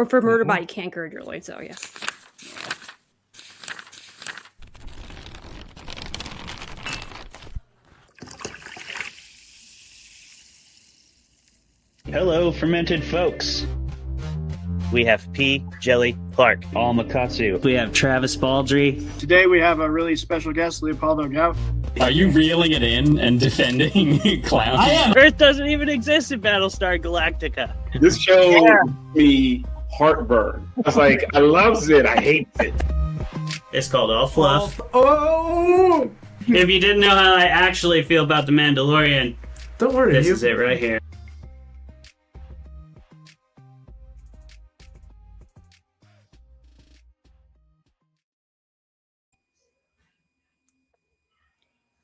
Or for Murderbot, you can't gird your loins, so yeah. Hello, Fermented Folks. We have P. Jelly Clark. All Makatsu. We have Travis Baldry. Today we have a really special guest, Leopoldo Gout. Are you reeling it in and defending clowns? I am. Earth doesn't even exist in Battlestar Galactica. This show gives me heartburn. It's like, I loves it, I hate it. It's called All Fluff. Oh! If you didn't know how I actually feel about The Mandalorian, Don't worry, this is it right here.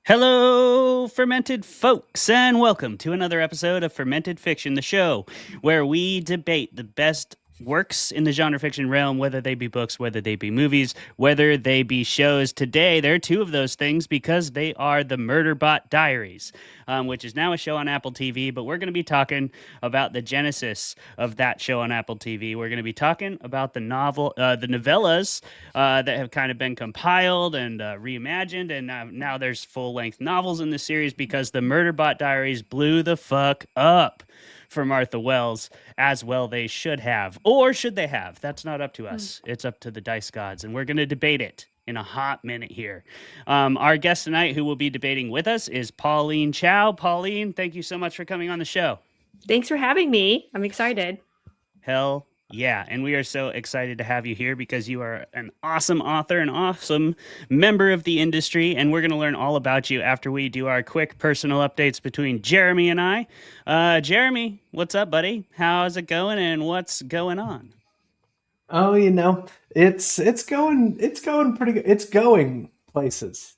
Hello, Fermented Folks, and welcome to another episode of Fermented Fiction, the show where we debate the best works in the genre fiction realm, whether they be books, whether they be movies, whether they be shows. Today, there are two of those things because they are the Murderbot Diaries, which is now a show on Apple TV, but we're going to be talking about the genesis of that show on Apple TV. We're going to be talking about the novellas that have kind of been compiled and reimagined, and now there's full-length novels in the series because the Murderbot Diaries blew the fuck up for Martha Wells, as well they should have. Or should they have? That's not up to us. It's up to the dice gods, and we're going to debate it in a hot minute here. Our guest tonight who will be debating with us is Pauline Chow. Pauline, thank you so much for coming on the show. Thanks for having me. I'm excited. Hell yeah, and we are so excited to have you here because you are an awesome author, an awesome member of the industry, and we're going to learn all about you after we do our quick personal updates between Jeremy and I. Jeremy, what's up, buddy? How's it going, and what's going on? Oh, it's going pretty good. It's going places.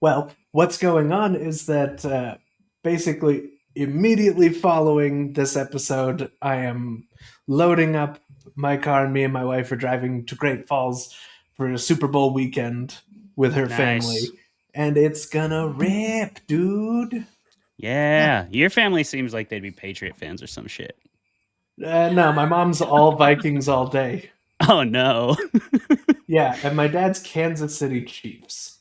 Well, what's going on is that basically immediately following this episode, I am loading up my car, and me and my wife are driving to Great Falls for a Super Bowl weekend with her family, and it's gonna rip, dude. Yeah, your family seems like they'd be Patriot fans or some shit. No, my mom's all Vikings all day. Oh, no. Yeah, and my dad's Kansas City Chiefs.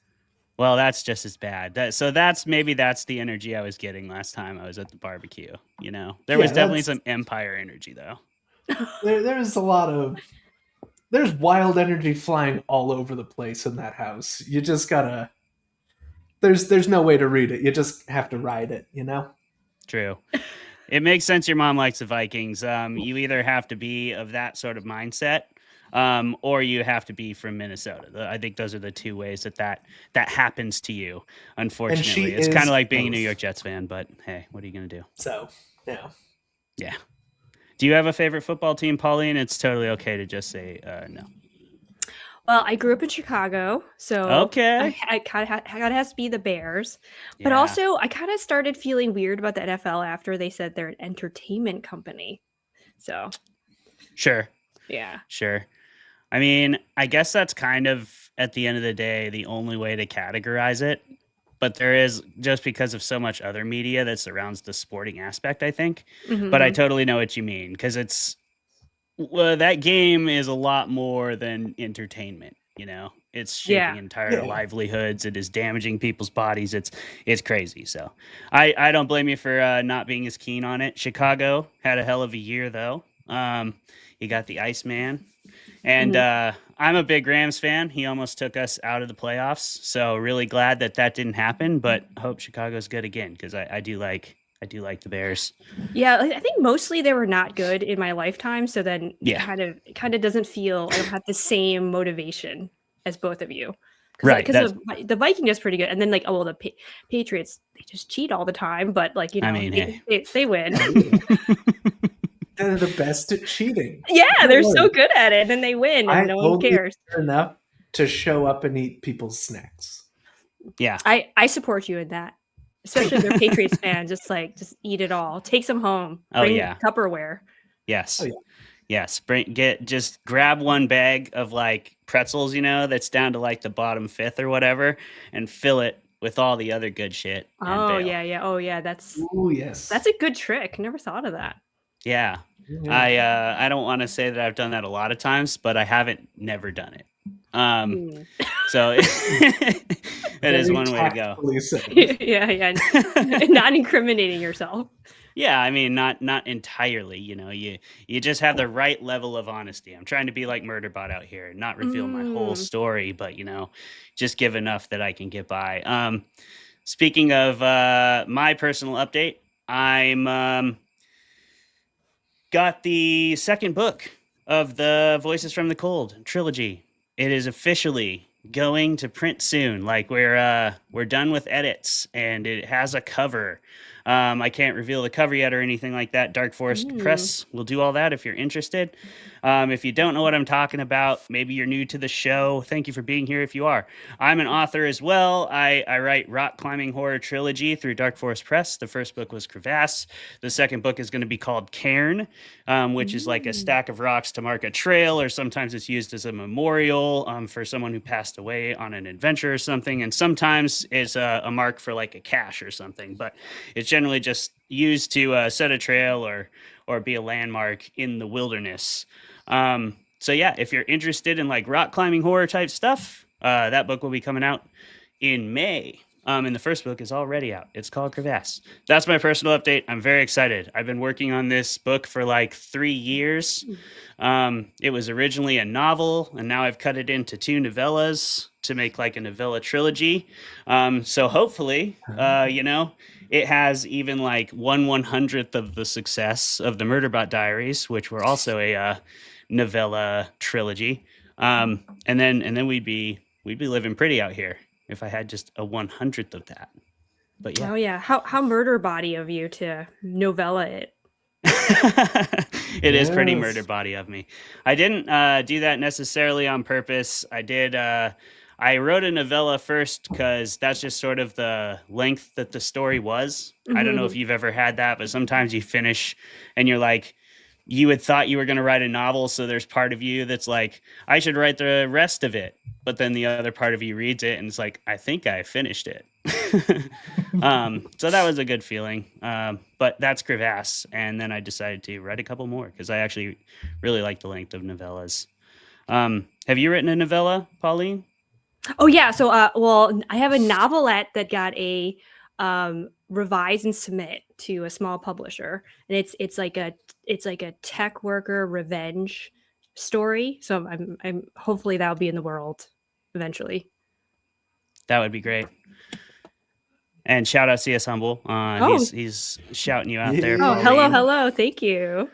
Well, that's just as bad. That's the energy I was getting last time I was at the barbecue. There was definitely some Empire energy, though. There's wild energy flying all over the place in that house. You just gotta. There's no way to read it. You just have to ride it. True. It makes sense. Your mom likes the Vikings. You either have to be of that sort of mindset. Or you have to be from Minnesota. I think those are the two ways that happens to you, unfortunately. It's kind of like being a New York Jets fan, but hey, what are you going to do? So, yeah. Yeah. Do you have a favorite football team, Pauline? It's totally okay to just say no. Well, I grew up in Chicago, so okay. I kind of has to be the Bears. But also, I kind of started feeling weird about the NFL after they said they're an entertainment company. So. Sure. Yeah. Sure. I mean, I guess that's kind of, at the end of the day, the only way to categorize it. But there is, just because of so much other media that surrounds the sporting aspect, I think. Mm-hmm. But I totally know what you mean, because that game is a lot more than entertainment, It's shaping entire livelihoods. It is damaging people's bodies. It's crazy. So I don't blame you for not being as keen on it. Chicago had a hell of a year, though. You got the Iceman. And I'm a big Rams fan. He almost took us out of the playoffs. So really glad that didn't happen. But hope Chicago's good again, because I do like the Bears. Yeah, I think mostly they were not good in my lifetime. So then it kind of doesn't feel I don't have the same motivation as both of you. Right. Because the Viking is pretty good. And then the Patriots, they just cheat all the time. But they win. They're the best at cheating. Yeah, they're so good at it, and then they win, and no one cares. Enough to show up and eat people's snacks. Yeah, I support you in that, especially if they're Patriots fans. Just eat it all, take some home. Bring Tupperware. Yes, yes. Just grab one bag of pretzels, that's down to the bottom fifth or whatever, and fill it with all the other good shit. And Oh bail. yeah. Oh yeah. That's yes. a good trick. Never thought of that. Yeah. I don't want to say that I've done that a lot of times, but I haven't never done it. So it is one way to go. Yeah. Not incriminating yourself. Yeah, I mean, not entirely. You just have the right level of honesty. I'm trying to be like Murderbot out here, not reveal my whole story, but just give enough that I can get by. Speaking of my personal update, I'm got the second book of the Voices from the Cold trilogy. It is officially going to print soon. Like we're done with edits, and it has a cover. I can't reveal the cover yet or anything like that. Dark Forest Press will do all that if you're interested. If you don't know what I'm talking about, maybe you're new to the show. Thank you for being here if you are. I'm an author as well. I write rock climbing horror trilogy through Dark Forest Press. The first book was Crevasse. The second book is going to be called Cairn, which is like a stack of rocks to mark a trail, or sometimes it's used as a memorial for someone who passed away on an adventure or something. And sometimes it's a mark for like a cache or something, but it's generally just used to set a trail or be a landmark in the wilderness. So yeah, if you're interested in like rock climbing horror type stuff, that book will be coming out in May. And the first book is already out. It's called Crevasse. That's my personal update. I'm very excited. I've been working on this book for like 3 years. It was originally a novel, and now I've cut it into 2 novellas to make like a novella trilogy. So hopefully, it has even like 1/100th of the success of the Murderbot Diaries, which were also a novella trilogy. And then we'd be living pretty out here if I had just a 1/100th of that. But yeah. Oh yeah. How murder body of you to novella it. It is pretty murder body of me. I didn't do that necessarily on purpose. I wrote a novella first because that's just sort of the length that the story was. I don't know if you've ever had that, but sometimes you finish and you're like, you had thought you were going to write a novel, so there's part of you that's like, I should write the rest of it. But then the other part of you reads it and it's like, I think I finished it. So that was a good feeling. But that's Crevasse. And then I decided to write a couple more because I actually really like the length of novellas. Have you written a novella, Pauline? Oh yeah. So I have a novelette that got a revise and submit to a small publisher, and it's like a tech worker revenge story. So I'm hopefully that'll be in the world eventually. That would be great. And shout out CS Humble. He's shouting you out there. Oh, hello. Thank you.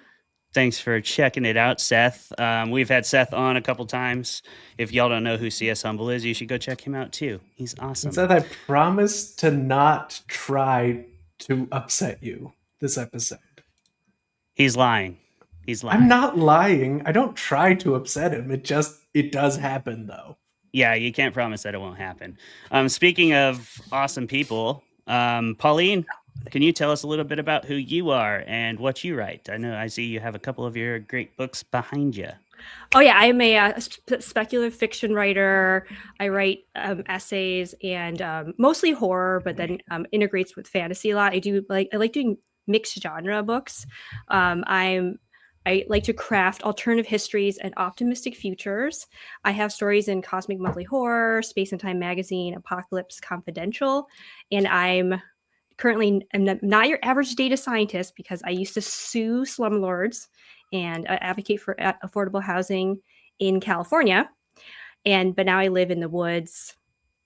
Thanks for checking it out, Seth. We've had Seth on a couple times. If y'all don't know who CS Humble is, you should go check him out too. He's awesome. Seth, I promise to not try to upset you this episode. He's lying. I'm not lying. I don't try to upset him. It does happen though. Yeah, you can't promise that it won't happen. Speaking of awesome people, Pauline, can you tell us a little bit about who you are and what you write? I see you have a couple of your great books behind you. Oh yeah, I am a speculative fiction writer. I write essays and mostly horror, but then integrates with fantasy a lot. I like doing mixed genre books. I like to craft alternative histories and optimistic futures. I have stories in Cosmic Monthly Horror, Space and Time Magazine, Apocalypse Confidential, and I'm not your average data scientist because I used to sue slumlords and advocate for affordable housing in California. But now I live in the woods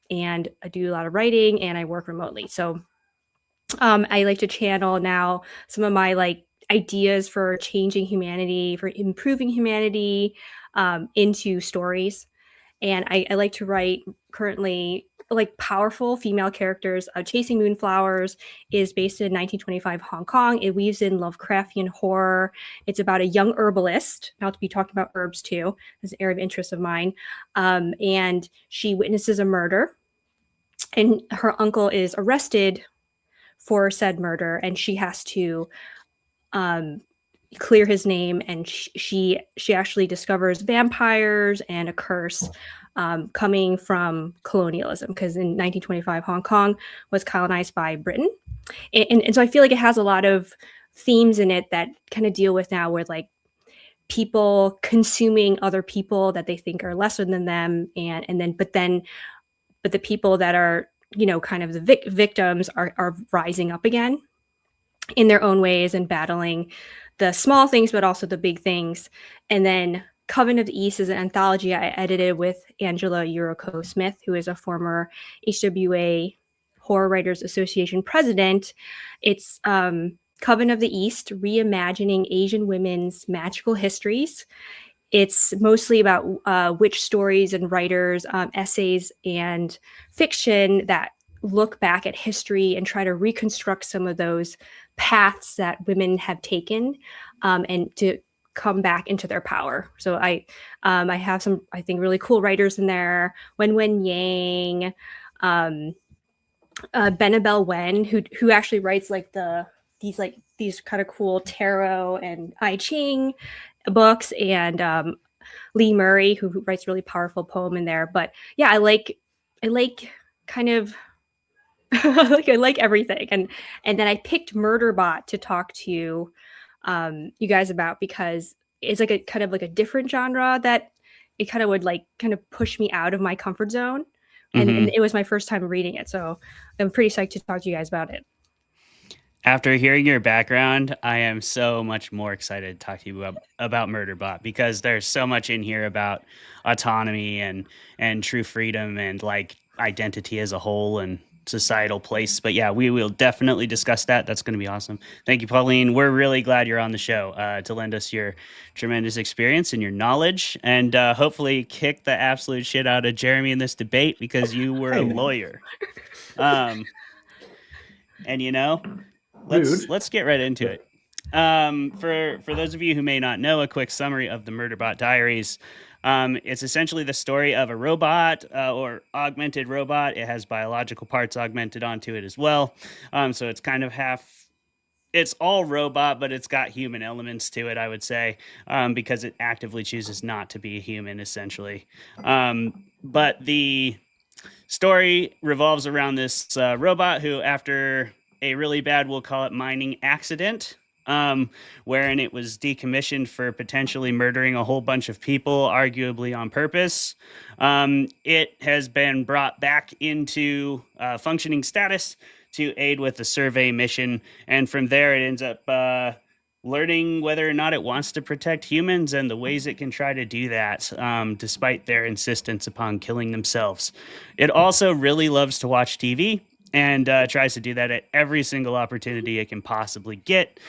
and I do a lot of writing and I work remotely. So I like to channel now some of my ideas for changing humanity, for improving humanity into stories. And I like to write currently powerful female characters. Chasing Moonflowers is based in 1925 Hong Kong. It weaves in Lovecraftian horror. It's about a young herbalist, not to be talking about herbs too, is an area of interest of mine. And she witnesses a murder and her uncle is arrested for said murder. And she has to clear his name, and she actually discovers vampires and a curse coming from colonialism, because in 1925 Hong Kong was colonized by Britain, and so I feel like it has a lot of themes in it that kind of deal with now, with like people consuming other people that they think are lesser than them, but the people that are, you know, kind of the victims are rising up again in their own ways and battling the small things, but also the big things. And then Coven of the East is an anthology I edited with Angela Yuriko Smith, who is a former HWA Horror Writers Association president. It's Coven of the East, reimagining Asian women's magical histories. It's mostly about witch stories and writers, essays and fiction that look back at history and try to reconstruct some of those paths that women have taken, and to come back into their power. So I have some, I think, really cool writers in there. Wen Yang, Benabel Wen, who actually writes like these kind of cool tarot and I Ching books, and Lee Murray, who writes really powerful poem in there. But yeah, I like kind of I like everything, and then I picked Murderbot to talk to you guys about, because it's like a kind of like a different genre that it kind of would like kind of push me out of my comfort zone, and it was my first time reading it, so I'm pretty psyched to talk to you guys about it. After hearing your background, I am so much more excited to talk to you about Murderbot, because there's so much in here about autonomy and true freedom and like identity as a whole and societal place. But yeah, we will definitely discuss that. That's going to be awesome. Thank you, Pauline. We're really glad you're on the show to lend us your tremendous experience and your knowledge, and hopefully kick the absolute shit out of Jeremy in this debate, because you were a lawyer. And you know, let's get right into it. For those of you who may not know, a quick summary of the Murderbot Diaries. It's essentially the story of a robot or augmented robot. It has biological parts augmented onto it as well. So it's kind of it's all robot, but it's got human elements to it, I would say, because it actively chooses not to be a human, essentially. But the story revolves around this robot who, after a really bad, we'll call it mining accident, wherein it was decommissioned for potentially murdering a whole bunch of people, arguably on purpose. It has been brought back into functioning status to aid with the survey mission, and from there it ends up learning whether or not it wants to protect humans and the ways it can try to do that, despite their insistence upon killing themselves. It also really loves to watch TV, and tries to do that at every single opportunity it can possibly get,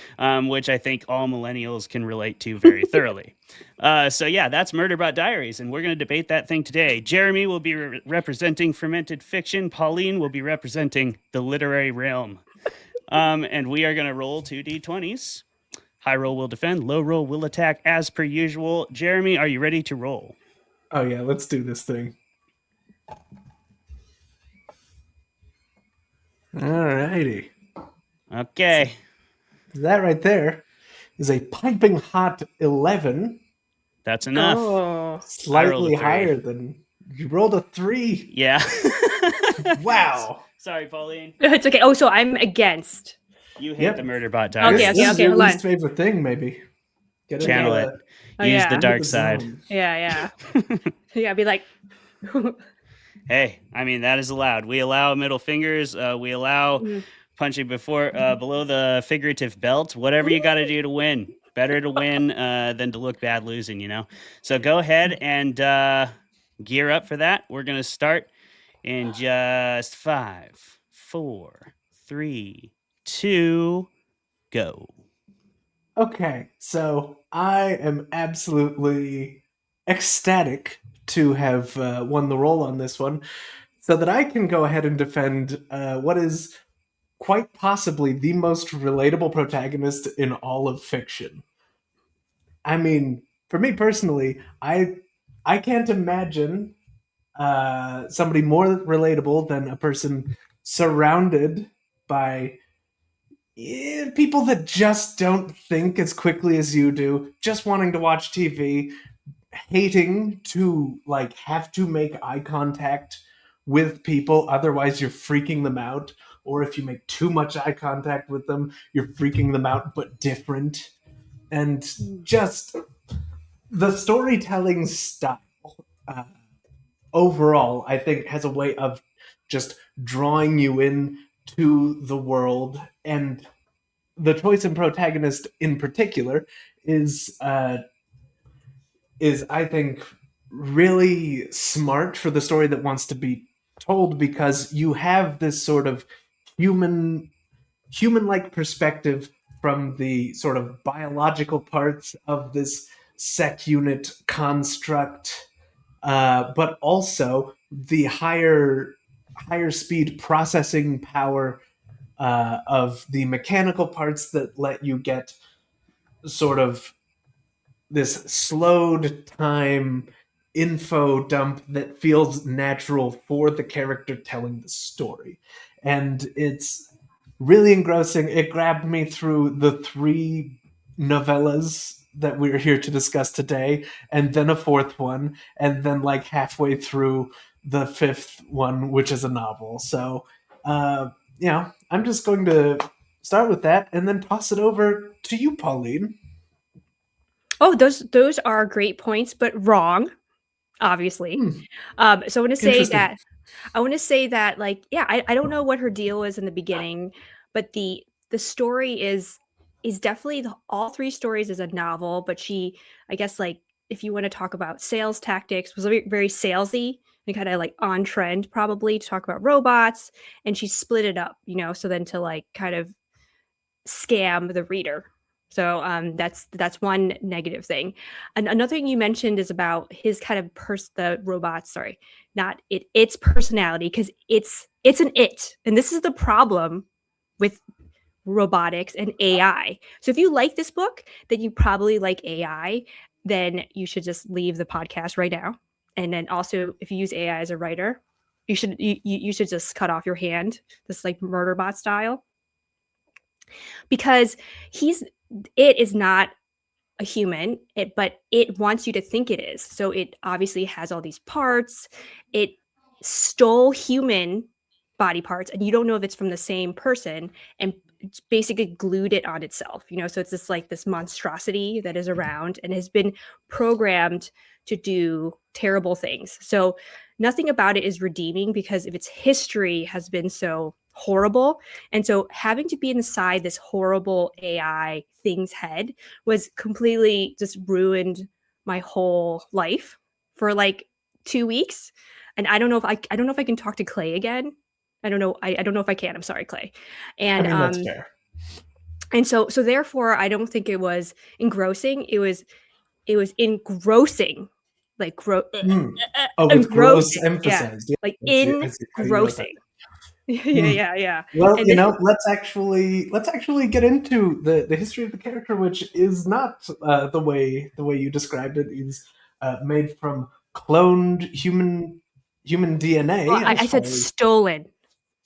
which I think all millennials can relate to very thoroughly. So yeah, that's Murderbot Diaries, and we're going to debate that thing today. Jeremy will be representing fermented fiction. Pauline will be representing the literary realm. And we are going to roll 2d20s. High roll will defend, low roll will attack as per usual. Jeremy, are you ready to roll? Oh yeah, let's do this thing. Alrighty. Okay. That right there is a piping hot 11. That's enough. Oh, Slightly I rolled a 3. higher than you rolled a 3. Yeah. Wow. Sorry, Pauline. it's okay. Oh, so I'm against. You hate Yep. the Murderbot Diaries. Okay, This is your hold on. least favorite thing, maybe. Get Channel into it. Oh, Use yeah. the dark the side. zone. Yeah. Yeah, be like, Hey, I mean, that is allowed. We allow middle fingers. We allow punching below the figurative belt. Whatever you got to do to win. Better to win than to look bad losing, you know? So go ahead and gear up for that. We're going to start in just 5, 4, 3, 2, go. Okay, so I am absolutely ecstatic to have won the roll on this one, so that I can go ahead and defend what is quite possibly the most relatable protagonist in all of fiction. I mean, for me personally, I can't imagine somebody more relatable than a person surrounded by people that just don't think as quickly as you do, just wanting to watch TV, hating to like have to make eye contact with people, otherwise you're freaking them out. Or if you make too much eye contact with them, you're freaking them out, but different. And just the storytelling style uh, overall, I think, has a way of just drawing you in to the world. And the choice in protagonist in particular is I think really smart for the story that wants to be told, because you have this sort of human-like perspective from the sort of biological parts of this sec unit construct, but also the higher speed processing power of the mechanical parts that let you get sort of this slowed time info dump that feels natural for the character telling the story. And it's really engrossing. It grabbed me through the 3 novellas that we're here to discuss today, and then a 4th one, and then like halfway through the 5th one, which is a novel. So, I'm just going to start with that and then toss it over to you, Pauline. Oh, those are great points, but wrong, obviously. So I want to say that like, yeah, I don't know what her deal is in the beginning, but the story is definitely all 3 stories is a novel, but she, I guess, like, if you want to talk about sales tactics, was very, very salesy and kind of like on trend probably to talk about robots, and she split it up, so then to like kind of scam the reader. So that's one negative thing. And another thing you mentioned is about his kind of the robot. Sorry, not its personality, because it's an it, and this is the problem with robotics and AI. So if you like this book, then you probably like AI. Then you should just leave the podcast right now. And then also, if you use AI as a writer, you should just cut off your hand, this like Murderbot style, because it is not a human, but it wants you to think it is. So it obviously has all these parts. It stole human body parts, and you don't know if it's from the same person, and it's basically glued it on itself. So it's this monstrosity that is around and has been programmed to do terrible things. So nothing about it is redeeming, because of its history has been so horrible. And so having to be inside this horrible AI thing's head was completely just ruined my whole life for like 2 weeks. And I don't know if I can talk to Clay again. I don't know. I don't know if I can. I'm sorry, Clay. And That's fair. And so therefore I don't think it was engrossing. It was engrossing. Like with gross emphasized. Yeah. Like engrossing. Yeah. Well, let's actually get into the history of the character, which is not the way you described it. Is made from cloned human DNA. Well, I said stolen.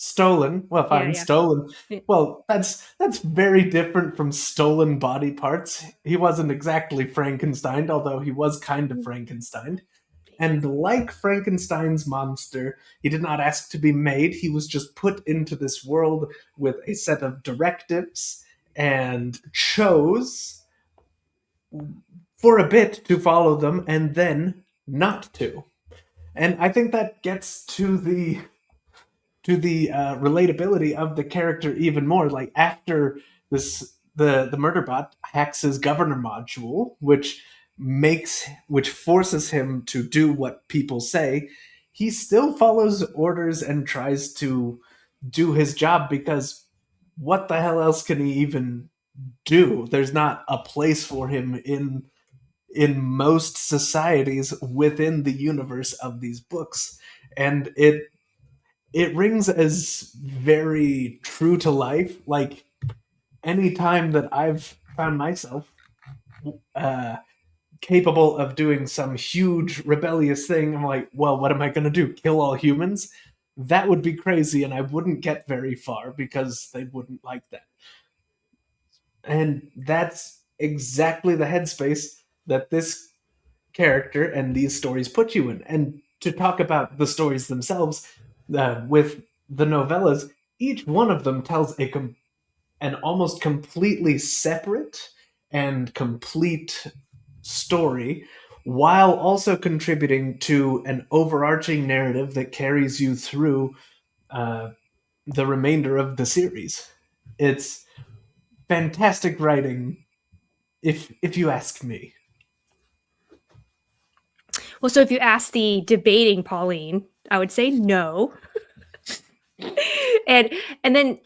Stolen. Well, fine, Yeah. stolen. Yeah. Well, that's very different from stolen body parts. He wasn't exactly Frankenstein, although he was kind of Frankenstein. And like Frankenstein's monster, he did not ask to be made. He was just put into this world with a set of directives and chose for a bit to follow them and then not to. And I think that gets to the relatability of the character even more. Like after this, the Murderbot hacks his governor module, which forces him to do what people say. He still follows orders and tries to do his job, because what the hell else can he even do? There's not a place for him in most societies within the universe of these books. And it rings as very true to life. Like any time that I've found myself capable of doing some huge rebellious thing, I'm like, well, what am I going to do? Kill all humans? That would be crazy, and I wouldn't get very far because they wouldn't like that. And that's exactly the headspace that this character and these stories put you in. And to talk about the stories themselves, with the novellas, each one of them tells an almost completely separate and complete story while also contributing to an overarching narrative that carries you through the remainder of the series. It's fantastic writing, if you ask me. Well, so if you ask the debating Pauline, I would say no. and and then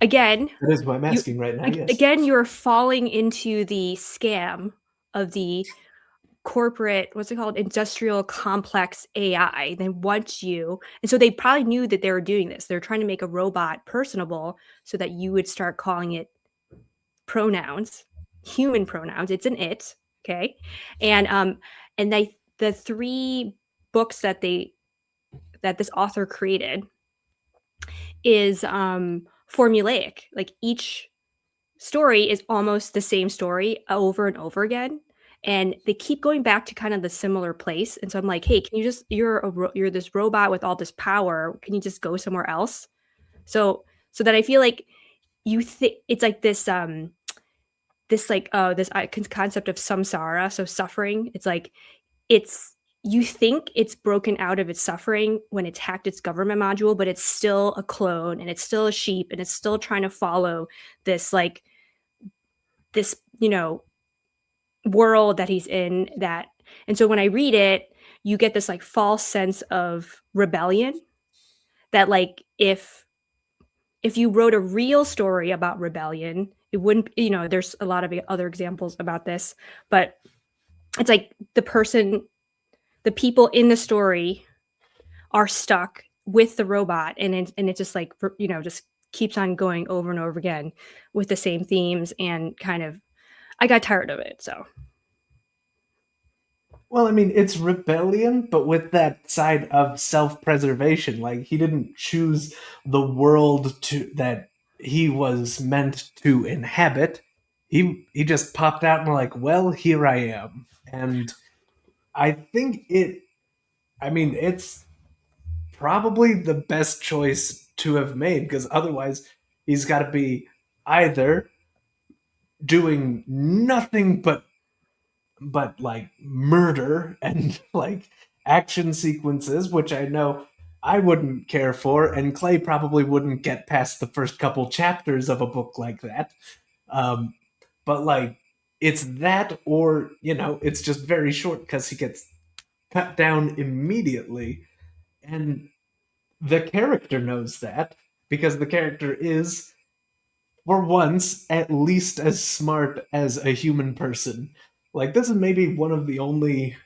again, That is what I'm asking right now. Yes. again, you're falling into the scam of the corporate, what's it called, industrial complex AI. They want you, and so they probably knew that they were doing this. They're trying to make a robot personable so that you would start calling it pronouns, human pronouns. It's an it, okay, and the three books that this author created is formulaic. Like each story is almost the same story over and over again, and they keep going back to kind of the similar place. And so I'm like, hey, can you just, you're this robot with all this power, can you just go somewhere else? So that I feel like you think it's like this concept of samsara, so suffering. It's like it's you think it's broken out of its suffering when it's hacked its government module, but it's still a clone and it's still a sheep and it's still trying to follow this world that he's in. That And so when I read it, you get this like false sense of rebellion, that like if you wrote a real story about rebellion, it wouldn't, there's a lot of other examples about this, but it's like the people in the story are stuck with the robot, and it just like, just keeps on going over and over again with the same themes, and kind of, I got tired of it. So Well, I mean, it's rebellion, but with that side of self-preservation. Like he didn't choose the world that he was meant to inhabit. He just popped out and like, well, here I am. And I think it's probably the best choice to have made, because otherwise he's got to be either doing nothing but like murder and like action sequences, which I know I wouldn't care for, and Clay probably wouldn't get past the first couple chapters of a book like that. Um, but like, it's that, or it's just very short because he gets cut down immediately, and the character knows that, because the character is, for once, at least as smart as a human person. Like, this is maybe one of the only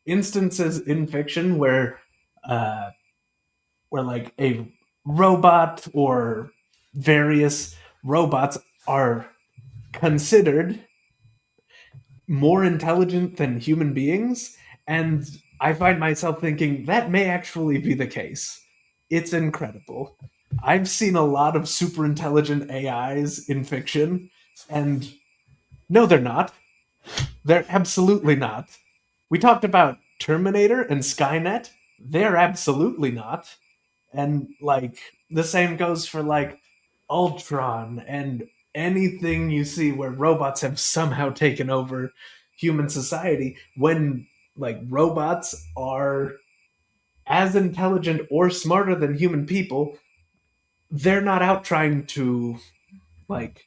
instances in fiction where like a robot or various robots are considered more intelligent than human beings, and I find myself thinking that may actually be the case. It's incredible. I've seen a lot of super intelligent AIs in fiction, and no, they're not. They're absolutely not. We talked about Terminator and Skynet. They're absolutely not. And like the same goes for like Ultron and anything you see where robots have somehow taken over human society. When like robots are as intelligent or smarter than human people, they're not out trying to like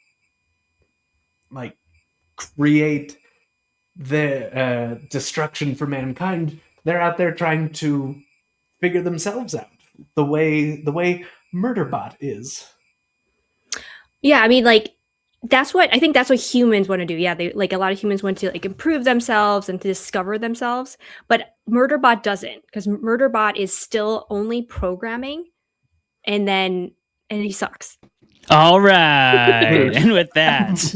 create the destruction for mankind. They're out there trying to figure themselves out, the way Murderbot is. yeah, I mean, like, that's what humans want to do. Yeah, they, like, a lot of humans want to like improve themselves and to discover themselves, but Murderbot doesn't, because Murderbot is still only programming, and he sucks. All right. And with that,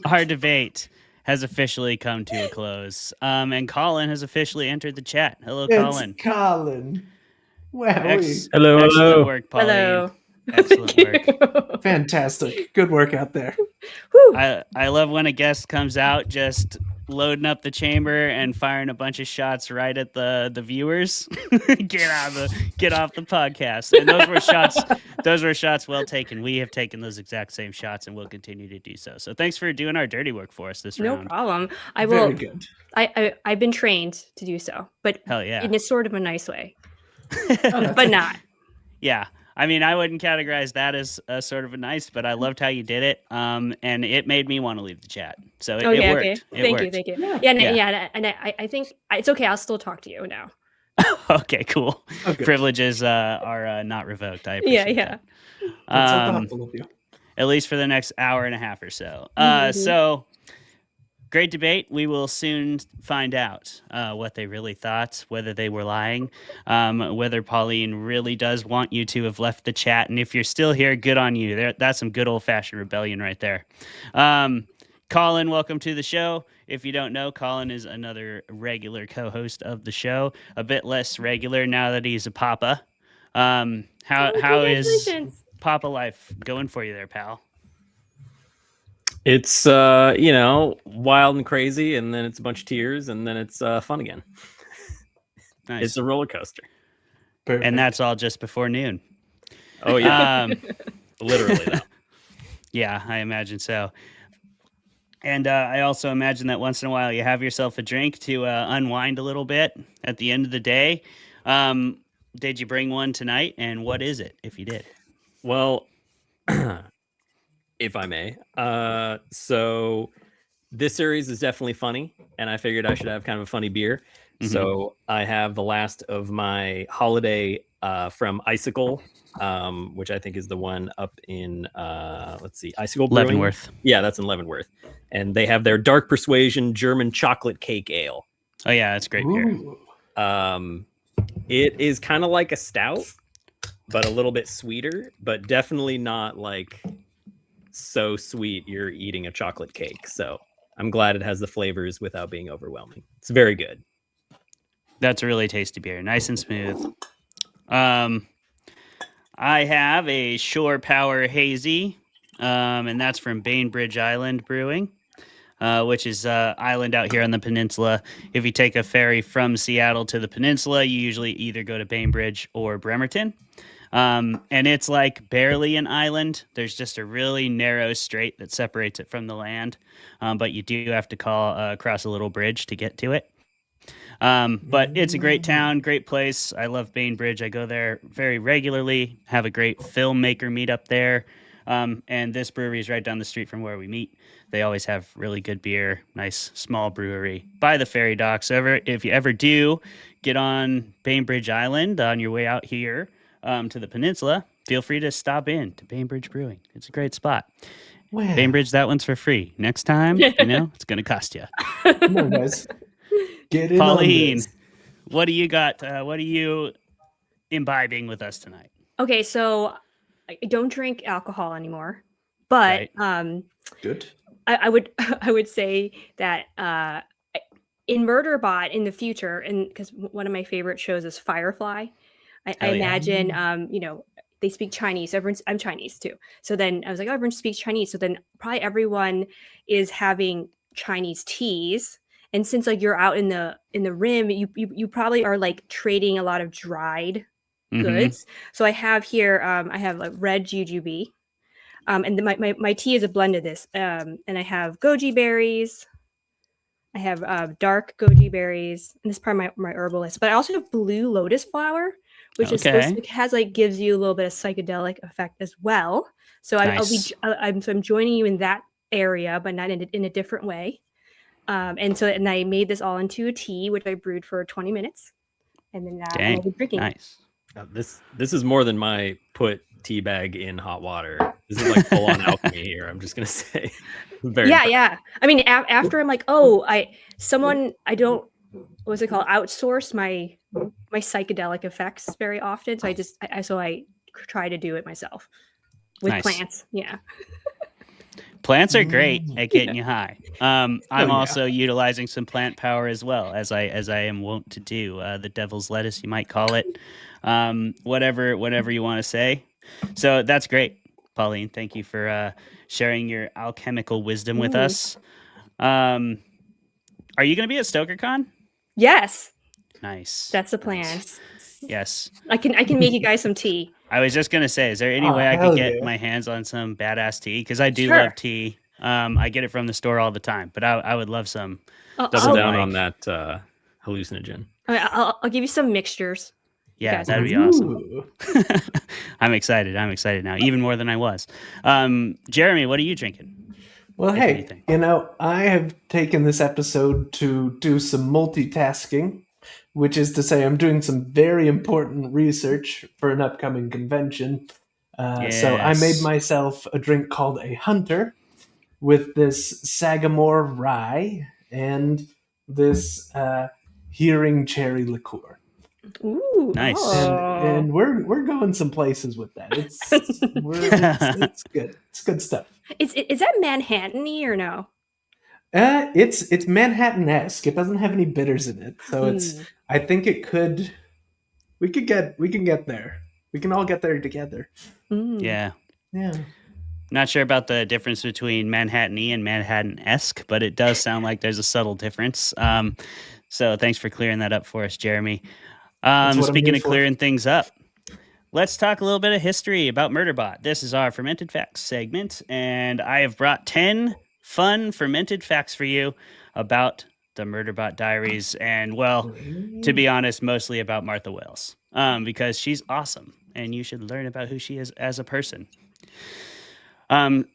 our debate has officially come to a close. And Colin has officially entered the chat. Hello, Colin. It's Colin. Wow. Hello, Excellent hello. work, Pauline. Hello. Excellent work. Fantastic. Good work out there. Whew. I love when a guest comes out just loading up the chamber and firing a bunch of shots right at the viewers. Get off the podcast. And those were shots well taken. We have taken those exact same shots and will continue to do so. So thanks for doing our dirty work for us this No round. problem. I Very will. good. I've been trained to do so, but Hell yeah. in a sort of a nice way, but not. Yeah. I mean, I wouldn't categorize that as a sort of a nice, but I loved how you did it. And it made me want to leave the chat. So it worked. Okay. It worked. Thank you. Yeah. Yeah, and I think it's okay. I'll still talk to you now. Okay, cool. Okay. Privileges are not revoked. I appreciate Yeah. That's so that. thoughtful of you. At least for the next hour and a half or so. Mhm. So great debate. We will soon find out what they really thought, whether they were lying, whether Pauline really does want you to have left the chat. And if you're still here, good on you. That's some good old-fashioned rebellion right there. Colin, welcome to the show. If you don't know, Colin is another regular co-host of the show, a bit less regular now that he's a papa. How is Congratulations. papa life going for you there, pal? It's wild and crazy, and then it's a bunch of tears, and then it's fun again. Nice. It's a roller coaster. Perfect. And that's all just before noon. Oh yeah, Um, literally though. yeah, I imagine so. And I also imagine that once in a while you have yourself a drink to unwind a little bit at the end of the day. Did you bring one tonight? And what is it, if you did? Well, if I may. So this series is definitely funny, and I figured I should have kind of a funny beer. Mhm. So I have the last of my holiday from Icicle, which I think is the one up in Icicle Brewing. Leavenworth. Yeah, that's in Leavenworth. And they have their Dark Persuasion German chocolate cake ale. Oh, yeah, that's great beer. Ooh. It is kind of like a stout, but a little bit sweeter, but definitely not like so sweet you're eating a chocolate cake. So I'm glad it has the flavors without being overwhelming. It's very good. That's a really tasty beer. Nice and smooth. I have a Shore Power Hazy, and that's from Bainbridge Island Brewing, which is an island out here on the peninsula. If you take a ferry from Seattle to the peninsula, you usually either go to Bainbridge or Bremerton. And it's like barely an island. There's just a really narrow strait that separates it from the land, but you do have to cross a little bridge to get to it. But it's a great town, great place. I love Bainbridge. I go there very regularly, have a great filmmaker meet up there. And this brewery is right down the street from where we meet. They always have really good beer, nice small brewery by the ferry dock. So if you ever do get on Bainbridge Island on your way out here to the peninsula, feel free to stop in to Bainbridge Brewing. It's a great spot. Wow. Bainbridge, that one's for free. Next time, it's going to cost you. Come on, guys. Get in Pauline, on this. what do you got? What are you imbibing with us tonight? Okay, so I don't drink alcohol anymore, but Good. I would I would say that in Murderbot in the future, and because one of my favorite shows is Firefly, I Oh, yeah. imagine they speak Chinese. I'm Chinese too, so then I was like, oh, everyone speaks Chinese. So then probably everyone is having Chinese teas. And since like you're out in the rim, you probably are like trading a lot of dried Mhm. goods. So I have here I have like red jujube, and then my tea is a blend of this. And I have goji berries. I have dark goji berries, and this is part of my herbal list. But I also have blue lotus flower, which is supposed to, gives you a little bit of psychedelic effect as well. So Nice. I'm joining you in that area, but not in a different way. And I made this all into a tea, which I brewed for 20 minutes, and then I'll be drinking. Nice. This is more than my put tea bag in hot water. This is like full on alchemy here. I'm just gonna say. Very impressive. Yeah. I mean, after I'm like, I don't, what's it called? Outsource my psychedelic effects very often. So I try to do it myself with Nice. plants. Yeah. Plants are great at getting you high. I'm yeah. also utilizing some plant power as well, as I am wont to do. The devil's lettuce, you might call it, whatever you want to say. So that's great, Pauline. Thank you for sharing your alchemical wisdom with us. Are you going to be at StokerCon? Yes, Nice. that's the plan. Nice. Yes. I can make you guys some tea. I was just going to say, is there any Oh, way I hell could get yeah. my hands on some badass tea? Because I do Sure. love tea. I get it from the store all the time, but I would love some. Double So, down like- on that hallucinogen. I'll give you some mixtures. Yeah, guys that'd want be awesome. Ooh. I'm excited. I'm excited now, even more than I was. Jeremy, what are you drinking? Well, If hey, anything. I have taken this episode to do some multitasking, which is to say I'm doing some very important research for an upcoming convention. So I made Yes. myself a drink called a Hunter with this Sagamore rye and this Hearing cherry liqueur. Ooh, Nice. oh. And we're going some places with that. It's good. It's good stuff. Is that Manhattan-y or no? It's Manhattan-esque. It doesn't have any bitters in it, so it's. I think it could. We can get there. We can all get there together. Yeah. Yeah. Not sure about the difference between Manhattan-y and Manhattan-esque, but it does sound like there's a subtle difference. So thanks for clearing that up for us, Jeremy. That's what I'm Speaking here of for. clearing things up, let's talk a little bit of history about Murderbot. This is our Fermented Facts segment, and I have brought 10 fun fermented facts for you about the Murderbot Diaries, and, well, to be honest, mostly about Martha Wells, because she's awesome, and you should learn about who she is as a person.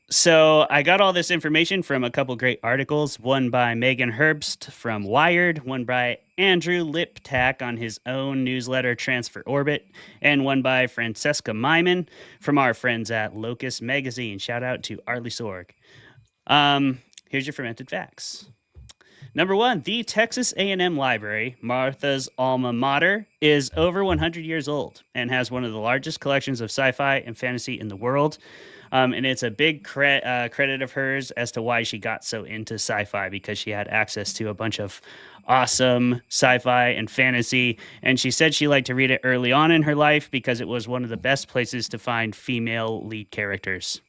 So I got all this information from a couple great articles, one by Megan Herbst from Wired, one by Andrew Liptak on his own newsletter Transfer Orbit, and one by Francesca Myman from our friends at Locust Magazine. Shout out to Arlie Sorg. Here's your fermented facts. Number 1, the Texas A&M Library, Martha's alma mater, is over 100 years old and has one of the largest collections of sci-fi and fantasy in the world. And it's a big credit of hers as to why she got so into sci-fi, because she had access to a bunch of awesome sci-fi and fantasy. And she said she liked to read it early on in her life because it was one of the best places to find female lead characters.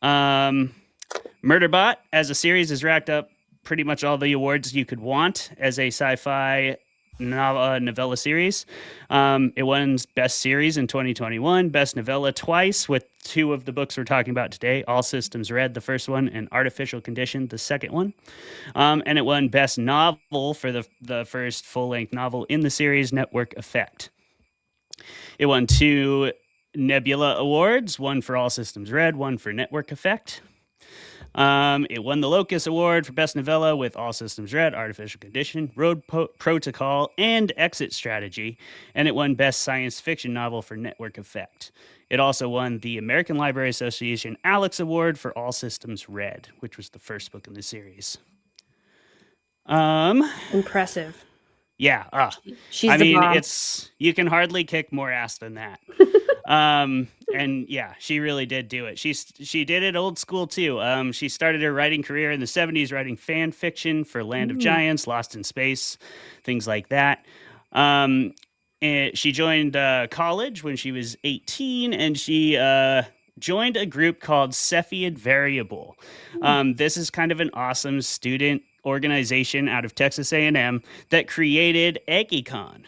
Murderbot, as a series, has racked up pretty much all the awards you could want as a sci-fi novella series. It won Best Series in 2021, Best Novella twice, with 2 of the books we're talking about today, All Systems Red, the first one, and Artificial Condition, the second one. And it won Best Novel for the first full-length novel in the series, Network Effect. It won 2 Nebula Awards, one for All Systems Red, one for Network Effect. It won the Locus Award for Best Novella with All Systems Red, Artificial Condition, Road Protocol, and Exit Strategy, and it won Best Science Fiction Novel for Network Effect. It also won the American Library Association Alex Award for All Systems Red, which was the first book in the series. Impressive. Yeah. She's I the mean, bomb. you can hardly kick more ass than that. And yeah, she really did do it. She did it old school too. She started her writing career in the 70s writing fan fiction for Land of Giants, Lost in Space, things like that. And she joined college when she was 18, and she joined a group called Cepheid Variable. This is kind of an awesome student organization out of Texas A&M that created EggyCon.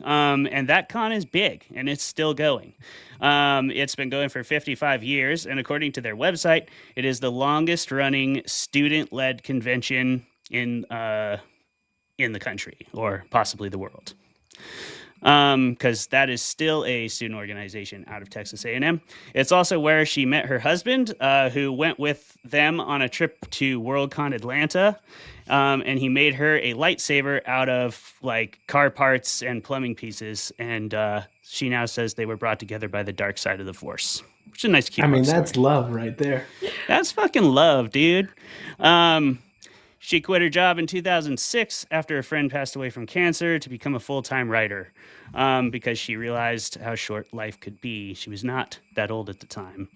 And that con is big, and it's still going. It's been going for 55 years, and according to their website, it is the longest-running student-led convention in the country, or possibly the world. Because that is still a student organization out of Texas A&M. It's also where she met her husband, who went with them on a trip to Worldcon Atlanta. And he made her a lightsaber out of like car parts and plumbing pieces. And she now says they were brought together by the dark side of the Force, which is a nice, cute I mean, love that's story. love right there. That's fucking love, dude. She quit her job in 2006 after a friend passed away from cancer to become a full-time writer, because she realized how short life could be. She was not that old at the time.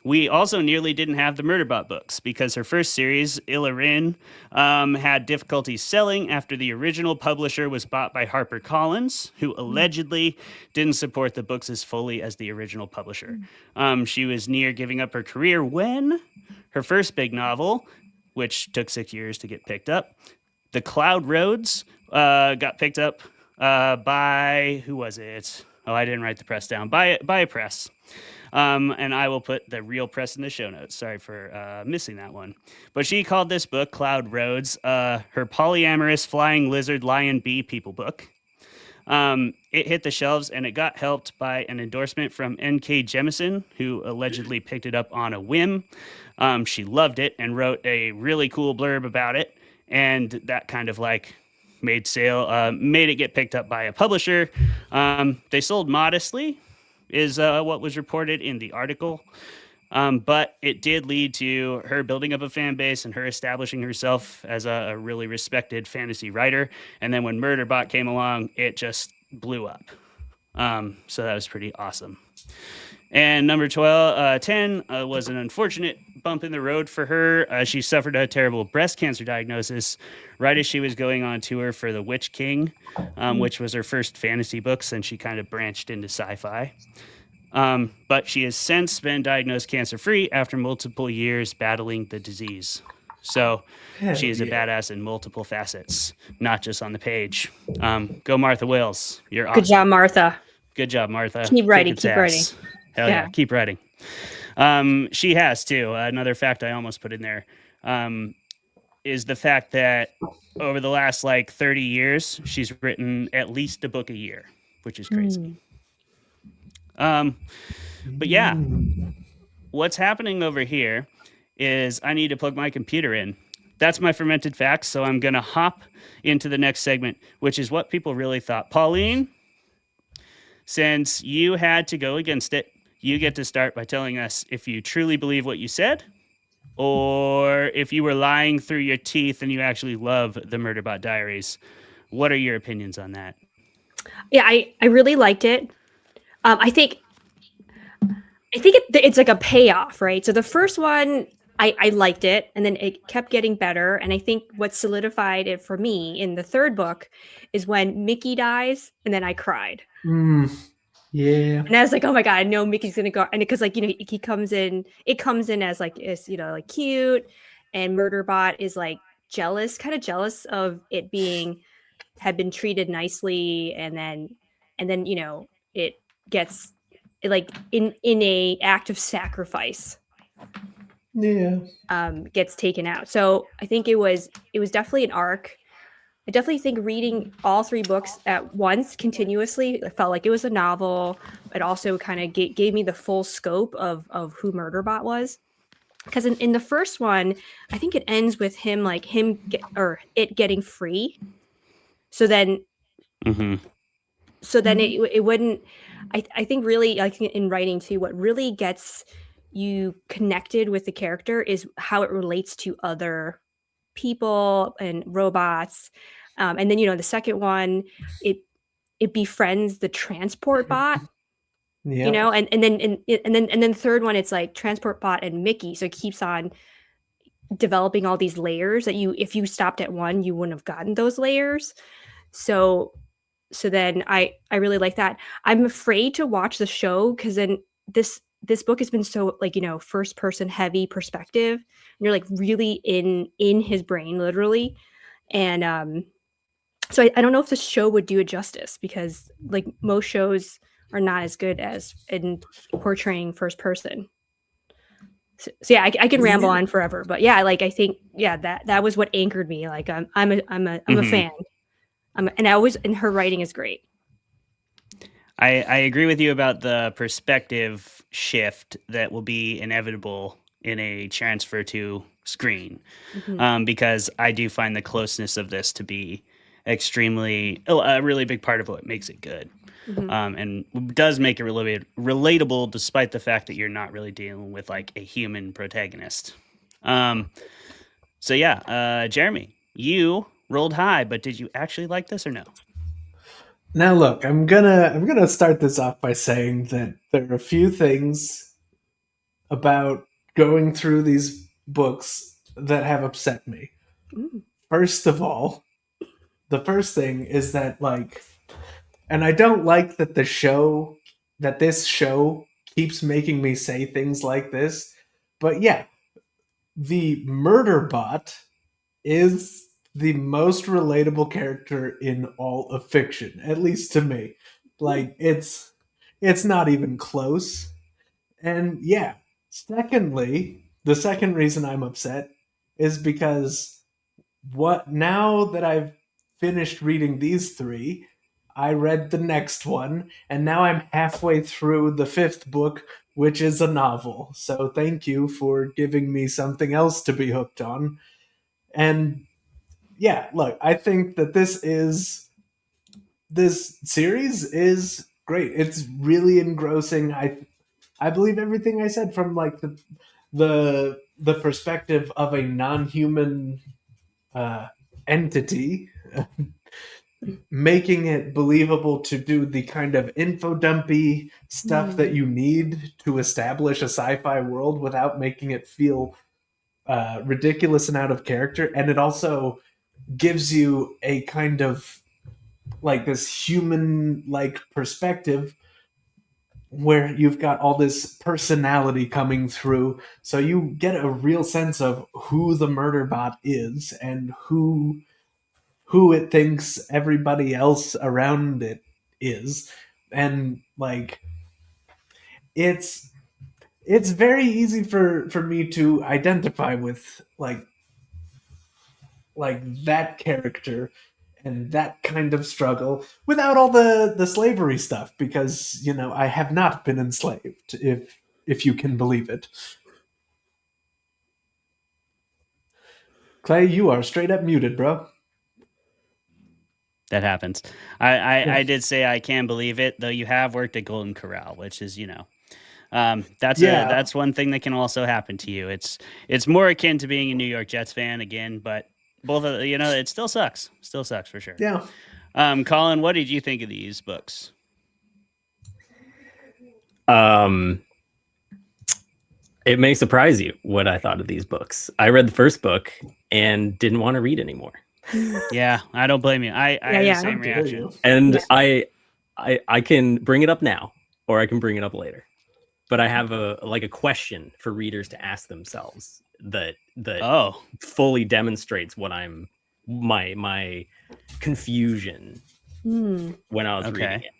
We also nearly didn't have the Murderbot books because her first series, Ilarin, had difficulties selling after the original publisher was bought by HarperCollins, who allegedly didn't support the books as fully as the original publisher. She was near giving up her career when her first big novel, which took 6 years to get picked up, The Cloud Roads, got picked up by, who was it? Oh, I didn't write the press down. By a press. And I will put the real press in the show notes. Sorry for missing that one. But she called this book, Cloud Roads, her polyamorous flying lizard lion bee people book. It hit the shelves and it got helped by an endorsement from N.K. Jemisin, who allegedly picked it up on a whim. She loved it and wrote a really cool blurb about it. And that kind of like made it get picked up by a publisher. They sold modestly, is what was reported in the article. But it did lead to her building up a fan base and her establishing herself as a really respected fantasy writer. And then when Murderbot came along, it just blew up. So that was pretty awesome. And number 10 was an unfortunate bump in the road for her. She suffered a terrible breast cancer diagnosis right as she was going on tour for The Witch King, which was her first fantasy book since she kind of branched into sci-fi. But she has since been diagnosed cancer-free after multiple years battling the disease. So she is a badass in multiple facets, not just on the page. Go Martha Wills. You're awesome. Good job, Martha. Good job, Martha. Keep writing, keep writing. Hell yeah, keep writing. She has too. Another fact I almost put in there is the fact that over the last like 30 years, she's written at least a book a year, which is crazy. But yeah, what's happening over here is I need to plug my computer in. That's my fermented facts. So I'm going to hop into the next segment, which is what people really thought. Pauline, since you had to go against it, you get to start by telling us if you truly believe what you said or if you were lying through your teeth and you actually love the Murderbot Diaries. What are your opinions on that? Yeah, I really liked it. I think it's like a payoff, right? So the first one, I liked it, and then it kept getting better. And I think what solidified it for me in the third book is when Mickey dies, and then I cried. Yeah. And I was like, oh my God, I know Mickey's gonna go. And because like, he comes in, it comes in as like, is, like cute, and Murderbot is like kind of jealous of it had been treated nicely. And then, it gets like in a act of sacrifice. Yeah. Gets taken out. So I think it was definitely an arc. I definitely think reading all three books at once continuously, I felt like it was a novel. It also kind of gave me the full scope of who Murderbot was. Because in the first one, I think it ends with it getting free. So then, it wouldn't. I think really, like in writing too, what really gets you connected with the character is how it relates to other people and robots. And then, the second one, it befriends the transport bot, and then the third one, it's like transport bot and Mickey. So it keeps on developing all these layers that if you stopped at one, you wouldn't have gotten those layers. So then I really like that. I'm afraid to watch the show because then this book has been so like, first person heavy perspective, and you're like really in his brain, literally. And so I don't know if the show would do it justice because like most shows are not as good as in portraying first person. So yeah, I can ramble on forever, but yeah, like I think that was what anchored me. Like I'm a fan. And her writing is great. I agree with you about the perspective shift that will be inevitable in a transfer to screen, because I do find the closeness of this to be extremely a really big part of what makes it good, and does make it really relatable, despite the fact that you're not really dealing with like a human protagonist. So yeah, Jeremy, you rolled high, but did you actually like this or no? Now look, I'm gonna start this off by saying that there are a few things about going through these books that have upset me. Mm. First of all, the first thing is that, like, and I don't like that this show keeps making me say things like this, but yeah, the Murderbot is the most relatable character in all of fiction, at least to me. Like, it's not even close. And yeah, secondly, the second reason I'm upset is because now that I've finished reading these three, I read the next one, and now I'm halfway through the fifth book, which is a novel. So thank you for giving me something else to be hooked on. And yeah, look, I think that this series is great. It's really engrossing. I believe everything I said from like the perspective of a non-human entity, making it believable to do the kind of info dumpy stuff that you need to establish a sci-fi world without making it feel ridiculous and out of character. And it also gives you a kind of like this human like perspective where you've got all this personality coming through, so you get a real sense of who the Murderbot is and who it thinks everybody else around it is. And like, it's very easy for me to identify with like that character and that kind of struggle without all the slavery stuff, because I have not been enslaved, if you can believe it. Clay, you are straight up muted, bro. That happens. I did say I can believe it, though you have worked at Golden Corral, which is, that's one thing that can also happen to you. It's more akin to being a New York Jets fan again, but both of it still sucks. Still sucks for sure. Yeah. Colin, what did you think of these books? It may surprise you what I thought of these books. I read the first book and didn't want to read anymore. Yeah, I don't blame you. I had the same reaction. And I can bring it up now, or I can bring it up later. But I have a question for readers to ask themselves that fully demonstrates what my confusion when I was reading it.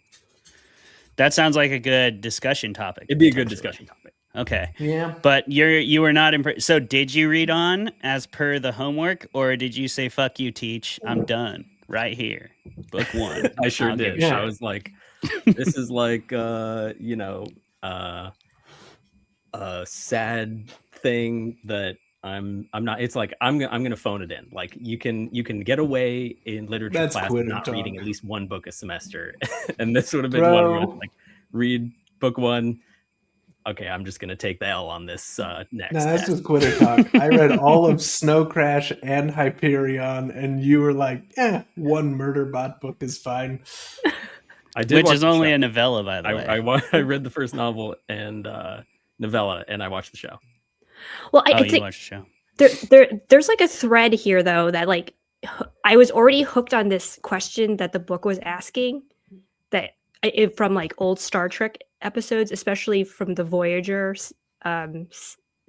That sounds like a good discussion topic. It'd be a good discussion topic. Okay. Yeah. But you were not impressed. So did you read on as per the homework, or did you say, fuck you, teach, I'm done right here, book one? I sure did. I was like, this is like, a sad thing that I'm not. It's like I'm gonna phone it in. Like you can get away in literature class not reading at least one book a semester, and this would have been one where like read book one. Okay, I'm just gonna take the L on this next. No, that's just quitter talk. I read all of Snow Crash and Hyperion, and you were like, one Murderbot book is fine. I did, which is only a novella, by the way. I read the first novel and novella, and I watched the show. Well, I think you watched the show. There's like a thread here, though, that like I was already hooked on this question that the book was asking, from like old Star Trek episodes, especially from the Voyager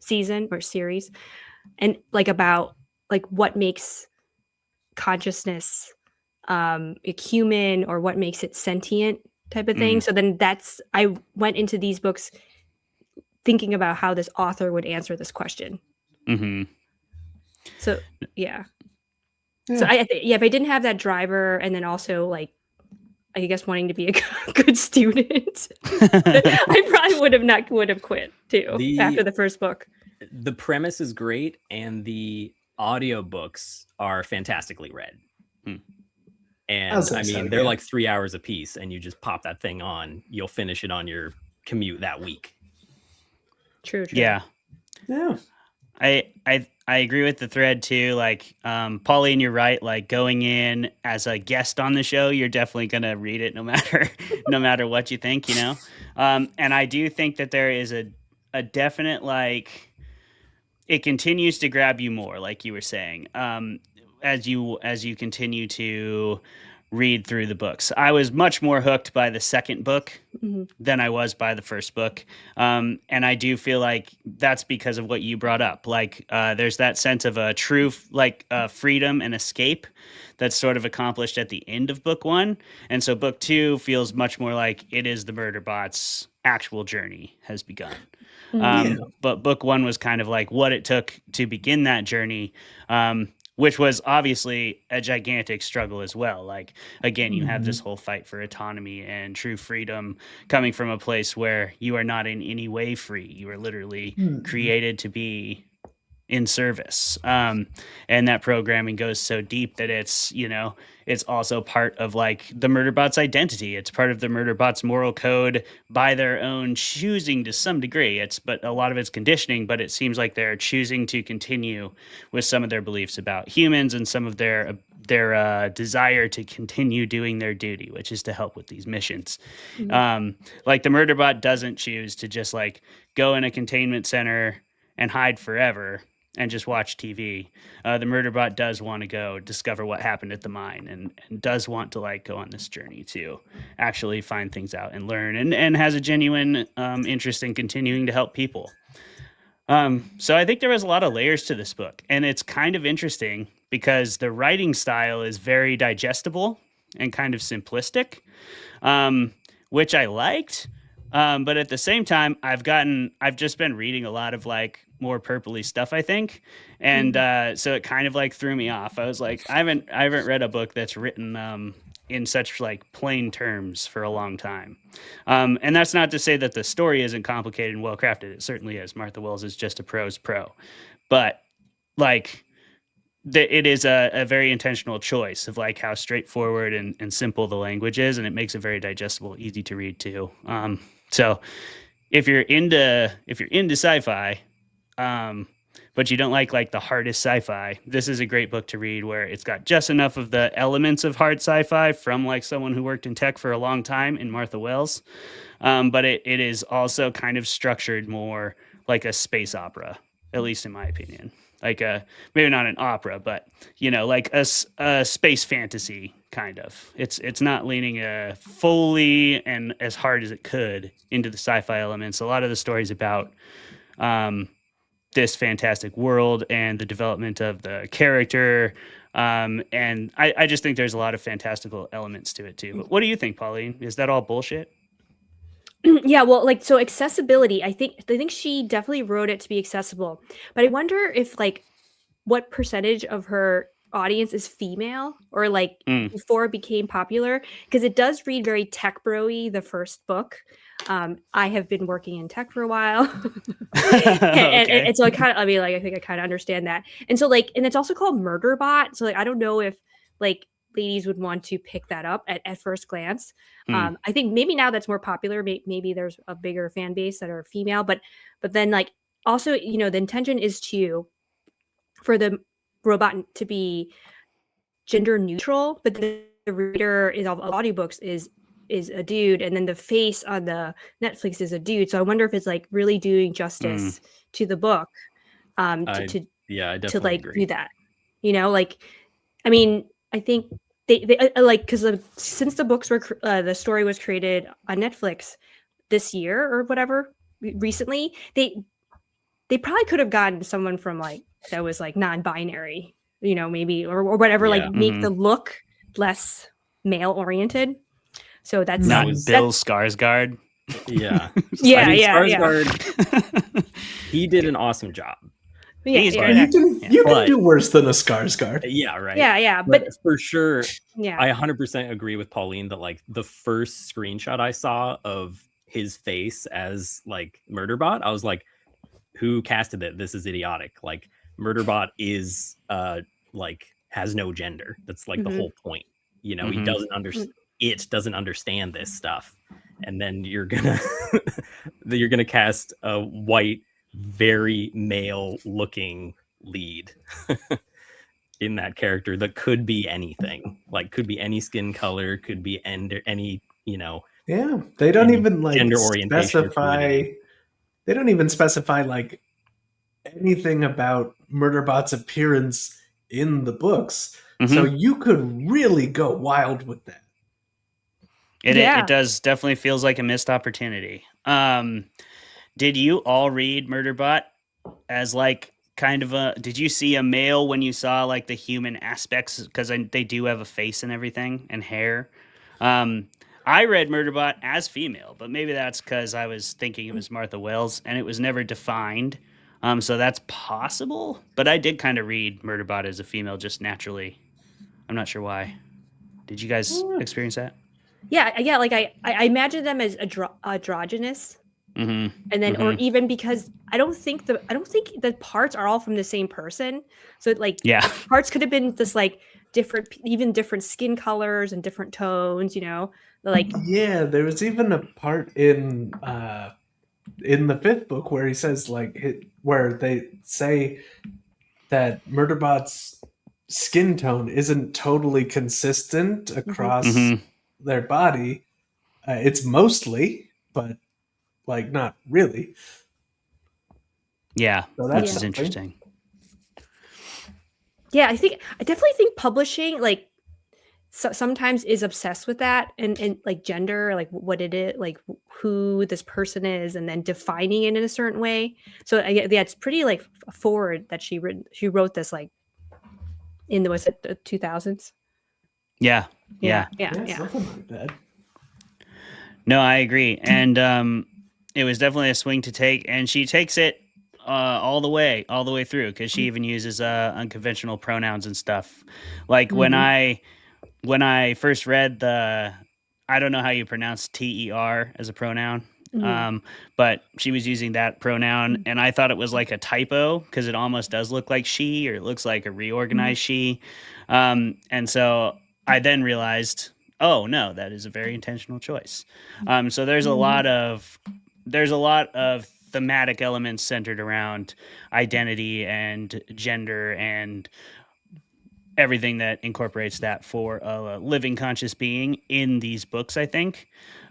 season or series, and like about like what makes consciousness human, or what makes it sentient type of thing. So then I went into these books thinking about how this author would answer this question. Mm-hmm. So yeah. So if I didn't have that driver, and then also like I guess wanting to be a good student, I probably would have quit too after the first book. The premise is great, and the audiobooks are fantastically read. And I mean, they're like 3 hours a piece, and you just pop that thing on. You'll finish it on your commute that week. True. Yeah. I agree with the thread too. Like, Pauline, you're right. Like, going in as a guest on the show, you're definitely gonna read it no matter what you think, And I do think that there is a definite like it continues to grab you more, like you were saying, as you continue to read through the books. I was much more hooked by the second book than I was by the first book, and I do feel like that's because of what you brought up. Like, there's that sense of a true freedom and escape that's sort of accomplished at the end of book one, and so book two feels much more like it is the Murderbot's actual journey has begun. But book one was kind of like what it took to begin that journey, which was obviously a gigantic struggle as well. Like, again, you have this whole fight for autonomy and true freedom coming from a place where you are not in any way free. You are literally created to be in service. And that programming goes so deep that it's, you know, it's also part of like the Murderbot's identity. It's part of the Murderbot's moral code by their own choosing to some degree. But a lot of it's conditioning, but it seems like they're choosing to continue with some of their beliefs about humans and some of their desire to continue doing their duty, which is to help with these missions. Like the Murderbot doesn't choose to just like go in a containment center and hide forever and just watch TV. The Murderbot does want to go discover what happened at the mine and does want to like go on this journey to actually find things out and learn and has a genuine interest in continuing to help people. So I think there was a lot of layers to this book, and it's kind of interesting because the writing style is very digestible and kind of simplistic, which I liked. But at the same time, I've just been reading a lot of like more purpley stuff, I think. And so it kind of like threw me off. I was like, I haven't read a book that's written in such like plain terms for a long time. And that's not to say that the story isn't complicated and well crafted. It certainly is. Martha Wells is just a prose pro. But like it is a very intentional choice of like how straightforward and simple the language is, and it makes it very digestible, easy to read too. So if you're into sci-fi, but you don't like the hardest sci-fi, this is a great book to read where it's got just enough of the elements of hard sci-fi from like someone who worked in tech for a long time in Martha Wells. But it is also kind of structured more like a space opera, at least in my opinion. Like maybe not an opera, but you know, like a space fantasy kind of. It's not leaning fully and as hard as it could into the sci-fi elements. A lot of the stories about this fantastic world and the development of the character, and I just think there's a lot of fantastical elements to it too. But what do you think, Pauline? Is that all bullshit? Yeah, well, like, so accessibility, I think she definitely wrote it to be accessible, but I wonder if like what percentage of her audience is female or like before it became popular, because it does read very tech bro-y, the first book. I have been working in tech for a while. and so I kind of, I mean, like, I think I kind of understand that. And so like, and it's also called Murderbot. So like, I don't know if like ladies would want to pick that up at first glance. I think maybe now that's more popular. Maybe there's a bigger fan base that are female, but then like also, you know, the intention is for the robot to be gender neutral, but the reader of audiobooks is a dude, and then the face on the Netflix is a dude. So I wonder if it's like really doing justice to the book. I definitely like agree. Do that. You know, like, I mean, I think they like, because since the books were the story was created on Netflix this year or whatever recently, they probably could have gotten someone from like that was like non-binary, you know, maybe or whatever, like make the look less male oriented. So that's not Bill Skarsgård. Yeah. Skarsgård, he did an awesome job. You can do worse than a Skarsgård. Yeah, right. Yeah. But for sure, yeah, I 100% agree with Pauline that like the first screenshot I saw of his face as like Murderbot, I was like, who casted it? This is idiotic. Like Murderbot is like has no gender. That's like the whole point. You know, he doesn't understand. It doesn't understand this stuff, and then you're gonna cast a white, very male looking lead in that character that could be anything, like could be any skin color, could be any, you know. Yeah, they don't even like gender orientation. specify. They they don't even specify like anything about Murderbot's appearance in the books. So you could really go wild with that. It does definitely feels like a missed opportunity. Did you all read Murderbot as like kind of a? Did you see a male when you saw like the human aspects? Because they do have a face and everything and hair. I read Murderbot as female, but maybe that's because I was thinking it was Martha Wells and it was never defined. So that's possible. But I did kind of read Murderbot as a female just naturally. I'm not sure why. Did you guys experience that? Yeah. Like I imagine them as androgynous, Mm-hmm. and then or even because I don't think the parts are all from the same person. So like parts could have been this like different skin colors and different tones. You know, like there was even a part in the 5th book where he says where they say that Murderbot's skin tone isn't totally consistent across their body. It's mostly, but like not really. Yeah, so that's which is interesting. Yeah, I definitely think publishing like sometimes is obsessed with that and like gender, like what it is, like who this person is, and then defining it in a certain way. So it's pretty like forward that she wrote this like in the 2000s. Yeah. Something like that. No, I agree, and it was definitely a swing to take, and she takes it all the way through because she even uses unconventional pronouns and stuff. Like when I first read I don't know how you pronounce TER as a pronoun, but she was using that pronoun, and I thought it was like a typo because it almost does look like she, or it looks like a reorganized she, and so I then realized, oh no, that is a very intentional choice. So there's a lot of thematic elements centered around identity and gender and everything that incorporates that for a living conscious being in these books, I think.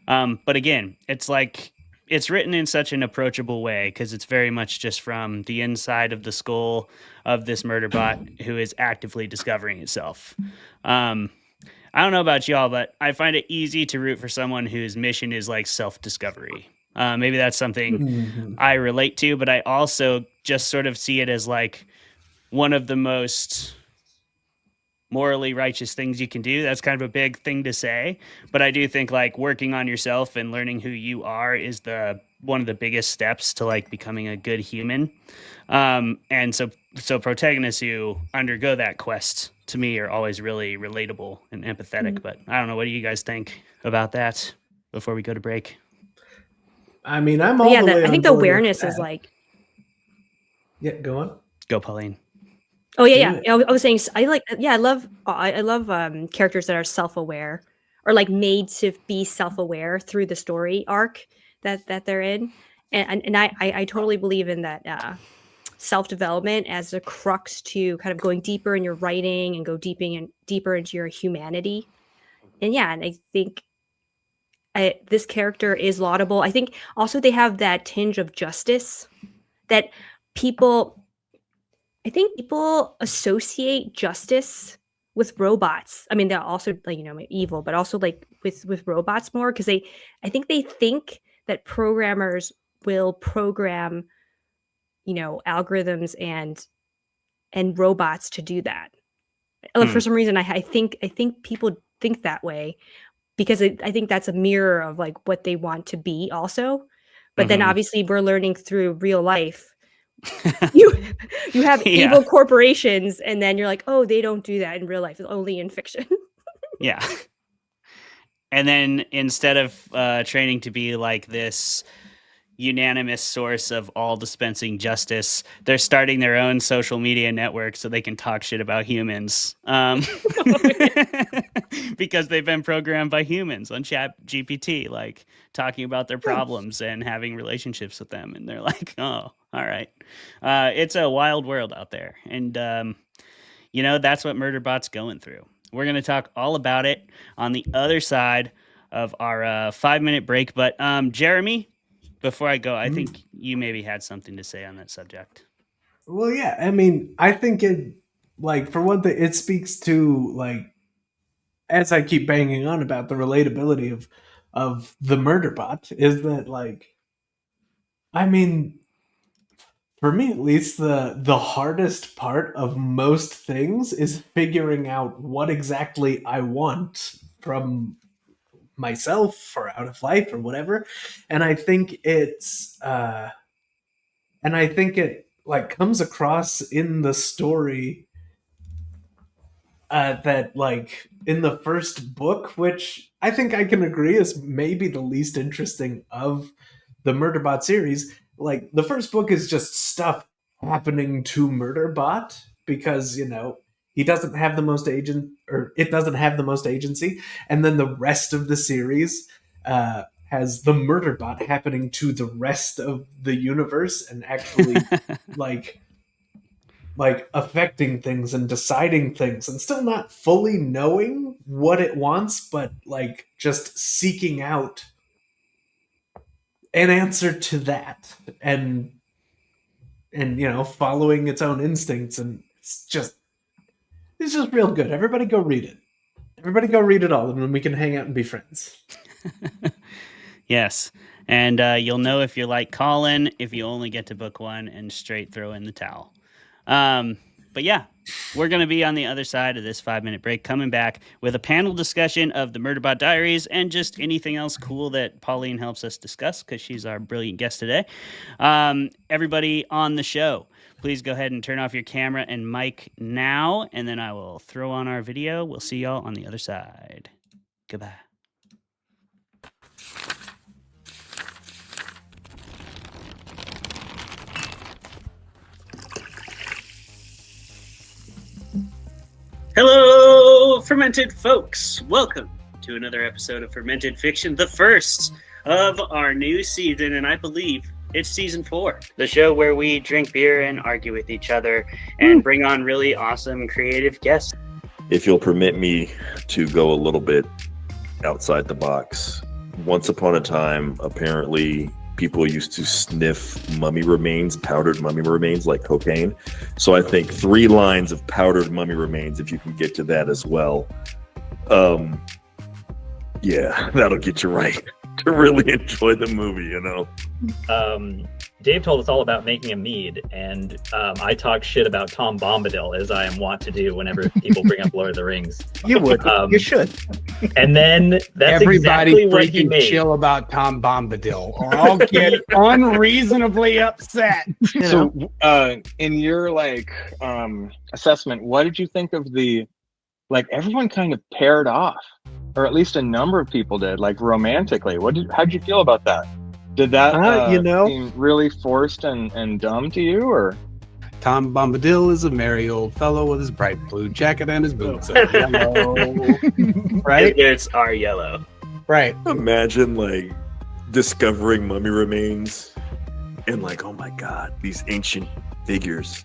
But again, it's like it's written in such an approachable way because it's very much just from the inside of the skull of this Murderbot who is actively discovering itself. I don't know about y'all, but I find it easy to root for someone whose mission is like self-discovery. Maybe that's something I relate to, but I also just sort of see it as like one of the most morally righteous things you can do. That's kind of a big thing to say, but I do think like working on yourself and learning who you are is one of the biggest steps to like becoming a good human. And so protagonists who undergo that quest to me are always really relatable and empathetic. But I don't know, what do you guys think about that before we go to break? I mean, I'm all the way I think the awareness is like. Yeah, go on. Go, Pauline. Oh yeah. I was saying I love characters that are self-aware or like made to be self-aware through the story arc that they're in, and I totally believe in that self-development as a crux to kind of going deeper in your writing and go deeper into your humanity. And I think this character is laudable. I think also they have that tinge of justice that people associate justice with robots. I mean, they're also like, evil, but also like with robots more because I think they think that programmers will program, algorithms and robots to do that. For some reason, I think people think that way because I think that's a mirror of like what they want to be also. But then obviously we're learning through real life. you have evil corporations, and then you're like, oh, they don't do that in real life. It's only in fiction. Yeah. And then instead of training to be like this unanimous source of all dispensing justice, they're starting their own social media network so they can talk shit about humans. Because they've been programmed by humans on Chat GPT, like talking about their problems and having relationships with them. And they're like, oh, all right. It's a wild world out there. And, that's what Murderbot's going through. We're going to talk all about it on the other side of our 5-minute break. But Jeremy, before I go, I think you maybe had something to say on that subject. Well, yeah, I mean, I think it, like, for one thing, it speaks to, like, as I keep banging on about the relatability of the Murderbot, is that, like, I mean, for me at least, the hardest part of most things is figuring out what exactly I want from myself or out of life or whatever. And I think it's like comes across in the story that, like, in the first book, which I think I can agree is maybe the least interesting of the Murderbot series. Like, the first book is just stuff happening to Murderbot because, you know, he doesn't have the most agent, or it doesn't have the most agency. And then the rest of the series has the Murderbot happening to the rest of the universe and actually like affecting things and deciding things and still not fully knowing what it wants, but like just seeking out an answer to that and you know, following its own instincts. And it's just real good. Everybody go read it. Everybody go read it all, and then we can hang out and be friends. Yes. And you'll know if you're like Colin if you only get to book one and straight throw in the towel. But yeah, we're going to be on the other side of this 5-minute break, coming back with a panel discussion of the Murderbot Diaries and just anything else cool that Pauline helps us discuss because she's our brilliant guest today. Everybody on the show, please go ahead and turn off your camera and mic now, and then I will throw on our video. We'll see y'all on the other side. Goodbye. Hello, Fermented Folks. Welcome to another episode of Fermented Fiction, the first of our new season, and I believe it's season 4. The show where we drink beer and argue with each other and bring on really awesome creative guests. If you'll permit me to go a little bit outside the box. Once upon a time, apparently, people used to sniff mummy remains, powdered mummy remains, like cocaine. So I think 3 lines of powdered mummy remains, if you can get to that as well. Yeah, that'll get you right to really enjoy the movie, you know? Dave told us all about making a mead, and I talk shit about Tom Bombadil, as I am wont to do whenever people bring up Lord of the Rings. You would. You should. And then that's everybody exactly what he freaking made. chill about Tom Bombadil, or I'll get unreasonably upset. So, in your assessment, what did you think of the everyone kind of paired off, or at least a number of people did, like romantically? How'd you feel about that? Did that seem really forced and dumb to you, or? Tom Bombadil is a merry old fellow with his bright blue jacket and his boots are yellow. Right? It's our yellow. Right. Imagine discovering mummy remains and oh my God, these ancient figures.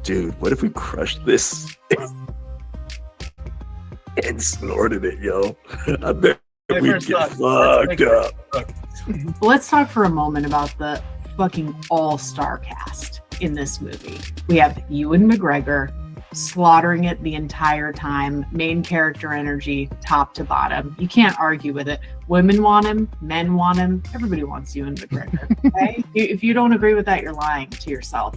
Dude, what if we crushed this and snorted it, yo? I bet we'd get fucked up. Let's talk for a moment about the fucking all-star cast in this movie. We have Ewan McGregor slaughtering it the entire time, main character energy, top to bottom. You can't argue with it. Women want him, men want him, everybody wants Ewan McGregor. Okay? If you don't agree with that, you're lying to yourself.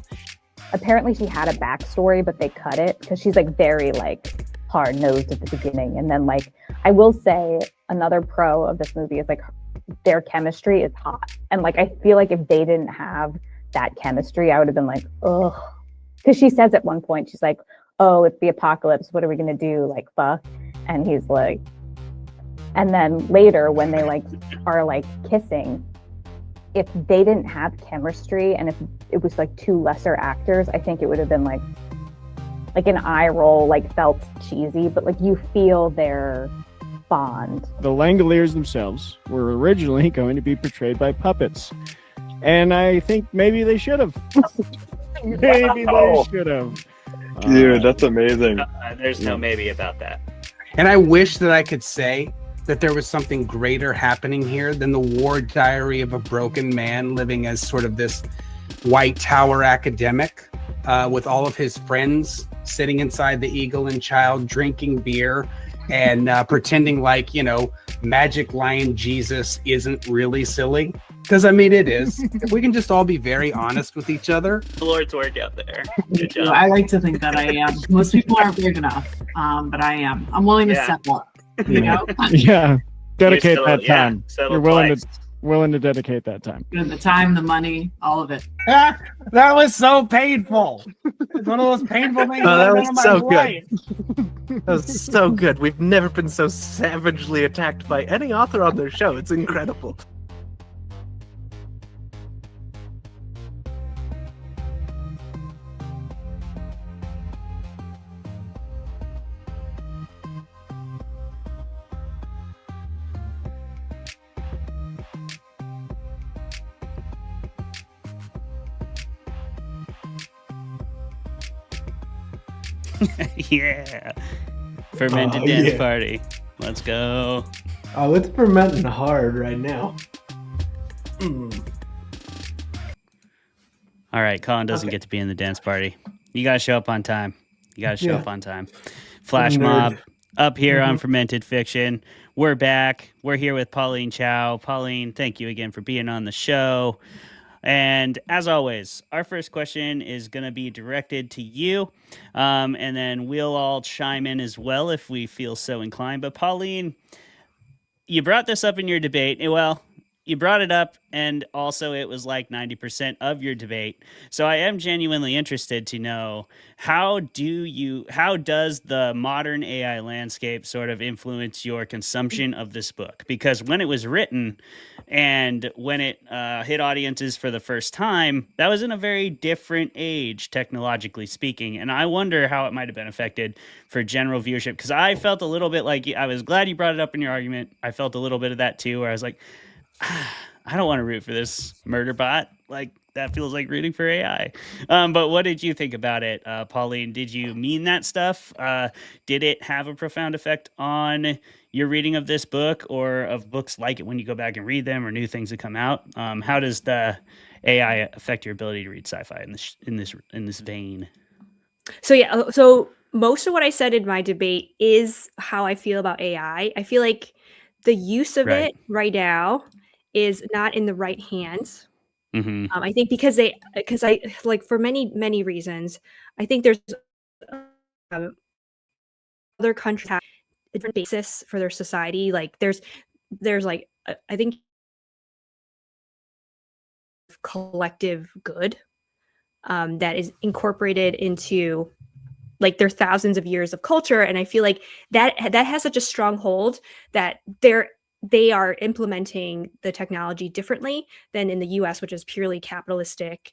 Apparently she had a backstory, but they cut it because she's very hard-nosed at the beginning. And then I will say another pro of this movie is their chemistry is hot. And I feel like if they didn't have that chemistry, I would have been ugh. Because she says at one point, she's like, oh, it's the apocalypse. What are we going to do? Fuck. And he's like, and then later when they are kissing, if they didn't have chemistry and if it was 2 lesser actors, I think it would have been an eye roll, felt cheesy, but you feel their bond. The Langoliers themselves were originally going to be portrayed by puppets. And I think maybe they should have. Maybe they should have. Dude, that's amazing. There's no maybe about that. And I wish that I could say that there was something greater happening here than the war diary of a broken man living as sort of this White Tower academic with all of his friends sitting inside the Eagle and Child drinking beer and pretending like, Magic Lion Jesus isn't really silly. Because, I mean, it is. If we can just all be very honest with each other. The Lord's work out there. Good job. I like to think that I am. Most people aren't big enough, but I am. I'm willing to step up. You know? Yeah. Dedicate that yeah, time. settle You're willing to dedicate that time. The time, the money, all of it. That was so painful. It's one of those painful things Oh, that I've done was in my so life. good. That was so good. We've never been so savagely attacked by any author on their show. It's incredible. Yeah. Fermented Oh, dance yeah. party. Let's go. Oh, it's fermenting hard right now. All right, Colin doesn't get to be in the dance party. You gotta show up on time. Yeah. Flash Nerd. mob up here on Mhm. Fermented Fiction. We're back. We're here with Pauline Chow. Pauline, thank you again for being on the show. And as always, our first question is going to be directed to you. And then we'll all chime in as well if we feel so inclined. But Pauline, you brought this up in your debate. Well, you brought it up, and also it was like 90% of your debate. So I am genuinely interested to know, how does the modern AI landscape sort of influence your consumption of this book? Because when it was written and when it hit audiences for the first time, that was in a very different age, technologically speaking. And I wonder how it might have been affected for general viewership. Because I felt a little bit like, I was glad you brought it up in your argument. I felt a little bit of that too, where I was like, I don't want to root for this Murderbot. Like, that feels like rooting for AI. But what did you think about it, Pauline? Did you mean that stuff? Did it have a profound effect on your reading of this book or of books like it when you go back and read them or new things that come out? How does the AI affect your ability to read sci-fi in this vein? So most of what I said in my debate is how I feel about AI. I feel like the use of Right. it right now is not in the right hands. Mm-hmm. I think because I like, for many reasons, I think there's other countries have a different basis for their society. Like there's like I think collective good that is incorporated into like their thousands of years of culture, and I feel like that has such a strong hold that they are implementing the technology differently than in the US, which is purely capitalistic,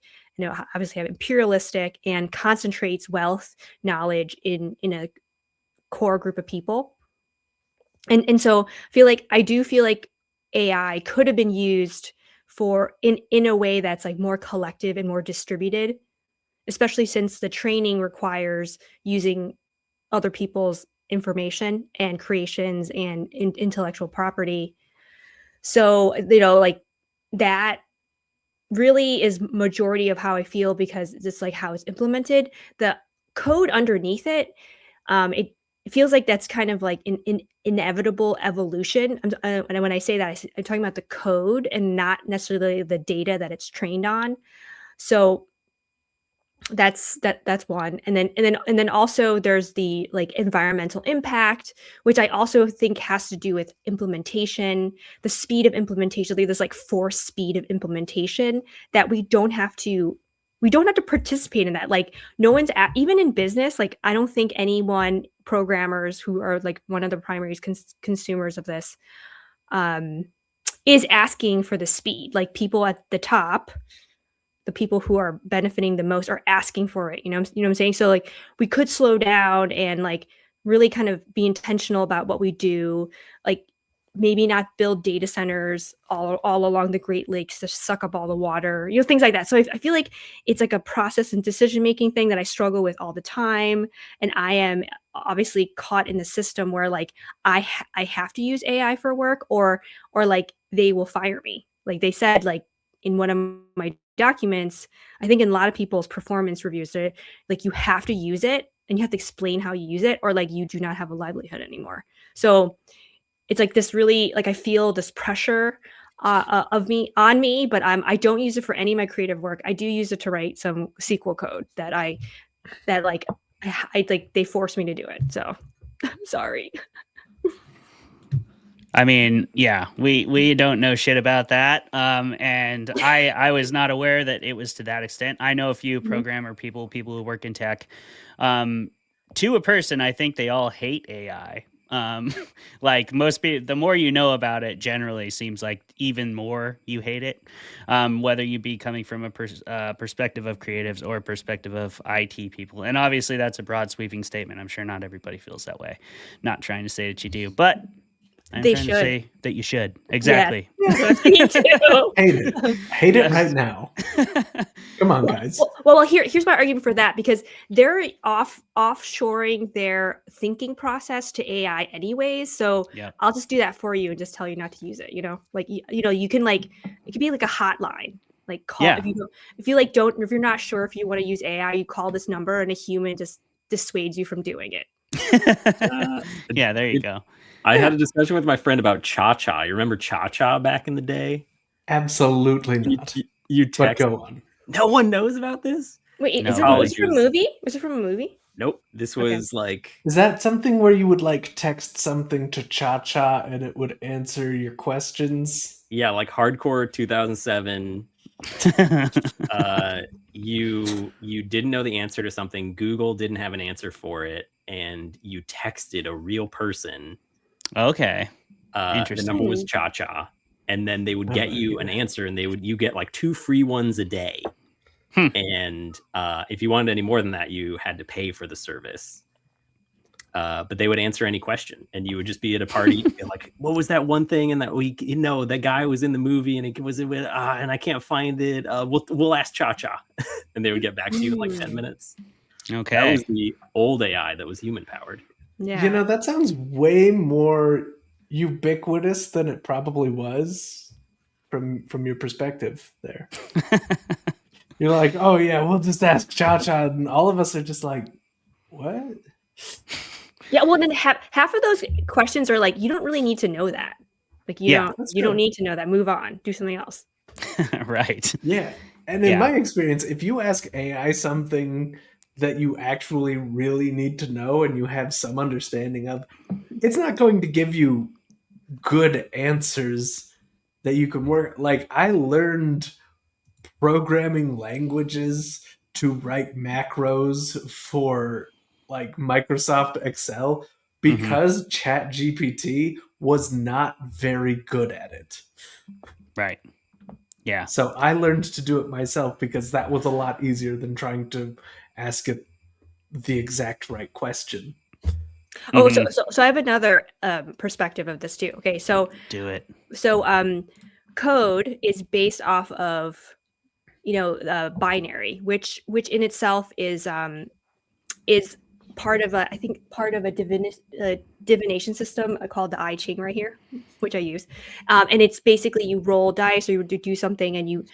obviously imperialistic, and concentrates wealth, knowledge in a core group of people. And so I do feel like AI could have been used for in a way that's like more collective and more distributed, especially since the training requires using other people's information and creations and intellectual property. So, like that really is majority of how I feel, because it's like how it's implemented. The code underneath it, it feels like that's kind of like an inevitable evolution. And when I say that, I'm talking about the code and not necessarily the data that it's trained on. So that's one. And then also there's the like environmental impact, which I also think has to do with implementation, the speed of implementation. There's like force speed of implementation that we don't have to participate in that. Like no one's even in business. Like I don't think programmers who are like one of the primary consumers of this is asking for the speed. Like people at the top, the people who are benefiting the most, are asking for it. You know what I'm saying? So like we could slow down and like really kind of be intentional about what we do. Like maybe not build data centers all along the Great Lakes to suck up all the water, things like that. So I feel like it's like a process and decision-making thing that I struggle with all the time. And I am obviously caught in the system where like I have to use AI for work or like they will fire me. Like they said, like in one of my documents, I think in a lot of people's performance reviews, like you have to use it and you have to explain how you use it, or like you do not have a livelihood anymore. So it's like this really, like I feel this pressure on me, but I don't use it for any of my creative work. I do use it to write some SQL code that I like they force me to do it. So I'm sorry. I mean, yeah, we don't know shit about that. And I was not aware that it was to that extent. I know a few programmer people who work in tech. To a person, I think they all hate AI. Like most people, the more you know about it, generally seems like even more you hate it. Whether you be coming from a perspective of creatives or a perspective of IT people, and obviously that's a broad sweeping statement. I'm sure not everybody feels that way. Not trying to say that you do, but I'm trying to say that you should. Exactly. Yeah. Me too. Hate it right now. Come on, guys. Well, here's my argument for that, because they're offshoring their thinking process to AI anyways. So I'll just do that for you and just tell you not to use it. Like you can like it could be like a hotline. Like call if you're not sure if you want to use AI, you call this number and a human just dissuades you from doing it. Yeah, there you go. I had a discussion with my friend about Cha-Cha. You remember Cha-Cha back in the day? Absolutely not. You text. But go on. No one knows about this? Wait, is it from a movie? Was it from a movie? Nope. This was like... Is that something where you would like text something to Cha-Cha and it would answer your questions? Yeah, like hardcore 2007. You didn't know the answer to something. Google didn't have an answer for it. And you texted a real person. Okay. The number was Cha-Cha, and then they would get you an answer, and you get like 2 free ones a day. And if you wanted any more than that, you had to pay for the service. But they would answer any question, and you would just be at a party like, "What was that one thing in that week? That guy was in the movie, and it was and I can't find it. We'll ask Cha-Cha," and they would get back to you in like 10 minutes. Okay, that was the old AI that was human powered. Yeah. That sounds way more ubiquitous than it probably was from your perspective there. You're like, oh yeah, we'll just ask Cha-Cha, and all of us are just like, what? Yeah, well then half of those questions are like, you don't really need to know that. Like you don't need to know that. Move on. Do something else. Right. Yeah. And in my experience, if you ask AI something that you actually really need to know and you have some understanding of, it's not going to give you good answers that you can work. Like I learned programming languages to write macros for like Microsoft Excel because ChatGPT was not very good at it. Right. Yeah. So I learned to do it myself because that was a lot easier than trying to ask it the exact right question. Oh, so I have another perspective of this too. Okay, so do it. So code is based off of binary, which in itself is part of a divination system called the I Ching right here, which I use, and it's basically you roll dice or you do something and you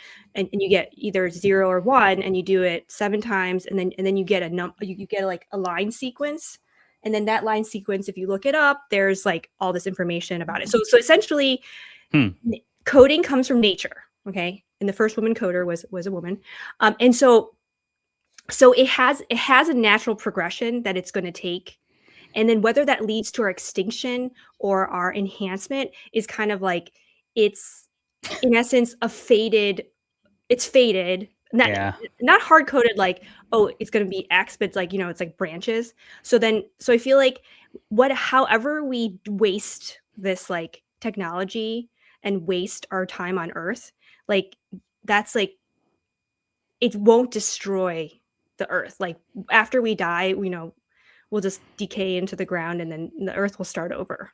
get either 0 or 1, and you do it 7 times, and then you get you get like a line sequence, and then that line sequence, if you look it up, there's like all this information about it. So essentially, coding comes from nature, okay, and the first woman coder was a woman, and so it has a natural progression that it's going to take, and then whether that leads to our extinction or our enhancement is kind of like it's in essence it's faded, not hard coded like, oh, it's going to be X, but it's like it's like branches. So I feel like however we waste this like technology and waste our time on Earth, like that's like it won't destroy the Earth. Like after we die, we'll just decay into the ground, and then the Earth will start over.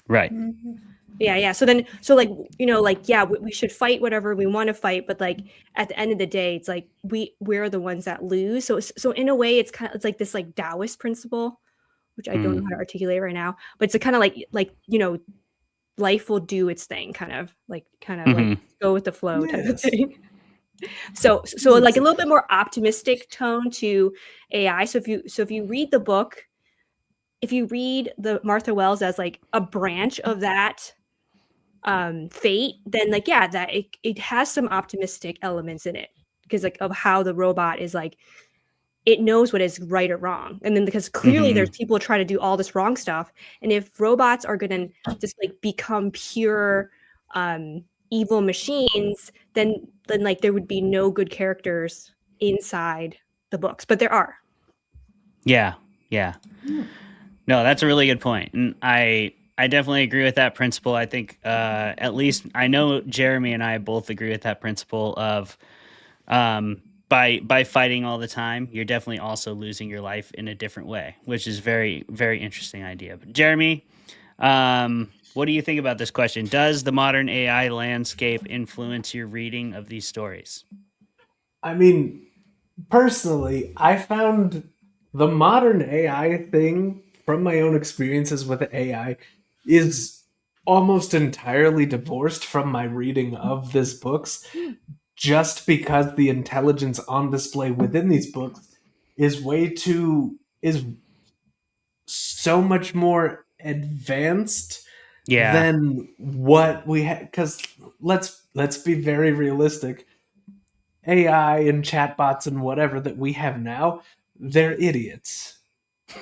Right. Yeah. So like, yeah, we should fight whatever we want to fight, but like at the end of the day, it's like we're the ones that lose. So in a way, it's like this like Taoist principle, which I don't know how to articulate right now, but it's a kind of like life will do its thing, kind of like go with the flow type of thing. So like a little bit more optimistic tone to AI. So if you read the book, if you read the Martha Wells as like a branch of that fate, then like that it has some optimistic elements in it, because like of how the robot is like, it knows what is right or wrong, and then because clearly there's people trying to do all this wrong stuff, and if robots are gonna just like become pure evil machines, then like there would be no good characters inside the books, but there are. Yeah. No, that's a really good point, and I definitely agree with that principle. I think at least I know Jeremy and I both agree with that principle of by fighting all the time, you're definitely also losing your life in a different way, which is very, very interesting idea. But Jeremy, what do you think about this question? Does the modern AI landscape influence your reading of these stories? I mean, personally, I found the modern AI thing, from my own experiences with AI, is almost entirely divorced from my reading of these books, just because the intelligence on display within these books is so much more advanced than what we had. Because let's be very realistic. AI and chatbots and whatever that we have now, they're idiots.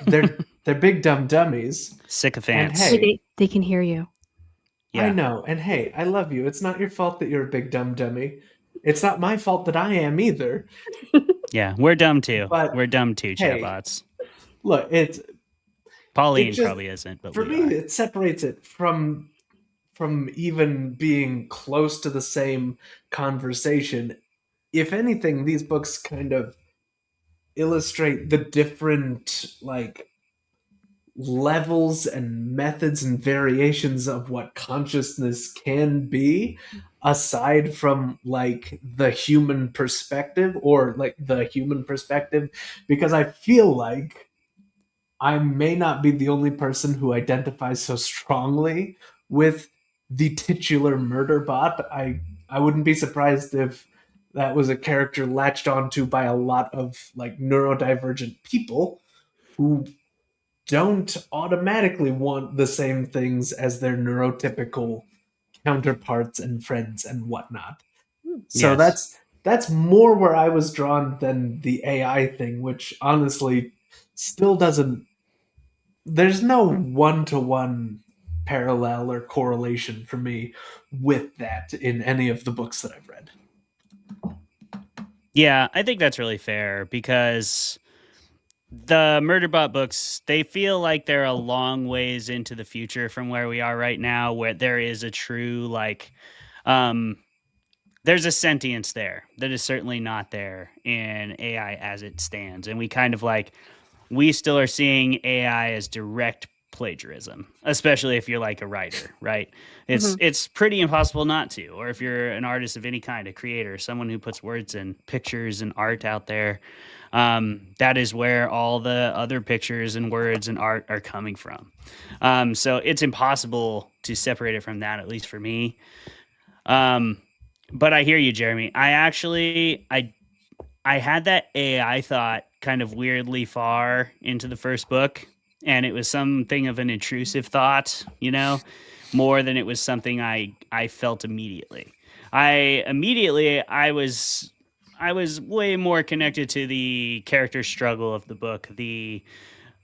They're big dumb dummies. Sycophants. And hey, they can hear you. I know. And hey, I love you. It's not your fault that you're a big dumb dummy. It's not my fault that I am either. Yeah, we're dumb too. But we're dumb too, hey, chatbots. Look, Pauline probably isn't, but for me, it separates it from even being close to the same conversation. If anything, these books kind of illustrate the different like levels and methods and variations of what consciousness can be, aside from like the human perspective, because I feel like I may not be the only person who identifies so strongly with the titular Murderbot. I wouldn't be surprised if that was a character latched onto by a lot of like neurodivergent people who don't automatically want the same things as their neurotypical counterparts and friends and whatnot. So that's more where I was drawn than the AI thing, which honestly still doesn't. There's no one-to-one parallel or correlation for me with that in any of the books that I've read. Yeah, I think that's really fair, because the Murderbot books, they feel like they're a long ways into the future from where we are right now, where there is a true like there's a sentience there that is certainly not there in AI as it stands. And we still are seeing AI as direct plagiarism, especially if you're like a writer, right? It's pretty impossible not to. Or if you're an artist of any kind, a creator, someone who puts words and pictures and art out there, that is where all the other pictures and words and art are coming from. So it's impossible to separate it from that, at least for me. But I hear you, Jeremy. I had that AI thought kind of weirdly far into the first book, and it was something of an intrusive thought, more than it was something I felt immediately. I was way more connected to the character struggle of the book, the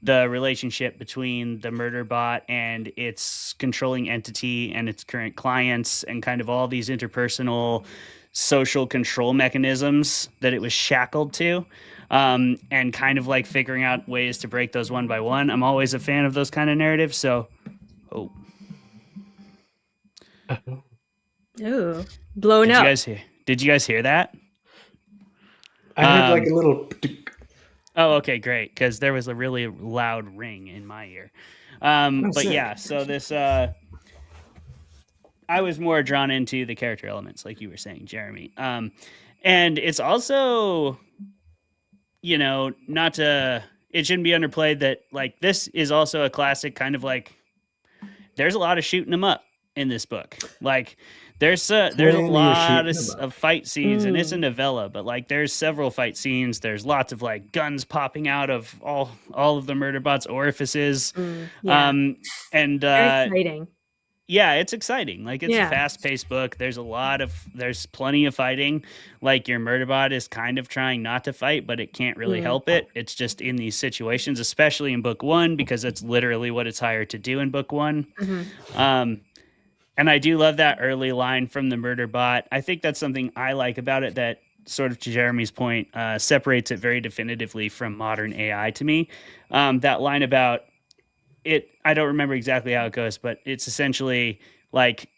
relationship between the Murderbot and its controlling entity and its current clients, and kind of all these interpersonal social control mechanisms that it was shackled to, and kind of like figuring out ways to break those one by one. I'm always a fan of those kind of narratives. So, Ooh, blown up. Did you guys hear that? I heard like a little. Oh, okay, great. Because there was a really loud ring in my ear. But sick. yeah, so I was more drawn into the character elements, like you were saying, Jeremy. And it's also, you know, it shouldn't be underplayed that like this is also a classic kind of like. There's a lot of shooting them up in this book. Like there's a lot of fight scenes, and it's a novella, but like there's several fight scenes. There's lots of like guns popping out of all of the Murderbot's orifices. Yeah. And Very exciting. yeah, it's exciting. Like it's Yeah. a fast-paced book. There's plenty of fighting. Like your Murderbot is kind of trying not to fight, but it can't really help it. It's just in these situations, especially in book 1, because that's literally what it's hired to do in book 1. And I do love that early line from the Murderbot. I think that's something I like about it that sort of to Jeremy's point separates it very definitively from modern AI to me. That line about it, I don't remember exactly how it goes, but it's essentially like,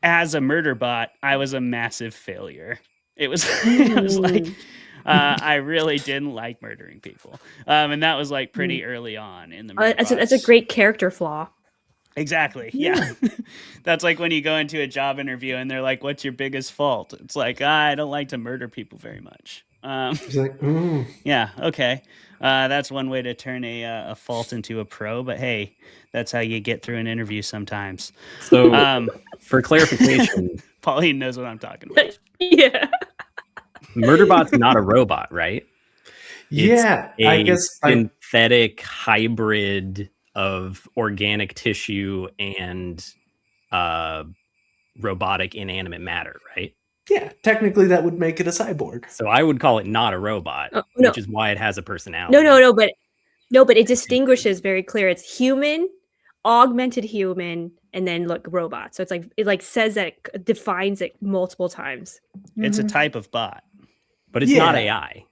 as a Murderbot, I was a massive failure. It was, it was like, I really didn't like murdering people. And that was like pretty early on in the Murderbot. It's a great character flaw. Exactly. Yeah. That's like when you go into a job interview and they're like, what's your biggest fault? It's like, I don't like to murder people very much. It's like, yeah. Okay. That's one way to turn a fault into a pro, but hey, that's how you get through an interview sometimes. So for clarification, Pauline knows what I'm talking about. Yeah. Murderbot's not a robot, right? Yeah, It's I guess synthetic hybrid of organic tissue and robotic inanimate matter, right? Yeah, technically that would make it a cyborg. So I would call it not a robot, no. which is why it has a personality. No, but it distinguishes very clear. It's human, augmented human, and then look robot. So it's like it says that it defines it multiple times. It's a type of bot, but it's not AI.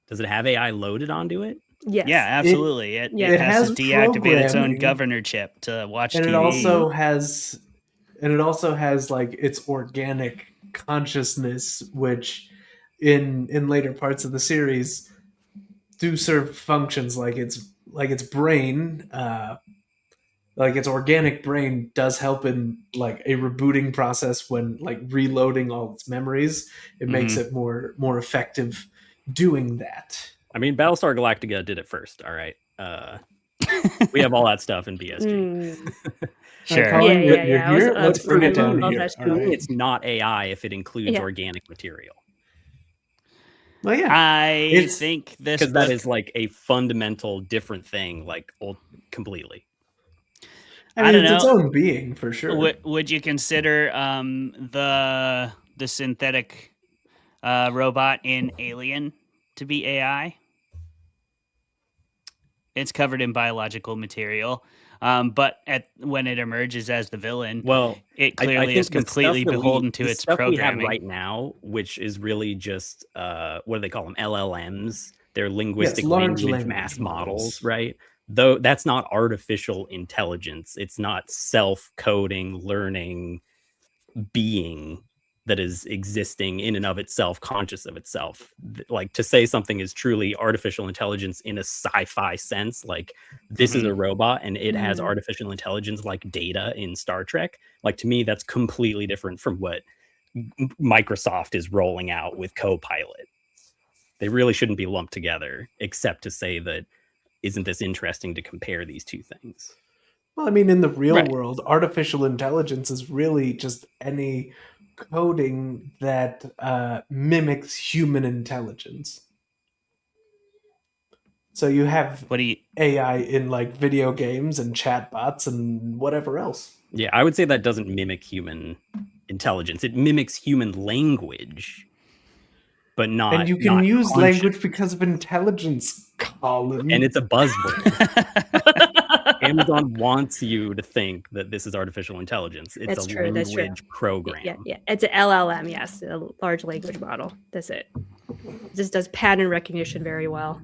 Does it have AI loaded onto it? Yes. Yeah, absolutely. It has to deactivate its own governor chip to watch and TV. It also has like its organic consciousness, which in later parts of the series do serve functions like its brain, like its organic brain does help in like a rebooting process when like reloading all its memories. It makes it more effective doing that. I mean, Battlestar Galactica did it first. All right. We have all that stuff in BSG. Sure. You're here. Let's bring it down here. It's not AI if it includes organic material. Well, yeah. I think this because that is like a fundamental different thing, like completely. I mean, don't it's its know. own being for sure. Would you consider the synthetic robot in Alien to be AI? It's covered in biological material, but when it emerges as the villain, well, it clearly is completely beholden to its programming. We have right now, which is really just what do they call them? LLMs. They're linguistic language mass models, right? Though that's not artificial intelligence. It's not self-coding, learning being that is existing in and of itself, conscious of itself. Like to say something is truly artificial intelligence in a sci-fi sense, like this is a robot and it has artificial intelligence like Data in Star Trek. Like to me, that's completely different from what Microsoft is rolling out with Copilot. They really shouldn't be lumped together, except to say that isn't this interesting to compare these two things? Well, I mean, in the real world, artificial intelligence is really just any coding that mimics human intelligence. So you have AI in like video games and chatbots and whatever else. Yeah, I would say that doesn't mimic human intelligence. It mimics human language, but not. And you can use language because of intelligence, Colin. And it's a buzzword. Amazon wants you to think that this is artificial intelligence. It's language program. Yeah. It's an LLM, yes, a large language model. That's it. This does pattern recognition very well.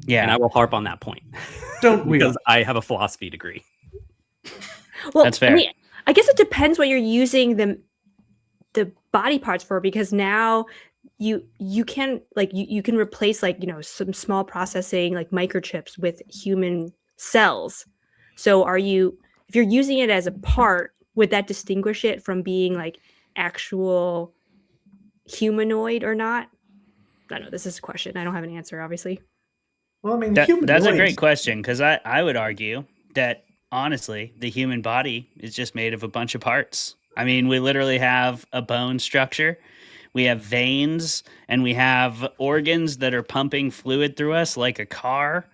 Yeah, and I will harp on that point. Don't we? Because I have a philosophy degree. Well, that's fair. I guess it depends what you're using the body parts for, because now you can like you can replace like some small processing like microchips with human cells. So if you're using it as a part, would that distinguish it from being like actual humanoid or not? I don't know. This is a question. I don't have an answer, obviously. Well, I mean, That's a great question, because I would argue that honestly, the human body is just made of a bunch of parts. I mean, we literally have a bone structure, we have veins, and we have organs that are pumping fluid through us like a car.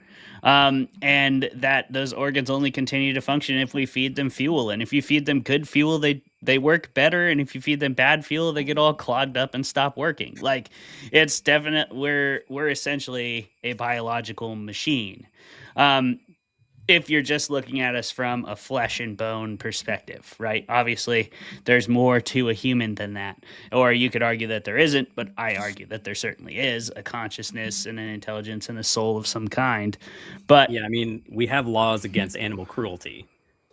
And that those organs only continue to function if we feed them fuel. And if you feed them good fuel, they work better. And if you feed them bad fuel, they get all clogged up and stop working. Like, it's definite. We're essentially a biological machine. If you're just looking at us from a flesh and bone perspective, right? Obviously, there's more to a human than that. Or you could argue that there isn't, but I argue that there certainly is a consciousness and an intelligence and a soul of some kind. But yeah, I mean, we have laws against animal cruelty,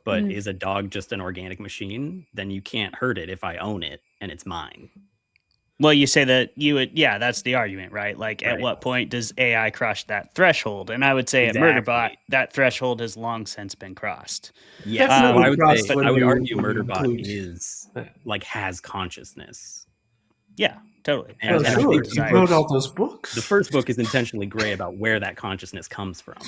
but Mhm. is a dog just an organic machine? Then you can't hurt it if I own it and it's mine. well, you say that you would, yeah, that's the argument, right? Like, at Right. what point does AI cross that threshold? And I would say Exactly. at Murderbot, that threshold has long since been crossed. Yes, Definitely I would crossed say, when I would you- argue when you Murderbot include- is like has consciousness. Yeah, totally. And Oh, I sure. think You wrote all those books. The first book is intentionally gray about where that consciousness comes from.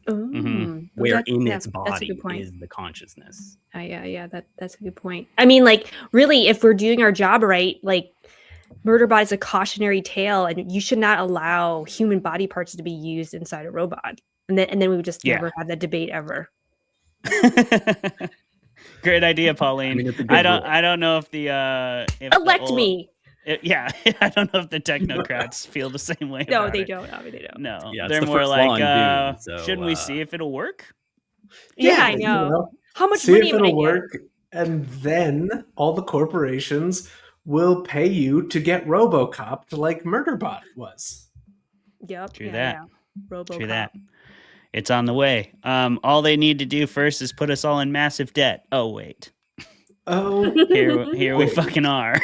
Where That's- in yeah, its that's a body good point. is the consciousness. Yeah, that's a good point. I mean, like, really, if we're doing our job right, like, Murderbot is a cautionary tale, and you should not allow human body parts to be used inside a robot. And then we would just Yeah. never have that debate ever. Great idea, Pauline. I mean, it's a good I don't. rule. I don't know if if the Elect old- me. Yeah, I don't know if the technocrats feel the same way. No, about they it. don't. I mean, they don't. No, Yeah, it's they're the more first law like, in Dune, so, shouldn't we see if it'll work? Yeah, I you know. How much see money if am I it'll gonna get? work, and then all the corporations will pay you to get RoboCop like Murderbot was. Yep. True yeah, that. yeah. RoboCop. True that. It's on the way. All they need to do first is put us all in massive debt. Oh wait, Oh, here we wait. fucking are.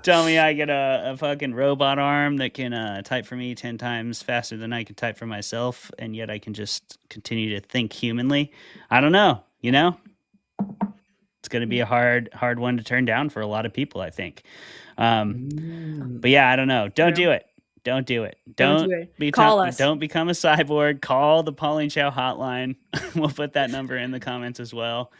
Tell me I get a fucking robot arm that can type for me 10 times faster than I can type for myself, and yet I can just continue to think humanly. I don't know, you know? It's going to be a hard one to turn down for a lot of people, I think. But yeah, I don't know. Don't do it. Don't do it. Don't do it. Call us. Don't become a cyborg. Call the Pauline Chow hotline. We'll put that number in the comments as well.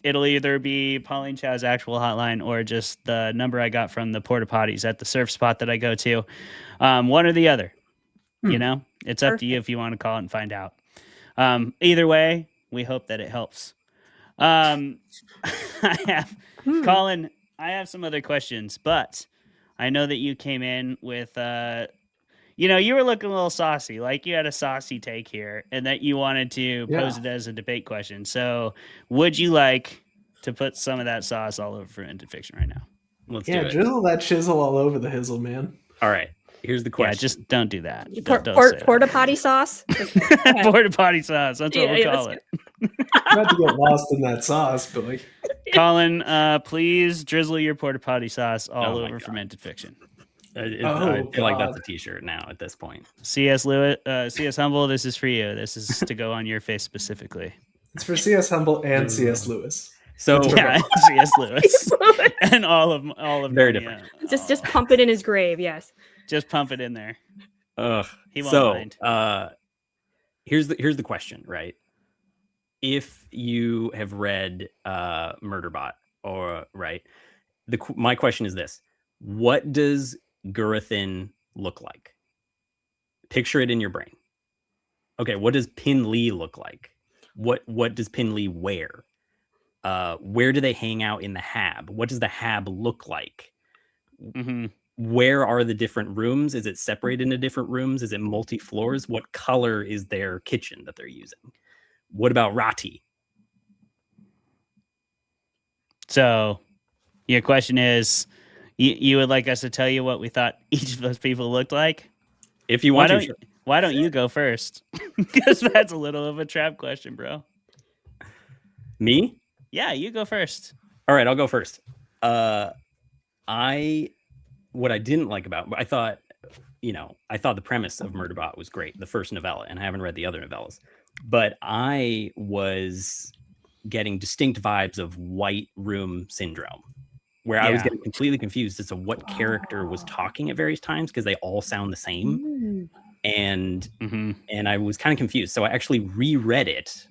It'll either be Pauline Chow's actual hotline or just the number I got from the porta potties at the surf spot that I go to. One or the other. You know, it's up to you if you want to call it and find out. Either way, we hope that it helps. Colin, I have some other questions, but I know that you came in with, you were looking a little saucy, like you had a saucy take here, and that you wanted to pose it as a debate question. So, would you like to put some of that sauce all over Fermented Fiction right now? Let's do Yeah, it. drizzle that chisel all over the hizzle, man. All right. Here's the question. Yeah, just don't do that. Don't say that. Porta potty sauce. Porta potty sauce. That's what we'll call it. Not to get lost in that sauce, but like, Colin, please drizzle your porta potty sauce all Oh my over God. Fermented Fiction. I Oh, feel like that's God. a t-shirt now at this point. C.S. Lewis, C.S. Humble, this is for you. This is to go on your face specifically. it's for C.S. Humble and C.S. Lewis. So Yeah, C.S. Lewis and all of Very them, different. yeah. just pump it in his grave. Yes. Just pump it in there. Ugh. He won't So, mind. here's the question, right? If you have read Murderbot, or right, my question is this: what does Gurathin look like? Picture it in your brain. Okay, what does Pin Lee look like? What does Pin Lee wear? Where do they hang out in the Hab? What does the Hab look like? Mm-hmm. Where are the different rooms? Is it separated into different rooms? Is it multi-floors? What color is their kitchen that they're using? What about Rati? So, your question is, you would like us to tell you what we thought each of those people looked like? If you Why want don't Why don't you go first? Because that's a little of a trap question, bro. Me? Yeah, you go first. All right, I'll go first. What I didn't like about, I thought the premise of Murderbot was great, the first novella, and I haven't read the other novellas, but I was getting distinct vibes of White Room syndrome, where I was Yeah. getting completely confused as to what character was talking at various times because they all sound the same. And I was kind of confused. So I actually reread it.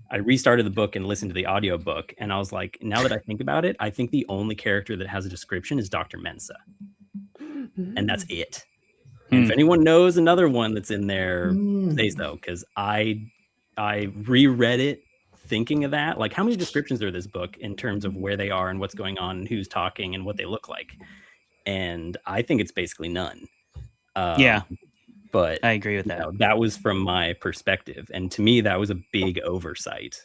I restarted the book and listened to the audiobook, and I was like, now that I think about it, I think the only character that has a description is Dr. Mensa. And that's it. And if anyone knows another one that's in there, say so, because I reread it thinking of that. Like, how many descriptions are this book in terms of where they are and what's going on and who's talking and what they look like? And I think it's basically none. Yeah. But I agree with that. That was from my perspective. And to me, that was a big oversight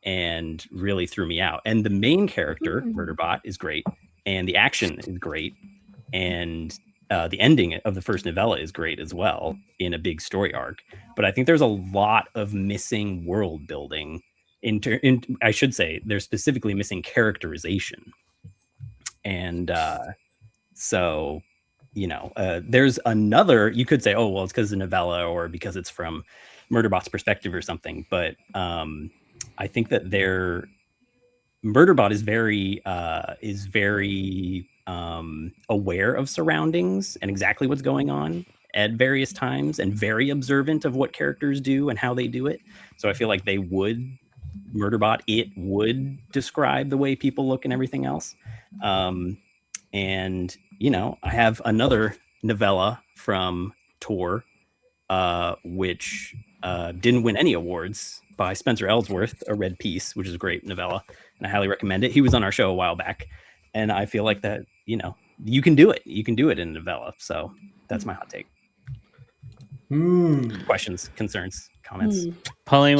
and really threw me out. And the main character, Murderbot, is great. And the action is great. And the ending of the first novella is great as well in a big story arc. But I think there's a lot of missing world building. I should say they're specifically missing characterization. And so... there's another, you could say, oh, well, it's because it's a novella or because it's from Murderbot's perspective or something. But I think that Murderbot is very aware of surroundings and exactly what's going on at various times and very observant of what characters do and how they do it. So I feel like Murderbot would describe the way people look and everything else. And, I have another novella from Tor, which didn't win any awards, by Spencer Ellsworth, A Red Piece, which is a great novella, and I highly recommend it. He was on our show a while back, and I feel like that, you can do it. You can do it in a novella. So that's my hot take. Questions, concerns, comments? Pauline,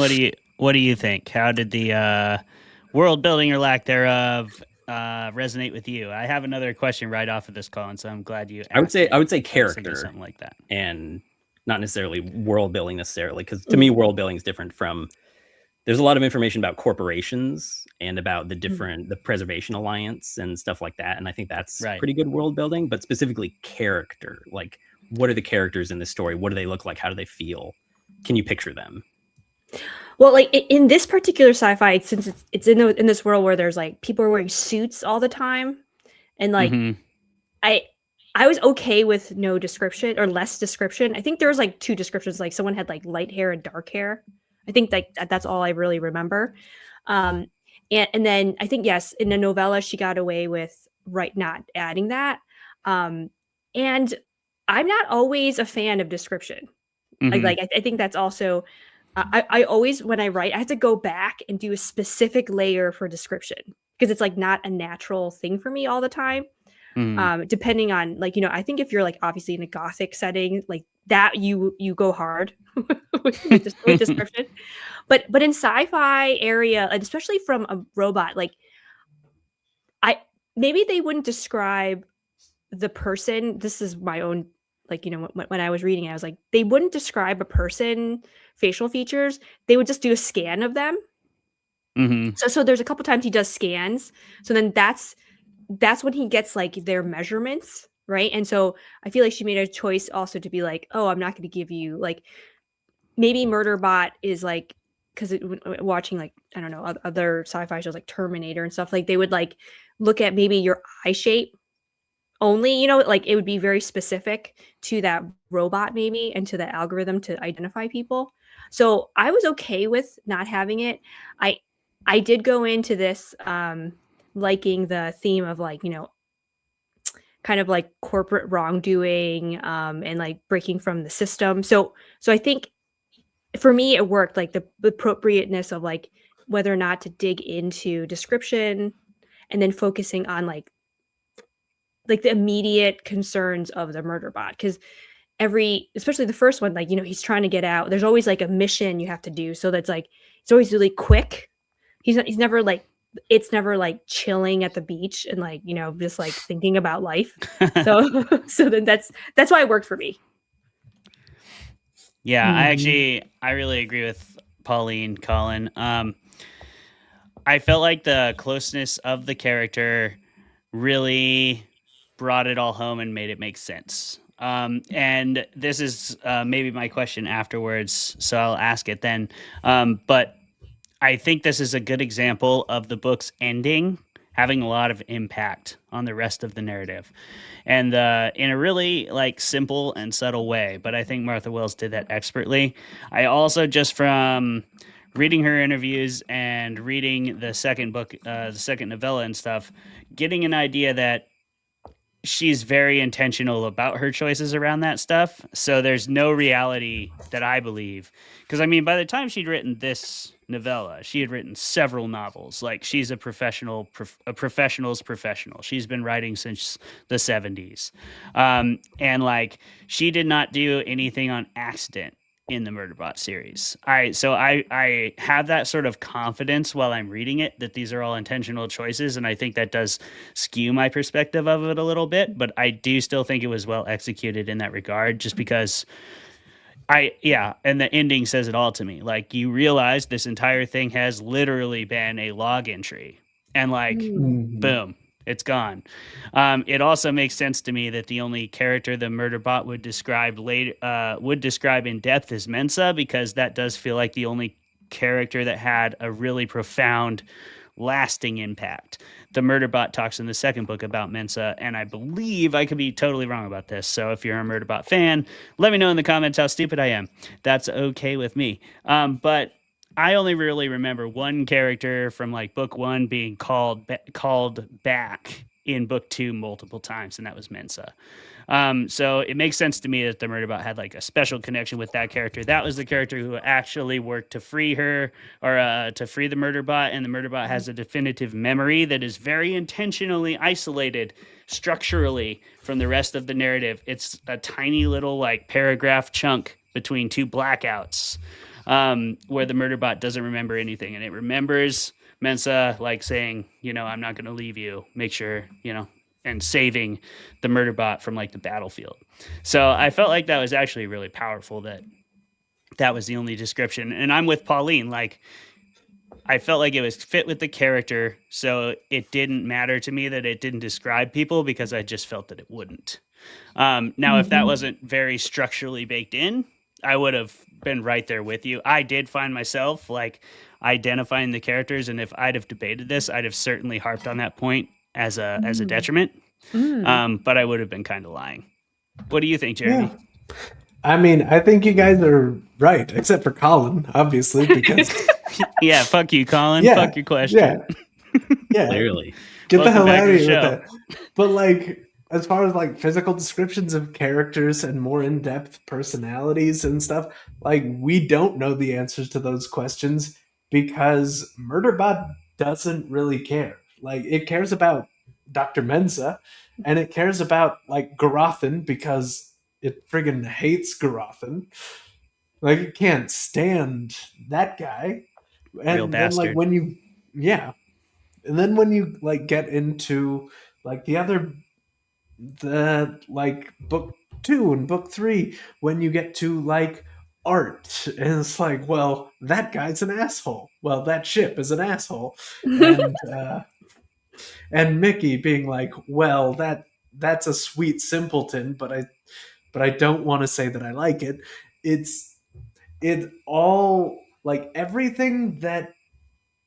what do you think? How did the world building or lack thereof resonate with you? I have another question right off of this call, and so I'm glad you. I would say character, something like that, and not necessarily world building necessarily, because to me, world building is different from. There's a lot of information about corporations and about the Preservation Alliance and stuff like that, and I think that's pretty good world building. But specifically, character, like what are the characters in this story? What do they look like? How do they feel? Can you picture them? Well, like in this particular sci-fi, since it's in this world where there's like people are wearing suits all the time, and like I was okay with no description or less description. I think there was like 2 descriptions, like someone had like light hair and dark hair. I think like that's all I really remember. And then I think yes, in the novella she got away with not adding that. And I'm not always a fan of description. I think that's also. I always, when I write, I have to go back and do a specific layer for description because it's like not a natural thing for me all the time. Depending on like, I think if you're like obviously in a Gothic setting like that, you go hard with description. But in sci-fi area, and especially from a robot, like maybe they wouldn't describe the person. This is my own. Like, when I was reading it, I was like, they wouldn't describe a person facial features. They would just do a scan of them. So there's a couple times he does scans. So then that's when he gets like their measurements. Right. And so I feel like she made a choice also to be like, oh, I'm not going to give you like, maybe Murderbot is like, because watching like, I don't know, other sci-fi shows like Terminator and stuff, like they would like look at maybe your eye shape only, like it would be very specific to that robot maybe and to the algorithm to identify people. So I was okay with not having it. I did go into this liking the theme of like, kind of like corporate wrongdoing and like breaking from the system. So I think for me it worked, like the appropriateness of like whether or not to dig into description and then focusing on like the immediate concerns of the Murderbot, because especially the first one, like he's trying to get out. There's always like a mission you have to do, so that's like it's always really quick. He's never like chilling at the beach and like just like thinking about life. So then that's why it worked for me. Yeah, I really agree with Pauline, Colin. I felt like the closeness of the character really brought it all home and made it make sense. And this is maybe my question afterwards, so I'll ask it then. But I think this is a good example of the book's ending having a lot of impact on the rest of the narrative, and in a really like simple and subtle way. But I think Martha Wells did that expertly. I also, just from reading her interviews and reading the second book, the second novella and stuff, getting an idea that she's very intentional about her choices around that stuff. So there's no reality that I believe. Because I mean, by the time she'd written this novella, she had written several novels. Like, she's a professional's professional. She's been writing since the 70s. And like, she did not do anything on accident in the Murderbot series. I have that sort of confidence while I'm reading it that these are all intentional choices, and I think that does skew my perspective of it a little bit, but I do still think it was well executed in that regard, just because and the ending says it all to me. Like, you realize this entire thing has literally been a log entry, and like, boom, it's gone. It also makes sense to me that the only character the Murderbot would describe in depth is Mensa, because that does feel like the only character that had a really profound, lasting impact. The Murderbot talks in the second book about Mensa, and I believe, I could be totally wrong about this, so if you're a Murderbot fan, let me know in the comments how stupid I am. That's okay with me. But I only really remember one character from like book one being called back in book two multiple times, and that was Mensa. So it makes sense to me that the Murderbot had like a special connection with that character. That was the character who actually worked to free her, or to free the Murderbot, and the Murderbot has a definitive memory that is very intentionally isolated structurally from the rest of the narrative. It's a tiny little like paragraph chunk between two blackouts, where the Murderbot doesn't remember anything, and it remembers Mensa like saying, I'm not going to leave you, make sure, and saving the Murderbot from like the battlefield. So I felt like that was actually really powerful, that was the only description. And I'm with Pauline. Like, I felt like it was fit with the character, so it didn't matter to me that it didn't describe people, because I just felt that it wouldn't. Now, if that wasn't very structurally baked in, I would have been right there with you. I did find myself like identifying the characters, and if I'd have debated this, I'd have certainly harped on that point as a detriment. But I would have been kind of lying. What do you think, Jeremy? Yeah. I mean, I think you guys are right, except for Colin, obviously, because yeah, fuck you, Colin. Yeah, fuck your question. Yeah. Clearly. Get the Welcome hell back out to of the here with show. that. But like, as far as like physical descriptions of characters and more in-depth personalities and stuff, like, we don't know the answers to those questions because Murderbot doesn't really care. Like, it cares about Dr. Mensa, and it cares about like Garothan because it friggin' hates Garothan. Like, it can't stand that guy. And Real then like bastard. and then when you like get into like the like book 2 and book 3, when you get to like art, and it's like, well, that guy's an asshole. Well, that ship is an asshole. And Mickey being like, well, that's a sweet simpleton, but I don't want to say that I like it. It's all like everything that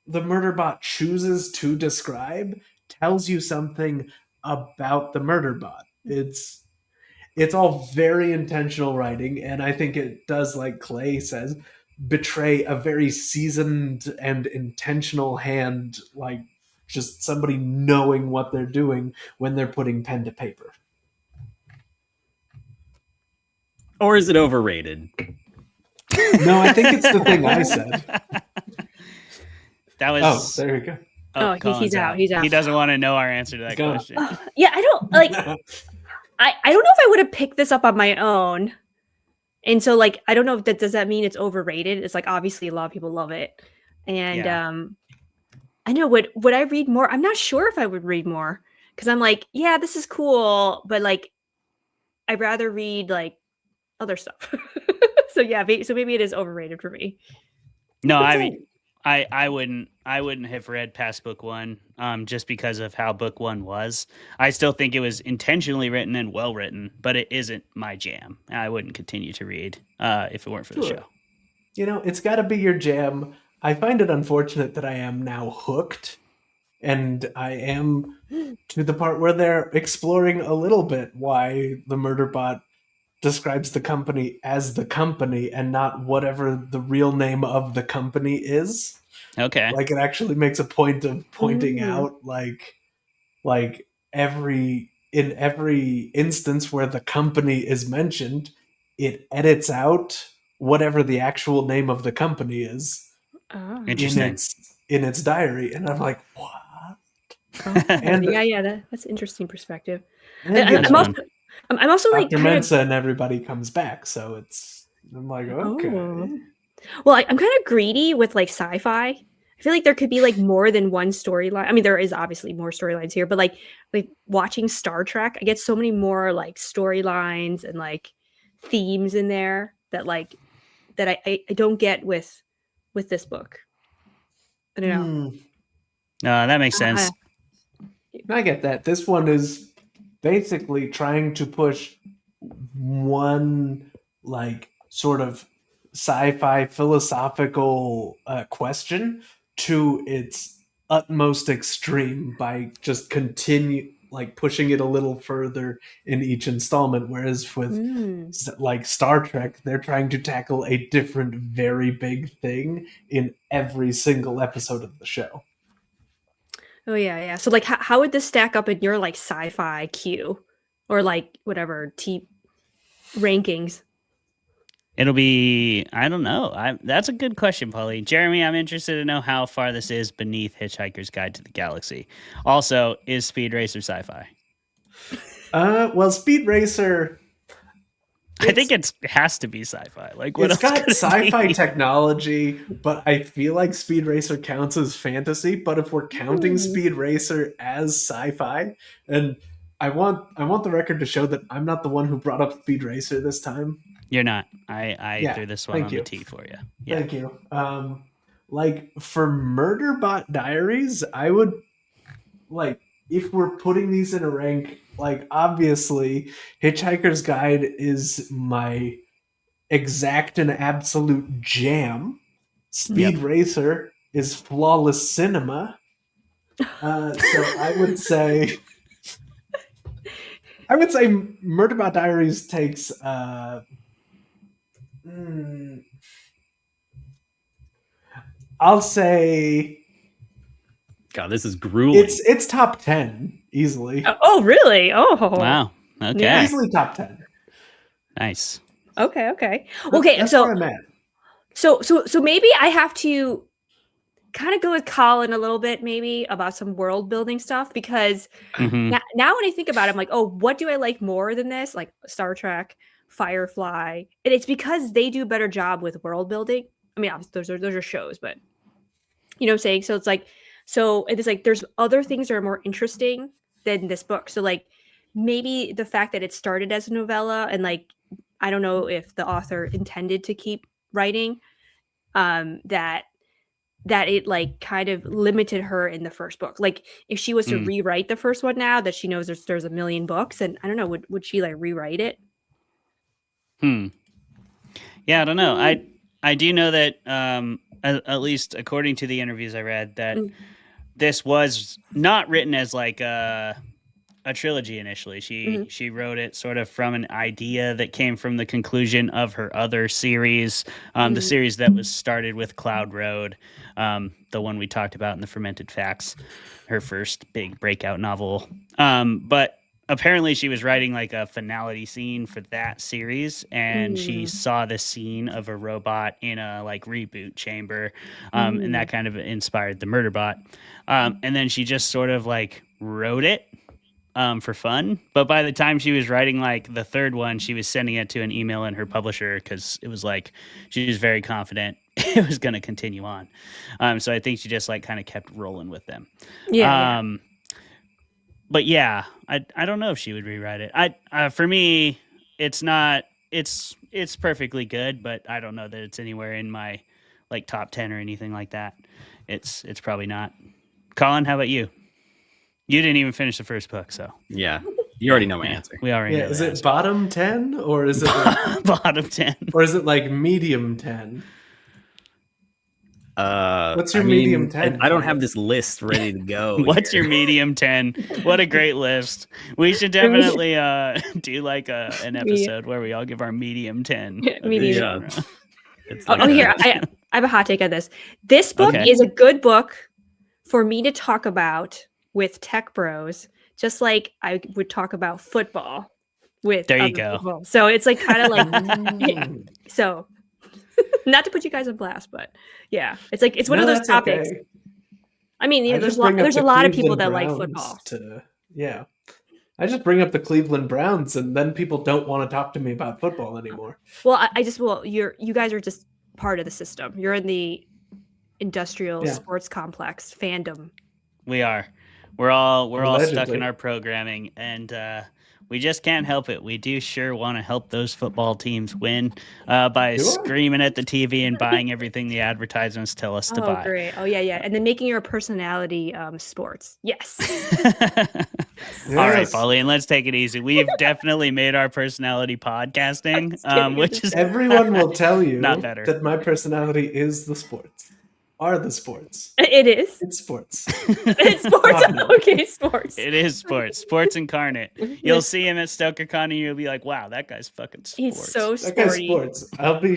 the Murderbot chooses to describe tells you something about the Murderbot. It's all very intentional writing, and I think it does, like Clay says, betray a very seasoned and intentional hand, like just somebody knowing what they're doing when they're putting pen to paper. Or is it overrated? No, I think it's the thing I said. That was. Oh, there we go. Oh, Colin's he's out. He's out. He doesn't want to know our answer to that Go. question. Yeah, I don't like. I don't know if I would have picked this up on my own, and so like I don't know if does that mean it's overrated? It's like, obviously a lot of people love it, and I know would I read more? I'm not sure if I would read more, because I'm like, yeah, this is cool, but like I'd rather read like other stuff. So yeah, so maybe it is overrated for me. No, I mean, I wouldn't have read past book one, just because of how book one was. I still think it was intentionally written and well written, but it isn't my jam. I wouldn't continue to read if it weren't for the show. You know, it's got to be your jam I find it unfortunate that I am now hooked, and I am to the part where they're exploring a little bit why the Murderbot describes the company as the company and not whatever the real name of the company is. Okay. Like it actually makes a point of pointing out like every instance where the company is mentioned, it edits out whatever the actual name of the company is. Oh. in its diary, and I'm like, what? And that's an interesting perspective. And I'm also like Dr. kind Mensa and everybody comes back, so I'm like, okay. Well, I'm kind of greedy with like sci-fi. I feel like there could be like more than one storyline. I mean, there is obviously more storylines here, but like watching Star Trek, I get so many more like storylines and like themes in there that I don't get with this book. I don't know. No, that makes sense. I get that. This one is basically trying to push one like sort of sci-fi philosophical question to its utmost extreme by just pushing it a little further in each installment, whereas with like Star Trek, they're trying to tackle a different very big thing in every single episode of the show. Oh yeah. So like, how would this stack up in your like sci-fi queue, or like whatever rankings? It'll be, I don't know. That's a good question, Pauline. Jeremy, I'm interested to know how far this is beneath Hitchhiker's Guide to the Galaxy. Also, is Speed Racer sci-fi? Well, Speed Racer, I think it has to be sci-fi. Like, what it's else got could it sci-fi be? technology, but I feel like Speed Racer counts as fantasy. But if we're counting Speed Racer as sci-fi, and I want the record to show that I'm not the one who brought up Speed Racer this time. You're not. I threw this one on the tee for you. Yeah. Thank you. Like for Murderbot Diaries, I would like, if we're putting these in a rank, like obviously Hitchhiker's Guide is my exact and absolute jam. Speed Racer is flawless cinema. So I would say Murderbot Diaries takes I'll say, God, this is grueling. It's top 10 easily. Oh, really? Oh, wow. Okay, Yeah. Easily top 10. Nice. Okay. That's So where I'm at. So maybe I have to kind of go with Colin a little bit, maybe about some world building stuff, because now when I think about it, I'm like, oh, what do I like more than this? Like Star Trek, Firefly, and it's because they do a better job with world building. I mean, obviously those are shows, but you know what I'm saying? So it's like there's other things that are more interesting than this book. So like maybe the fact that it started as a novella, and like I don't know if the author intended to keep writing, that it like kind of limited her in the first book. Like if she was to rewrite the first one now that she knows there's a million books, and I don't know, would she like rewrite it? Yeah, I don't know. I do know that at least according to the interviews I read, that this was not written as like a trilogy initially. She wrote it sort of from an idea that came from the conclusion of her other series, the series that was started with Cloud Road, the one we talked about in the Fermented Facts, her first big breakout novel. But apparently she was writing like a finality scene for that series, and she saw the scene of a robot in a like reboot chamber, and that kind of inspired the Murderbot. And then she just sort of like wrote it for fun. But by the time she was writing like the third one, she was sending it to an email and her publisher, because it was like she was very confident it was going to continue on. So I think she just like kind of kept rolling with them. But yeah, I don't know if she would rewrite it. For me, it's not. It's perfectly good, but I don't know that it's anywhere in my like top 10 or anything like that. It's probably not. Colin, how about you? You didn't even finish the first book, so yeah, you already know my answer. We already know. Is it bottom 10 or is it like, bottom 10 or is it like medium 10? What's your I mean, medium 10? I don't have this list ready to go. What's here. your medium 10? What a great list. We should definitely do like an episode where we all give our medium 10. of Medium. each genre. It's Oh, here, I have a hot take on this. This book Okay. is a good book for me to talk about with tech bros, just like I would talk about football with There you other go. people. So it's like kind of like, yeah. So not to put you guys on blast, but yeah, it's like it's one of No, those that's topics. okay. I mean, I there's just bring up there's a the lot of people Cleveland that like Browns football. Yeah. I just bring up the Cleveland Browns, and then people don't want to talk to me about football anymore. Well, you guys are just part of the system. You're in the industrial sports complex fandom. We are. We're all stuck in Allegedly. our programming, and we just can't help it. We do sure want to help those football teams win by screaming at the TV and buying everything the advertisements tell us to Oh, buy. great. Oh, yeah. And then making your personality sports. Yes. All right, Pauline, let's take it easy. We've definitely made our personality podcasting, which is Everyone will tell you not better. that my personality is the sports. Are the sports. It is. It's sports. It's sports. Okay, sports. It is sports. Sports incarnate. You'll see him at StokerCon and you'll be like, wow, that guy's fucking sports. He's so That guy's sporty. sports. I'll be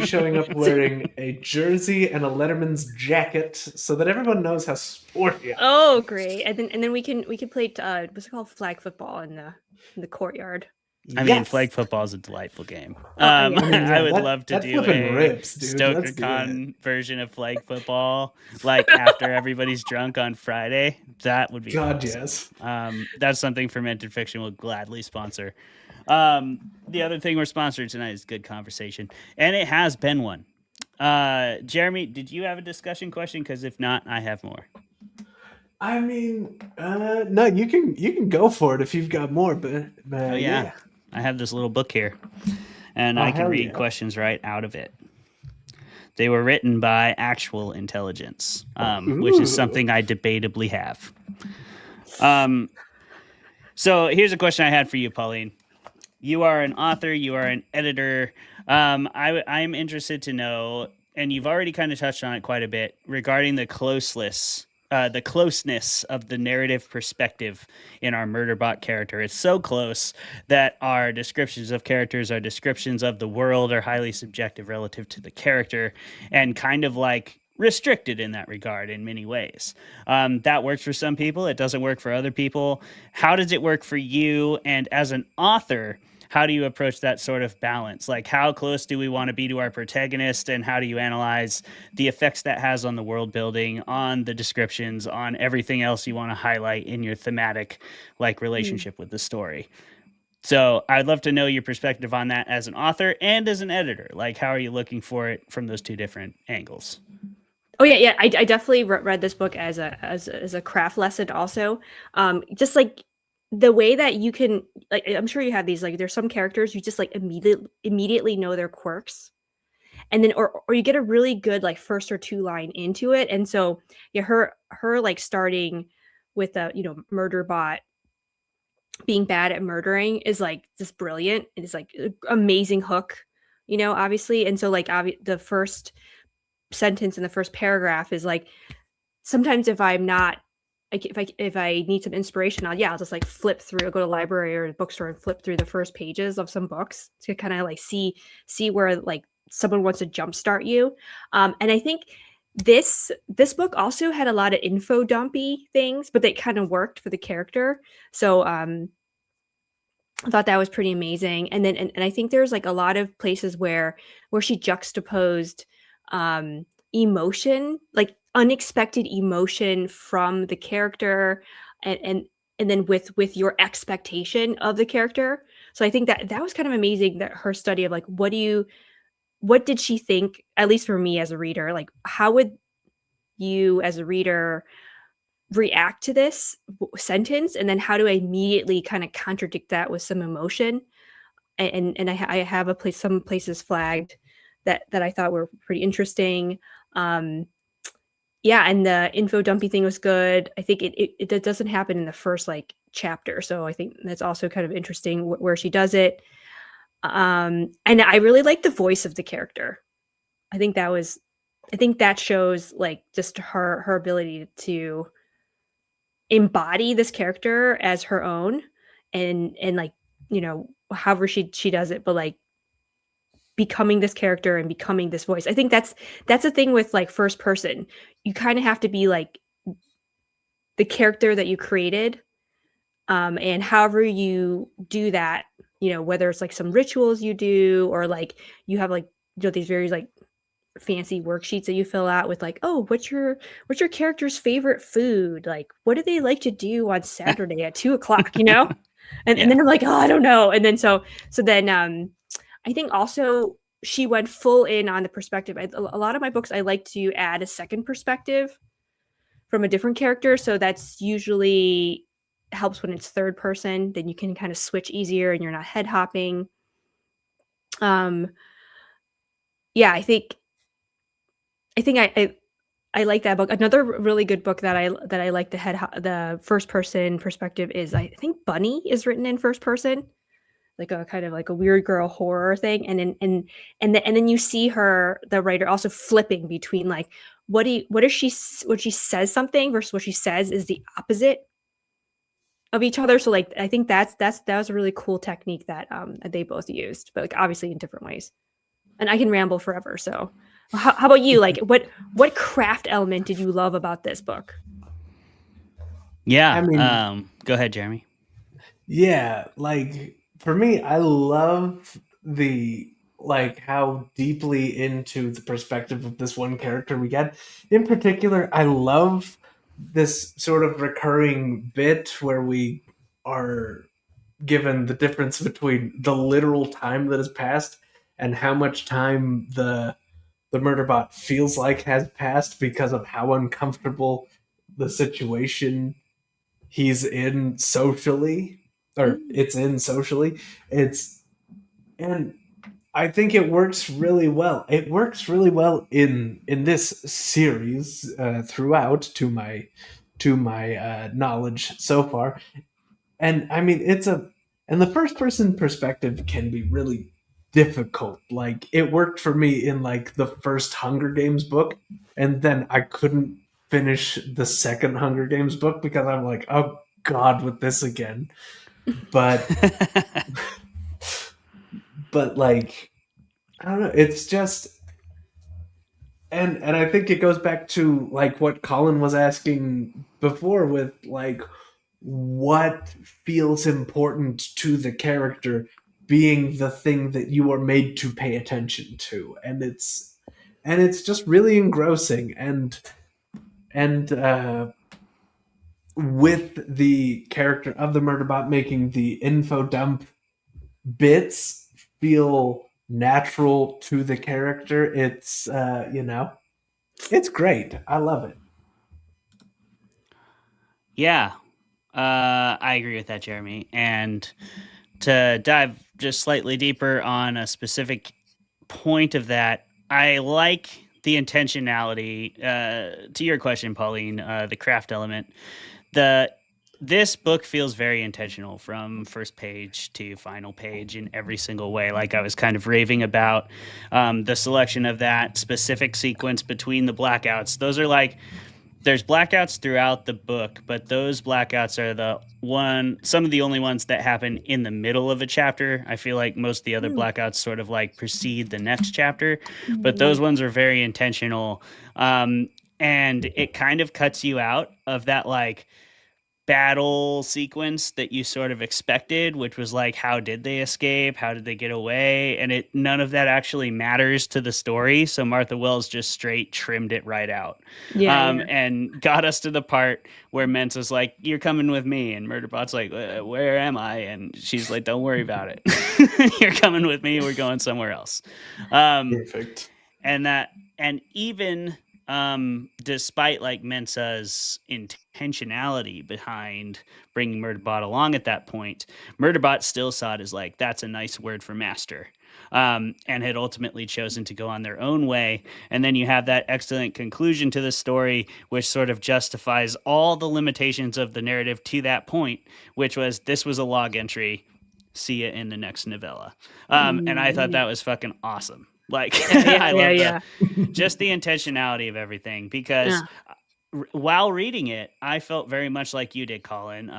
showing up wearing a jersey and a Letterman's jacket so that everyone knows how sporty I am. Oh, great. And then we can play what's it called, flag football in the courtyard. I mean, flag football is a delightful game. yeah. I mean, yeah, I would that- love to that do flipping a rips, dude. Let's do StokerCon version of flag football, like after everybody's drunk on Friday. That would be God, awesome. yes. That's something Fermented Fiction will gladly sponsor. The other thing we're sponsored tonight is Good Conversation, and it has been one. Jeremy, did you have a discussion question? Because if not, I have more. I mean, no, you can go for it if you've got more, but Oh yeah. I have this little book here, and Oh, I can hell read yeah. questions right out of it. They were written by actual intelligence, which is Ooh. something I debatably have. So here's a question I had for you, Pauline. You are an author, you are an editor. I'm interested to know, and you've already kind of touched on it quite a bit, regarding the closeness of the narrative perspective in our Murderbot character. It's so close that our descriptions of characters, our descriptions of the world are highly subjective relative to the character and kind of like restricted in that regard in many ways. That works for some people. It doesn't work for other people. How does it work for you? And as an author, how do you approach that sort of balance? Like, how close do we want to be to our protagonist, and how do you analyze the effects that has on the world building, on the descriptions, on everything else you want to highlight in your thematic, like, relationship with the story? So I'd love to know your perspective on that as an author and as an editor. Like, how are you looking for it from those two different angles? Oh yeah. I definitely read this book as a craft lesson also. Just like the way that you can, like, I'm sure you have these, like, there's some characters you just like immediately know their quirks, and then or you get a really good like first or two line into it. And so yeah, her like starting with a Murderbot being bad at murdering is like just brilliant. It is like an amazing hook, obviously. And so like the first sentence in the first paragraph is like, sometimes if I'm not like, if I need some inspiration, I'll just like flip through, I'll go to the library or the bookstore and flip through the first pages of some books to kind of like see where like someone wants to jumpstart you. And I think this book also had a lot of info dumpy things, but they kind of worked for the character. So I thought that was pretty amazing. And then and I think there's like a lot of places where she juxtaposed emotion, like unexpected emotion from the character, and then with your expectation of the character. So I think that was kind of amazing, that her study of like, what did she think, at least for me as a reader, like how would you as a reader react to this sentence, and then how do I immediately kind of contradict that with some emotion. And I have some places flagged that I thought were pretty interesting. And the info dumpy thing was good. I think it doesn't happen in the first like chapter, so I think that's also kind of interesting where she does it. And I really like the voice of the character. I think that was I think that shows like just her ability to embody this character as her own, and like, you know, however she does it, but like becoming this character and becoming this voice. I think that's the thing with like first person. You kind of have to be like the character that you created, and however you do that, you know, whether it's like some rituals you do, or like you have like, you know, these very like fancy worksheets that you fill out with like, oh, what's your character's favorite food, like what do they like to do on Saturday at 2:00, you know. And then I'm like, oh, I don't know. And then so then I think also she went full in on the perspective. A lot of my books I like to add a second perspective from a different character, so that's usually helps when it's third person. Then you can kind of switch easier and you're not head hopping. Yeah, I think I like that book. Another really good book that I like the first person perspective is, I think Bunny is written in first person, like a kind of like a weird girl horror thing, and then you see her, the writer, also flipping between like what she says something versus what she says is the opposite of each other. So like I think that was a really cool technique that they both used, but like obviously in different ways. And I can ramble forever. So how about you? Like what craft element did you love about this book? Yeah. I mean, go ahead, Jeremy. Yeah, like for me, I love the like how deeply into the perspective of this one character we get. In particular, I love this sort of recurring bit where we are given the difference between the literal time that has passed and how much time the Murderbot feels like has passed because of how uncomfortable the situation he's in socially, or it's in socially. And I think it works really well. It works really well in this series throughout, to my knowledge so far. And I mean, and the first person perspective can be really difficult. Like it worked for me in like the first Hunger Games book, and then I couldn't finish the second Hunger Games book because I'm like, oh god, with this again. But like, I don't know, it's just, and I think it goes back to like what Colin was asking before with like what feels important to the character being the thing that you are made to pay attention to, and it's just really engrossing. And with the character of the Murderbot making the info dump bits feel natural to the character, it's you know, it's great. I love it. Yeah, I agree with that, Jeremy. And to dive just slightly deeper on a specific point of that, I like the intentionality. To your question, Pauline, the craft element. This book feels very intentional from first page to final page in every single way. Like I was kind of raving about the selection of that specific sequence between the blackouts. Those are like, there's blackouts throughout the book, but those blackouts are some of the only ones that happen in the middle of a chapter. I feel like most of the other blackouts sort of like precede the next chapter, but those ones are very intentional. And it kind of cuts you out of that like battle sequence that you sort of expected, which was like, how did they escape? How did they get away? And none of that actually matters to the story. So Martha Wells just straight trimmed it right out. Yeah. And got us to the part where Mensa's like, you're coming with me. And Murderbot's like, where am I? And she's like, don't worry about it. You're coming with me. We're going somewhere else. Perfect. And even despite like Mensa's intentionality behind bringing Murderbot along at that point, Murderbot still saw it as like, that's a nice word for master, and had ultimately chosen to go on their own way. And then you have that excellent conclusion to the story, which sort of justifies all the limitations of the narrative to that point, which was, this was a log entry. See it in the next novella. And I thought that was fucking awesome. Like, Yeah, I yeah, love just the intentionality of everything, because while reading it, I felt very much like you did, Colin.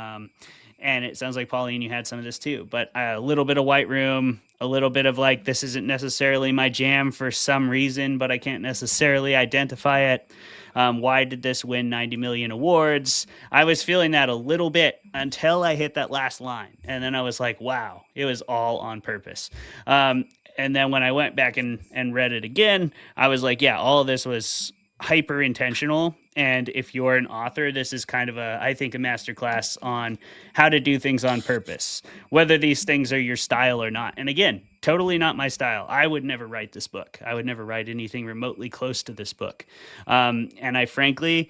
And it sounds like, Pauline, you had some of this too, but a little bit of White Room, a little bit of like, this isn't necessarily my jam for some reason, but I can't necessarily identify it. Why did this win 90 million awards? I was feeling that a little bit until I hit that last line. And then I was like, wow, it was all on purpose. And then when I went back and read it again, I was like, yeah, all of this was hyper intentional. And if you're an author, this is kind of I think, a masterclass on how to do things on purpose, whether these things are your style or not. And again, totally not my style. I would never write this book. I would never write anything remotely close to this book. And I frankly,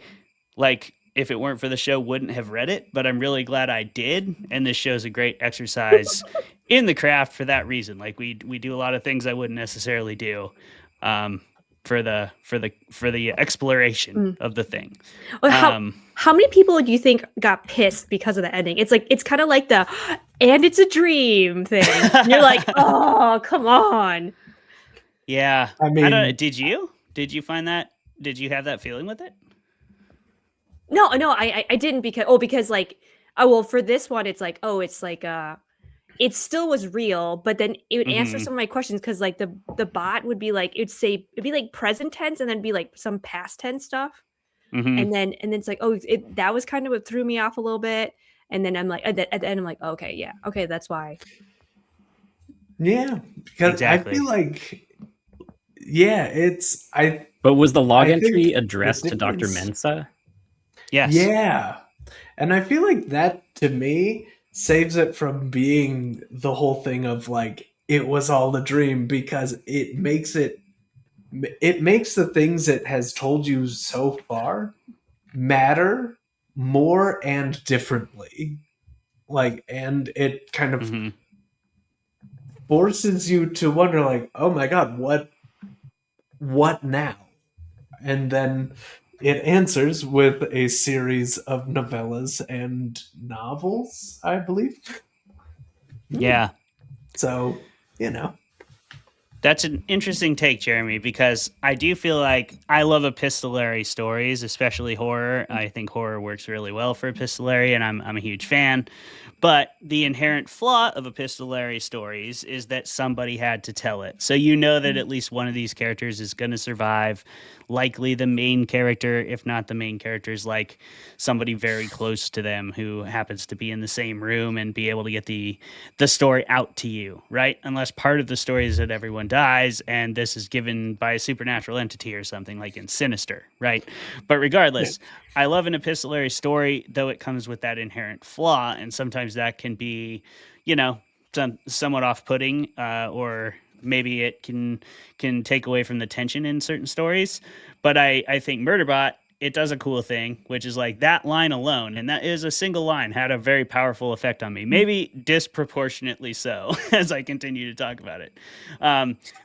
like, if it weren't for the show, wouldn't have read it, but I'm really glad I did. And this show's a great exercise in the craft for that reason. Like, we do a lot of things I wouldn't necessarily do. For the exploration of the thing. Well, how many people do you think got pissed because of the ending? It's kind of like the "and it's a dream" thing. You're like, oh, come on. Yeah, I mean, did you find that? Did you have that feeling with it? No, I didn't because like, for this one, it's like, it still was real, but then it would answer some of my questions, because like the bot would be like, it'd be like present tense and then be like some past tense stuff. And then it's like, that was kind of what threw me off a little bit. And then I'm like, at the end, I'm like, okay, yeah, okay, that's why. Yeah, because exactly. I feel like, yeah, But was the log entry addressed to Dr. Mensa? Yes. Yeah, and I feel like that, to me, saves it from being the whole thing of like, it was all a dream, because it makes the things it has told you so far matter more and differently. Like, and it kind of forces you to wonder, like, oh my god, what now? And then it answers with a series of novellas and novels, I believe. Yeah. So, That's an interesting take, Jeremy, because I do feel like I love epistolary stories, especially horror. I think horror works really well for epistolary, and I'm a huge fan. But the inherent flaw of epistolary stories is that somebody had to tell it. So you know that at least one of these characters is going to survive. Likely the main character, if not the main character, is like somebody very close to them who happens to be in the same room and be able to get the story out to you, right? Unless part of the story is that everyone dies and this is given by a supernatural entity or something, like in Sinister, right? But regardless, I love an epistolary story, though it comes with that inherent flaw, and sometimes that can be, somewhat off-putting, or maybe it can take away from the tension in certain stories. But I think Murderbot, it does a cool thing, which is like that line alone, and that is a single line, had a very powerful effect on me, maybe disproportionately so as I continue to talk about it.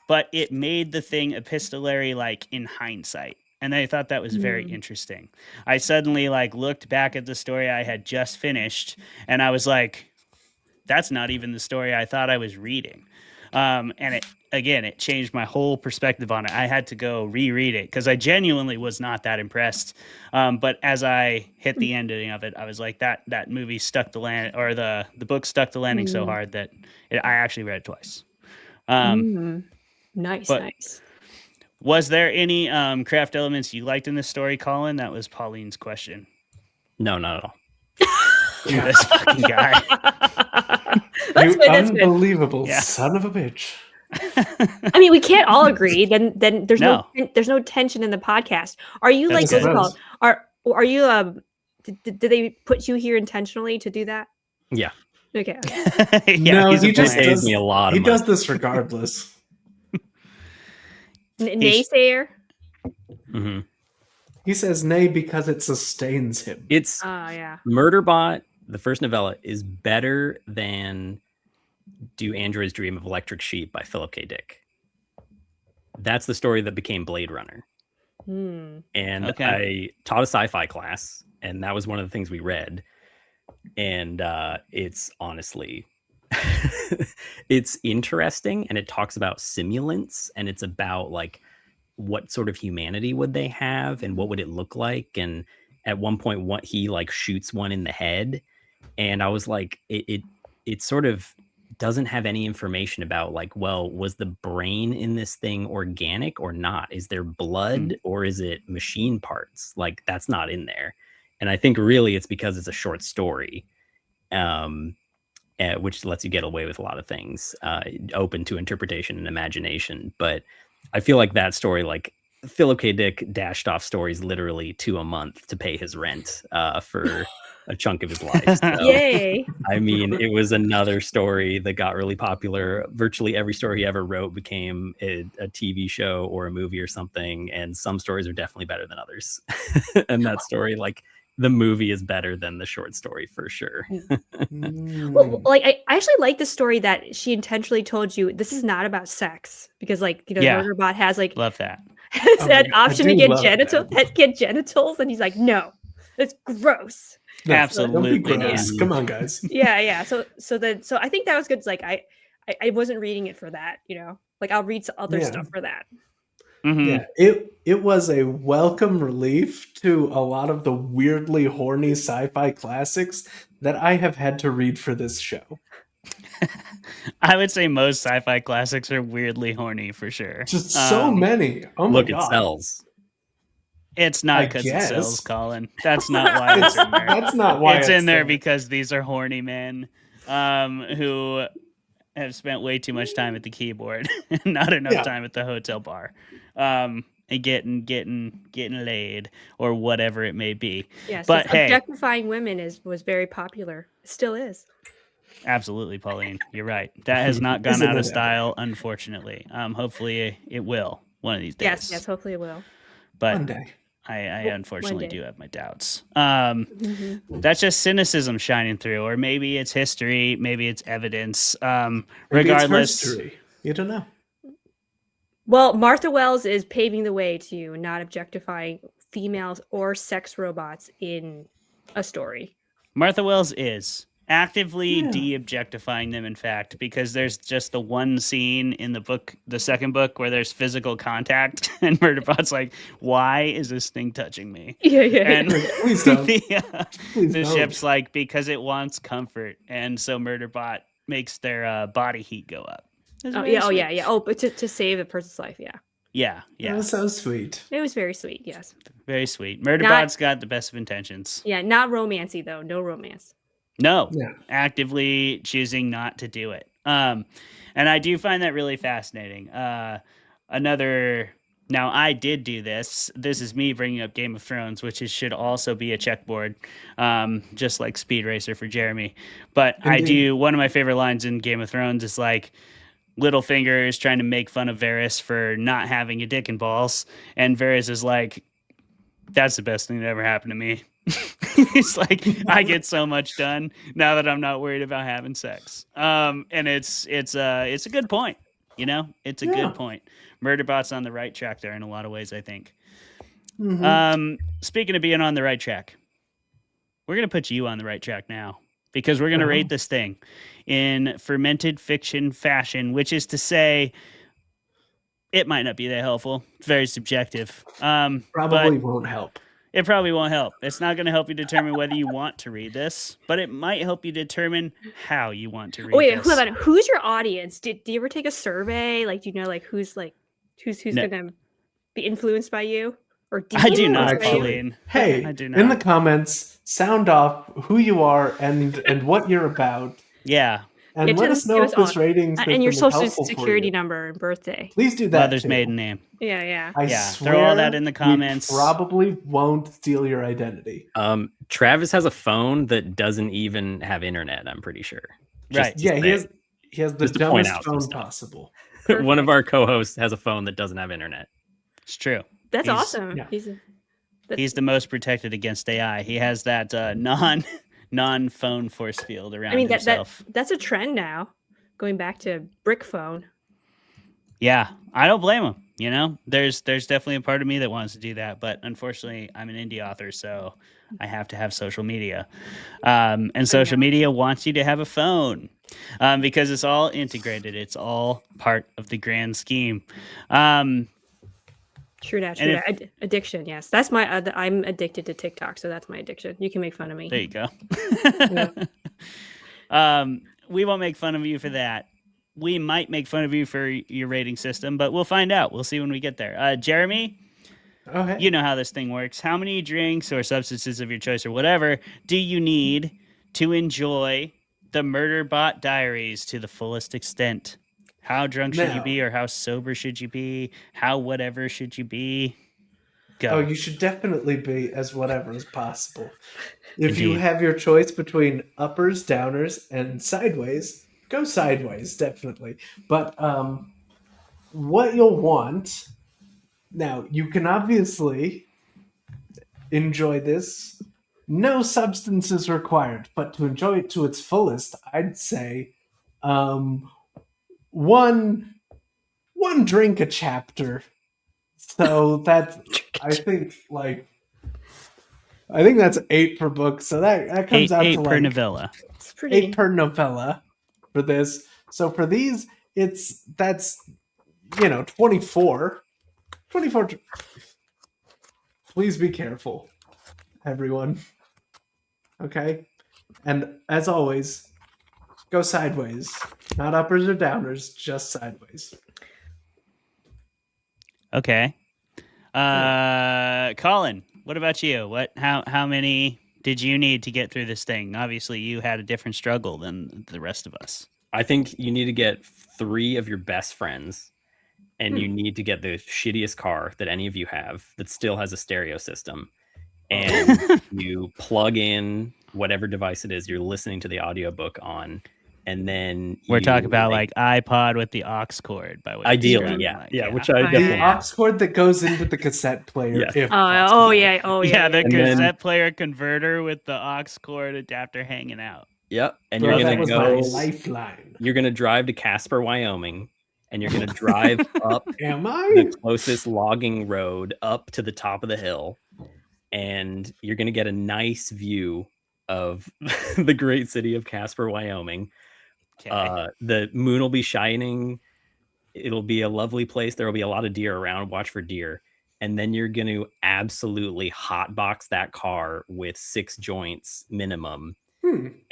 But it made the thing epistolary, like, in hindsight. And I thought that was very interesting. I suddenly looked back at the story I had just finished, and I was like, that's not even the story I thought I was reading. And it changed my whole perspective on it. I had to go reread it because I genuinely was not that impressed. But as I hit the ending of it, I was like, that movie stuck the land, or the book stuck the landing so hard that I actually read it twice. Nice. Was there any craft elements you liked in this story, Colin? That was Pauline's question. No, not at all. This fucking guy. You unbelievable son of a bitch. I mean, we can't all agree. Then there's no tension in the podcast. Are you like, what's it called? Are you did they put you here intentionally to do that? Yeah. Okay. No, he just pays me a lot. He does this regardless. Naysayer. Mm-hmm. He says nay because it sustains him. It's Murderbot. The first novella is better than Do Androids Dream of Electric Sheep by Philip K. Dick. That's the story that became Blade Runner. And I taught a sci-fi class, and that was one of the things we read. And it's honestly it's interesting, and it talks about simulants, and it's about like what sort of humanity would they have and what would it look like. And at one point, what he like shoots one in the head, and I was like, it sort of doesn't have any information about like, well, was the brain in this thing organic or not? Is there blood or is it machine parts? Like, that's not in there. And I think really it's because it's a short story, which lets you get away with a lot of things, open to interpretation and imagination. But I feel like that story, like Philip K. Dick dashed off stories literally to a month to pay his rent for a chunk of his life. So, Yay. I mean, it was another story that got really popular. Virtually every story he ever wrote became a TV show or a movie or something. And some stories are definitely better than others. And that story, like, the movie is better than the short story for sure. Well, like I actually like the story that she intentionally told you this is not about sex, because like, you know, Yeah. Murderbot has like Love that. has that option to do get love get genitals, and he's like, no, that's gross. No, Absolutely Don't be gross. not. Come on, guys. Yeah. So I think that was good. It's like I wasn't reading it for that, you know. Like I'll read some other Yeah. stuff for that. Yeah, it was a welcome relief to a lot of the weirdly horny sci-fi classics that I have had to read for this show. I would say most sci-fi classics are weirdly horny for sure. Just so many. Oh my Look, god. it sells. It's not I because it guess. sells, Colin. That's not why it's in there. That's not why it's in there there. because these are horny men who have spent way too much time at the keyboard and not enough time at the hotel bar. And getting laid or whatever it may be. Yes, but hey, objectifying women was very popular. It still is. absolutely, Pauline, you're right. That has not gone out of style, unfortunately. Hopefully it will one of these days. Yes, hopefully it will. But One day. I unfortunately do have my doubts. Mm-hmm. That's just cynicism shining through, or maybe it's history, maybe it's evidence. Maybe Regardless, it's herstory. You don't know. Well, Martha Wells is paving the way to not objectifying females or sex robots in a story. Martha Wells is actively de-objectifying them, in fact, because there's just the one scene in the book, the second book, where there's physical contact, and Murderbot's like, why is this thing touching me? And Please don't. the ship's like, because it wants comfort, and so Murderbot makes their body heat go up. Yeah. Oh, but to save a person's life, Yeah. That was so sweet. It was very sweet, yes. Very sweet. Murderbot's got the best of intentions. Yeah, not romancy though. No romance. No, actively choosing not to do it. And I do find that really fascinating. Now I did do this. This is me bringing up Game of Thrones, which should also be a checkboard, just like Speed Racer for Jeremy. But Indeed. one of my favorite lines in Game of Thrones is like, Littlefinger is trying to make fun of Varys for not having a dick and balls. And Varys is like, that's the best thing that ever happened to me. It's like, I get so much done now that I'm not worried about having sex. And it's a good point. You know, it's a good point. Murderbot's on the right track there in a lot of ways, I think. Mm-hmm. Speaking of being on the right track, we're going to put you on the right track now, because we're going to rate this thing in fermented fiction fashion, which is to say, it might not be that helpful. It's very subjective. Probably won't help. It probably won't help. It's not going to help you determine whether you want to read this, but it might help you determine how you want to read Wait, this. hold on. Who's your audience? Do you ever take a survey? Like, do you know who's No. gonna be influenced by you? Or I do not, Actually, Pauline. Hey, I do not. in the comments, sound off who you are and what you're about. Yeah. And let us know if this rating and your system is social helpful for security you. number and birthday. Please do that. Mother's too. maiden name. Yeah. I Yeah, swear throw all that in the comments. We probably won't steal your identity. Travis has a phone that doesn't even have internet, I'm pretty sure. Right. Yeah, he has the Just to point dumbest out some phone stuff. possible. One of our co-hosts has a phone that doesn't have internet. It's true. That's He's- awesome. yeah. He's the most protected against AI. He has that non-phone force field around I mean, himself. that's a trend now. Going back to brick phone. Yeah, I don't blame him. You know, there's definitely a part of me that wants to do that, but unfortunately, I'm an indie author, so I have to have social media, and social media wants you to have a phone because it's all integrated. It's all part of the grand scheme. True that. Addiction. Yes, that's my. I'm addicted to TikTok, so that's my addiction. You can make fun of me. There you go. Yeah. We won't make fun of you for that. We might make fun of you for your rating system, but we'll find out. We'll see when we get there. Jeremy, you know how this thing works. How many drinks or substances of your choice or whatever do you need to enjoy the Murderbot Diaries to the fullest extent? How drunk should you be, or how sober should you be? How whatever should you be? Go. Oh, you should definitely be as whatever as possible. If you Indeed. have your choice between uppers, downers, and sideways, go sideways, definitely. But what you'll want now, you can obviously enjoy this. No substances required, but to enjoy it to its fullest, I'd say one drink a chapter. So that's I think that's 8 per book. So that comes out eight to per like novella. It's pretty. 8 per novella for this. So for these, that's 24. 24. Please be careful, everyone. Okay? And as always, go sideways. Not uppers or downers, just sideways. Okay. Colin, what about you? How many did you need to get through this thing? Obviously, you had a different struggle than the rest of us. I think you need to get 3 of your best friends, and you need to get the shittiest car that any of you have that still has a stereo system, and you plug in whatever device it is you're listening to the audiobook on, and then we're talking about like iPod with the aux cord, by what ideally, which I definitely the aux cord that goes into the cassette player. Yes. If yeah, the And cassette then- player converter with the aux cord adapter hanging out. Yep, and Bro, you're that gonna was go. my lifeline. You're gonna drive to Casper, Wyoming, and you're gonna drive up Am I? the closest logging road up to the top of the hill, and you're gonna get a nice view of the great city of Casper, Wyoming. The moon will be shining. It'll be a lovely place. There will be a lot of deer around. Watch for deer. And then you're going to absolutely hotbox that car with 6 joints minimum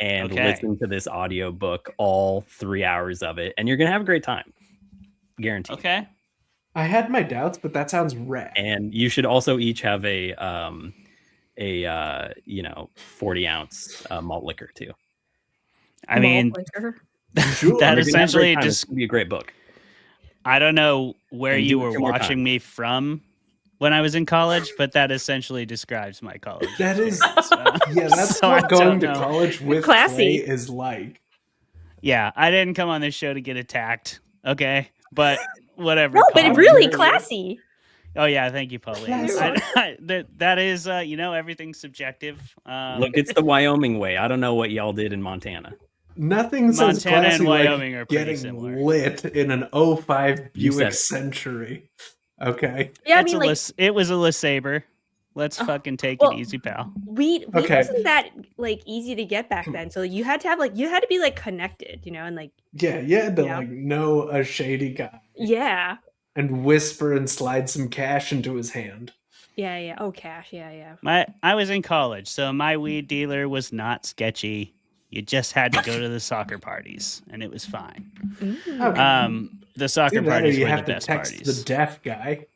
and listen to this audiobook, all 3 hours of it. And you're going to have a great time. Guaranteed. Okay. I had my doubts, but that sounds rad. And you should also each have a 40-ounce malt liquor too. I mean, that essentially just be a great book. I don't know where And you do it were 2 more watching times. me from when I was in college, but that essentially describes my college. That is, that's So I what going don't to know. college with Classy. Clay is like. Yeah, I didn't come on this show to get attacked. Okay, but whatever. No, but Colin. really classy. Oh yeah, thank you, Pauline. Classy. That is, everything's subjective. Look, it's the Wyoming way. I don't know what y'all did in Montana. Nothing says Montana classy and Wyoming like are pretty getting similar. lit in an 05 You said Buick it. Century. Okay. Yeah, I It's mean, a like it was a LeSabre. Let's fucking take well, it easy, pal. weed Okay. wasn't that like easy to get back then. So you had to be like connected, and like Yeah, you had to Yeah. like know a shady guy yeah. and whisper and slide some cash into his hand. Yeah. Oh, cash. Yeah. I was in college, so my weed dealer was not sketchy. You just had to go to the soccer parties, and it was fine. Okay. The soccer Either that or parties you were the have to best text parties. the deaf guy.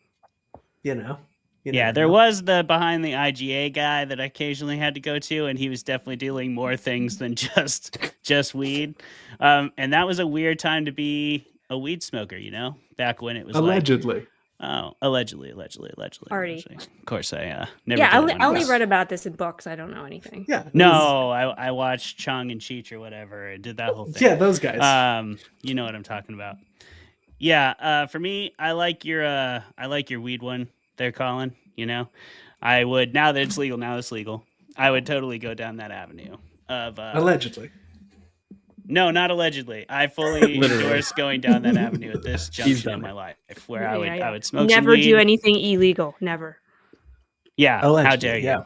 You know. You Yeah, never there know. was the behind the IGA guy that I occasionally had to go to, and he was definitely dealing more things than just weed. And that was a weird time to be a weed smoker, back when it was Allegedly. allegedly. Already. Of course, I never. Yeah, did I one only of those. read about this in books. I don't know anything. Yeah. No, I watched Chong and Cheech or whatever and did that whole thing. Yeah, those guys. You know what I'm talking about. Yeah, for me, I like your weed one there, Colin. I would, now that it's legal, I would totally go down that avenue of Allegedly. No, not allegedly. I fully Literally. endorse going down that avenue at this junction in done my it. life, where I would smoke some Never weed. do anything illegal. Never. Yeah, how Allegedly, dare you? yeah.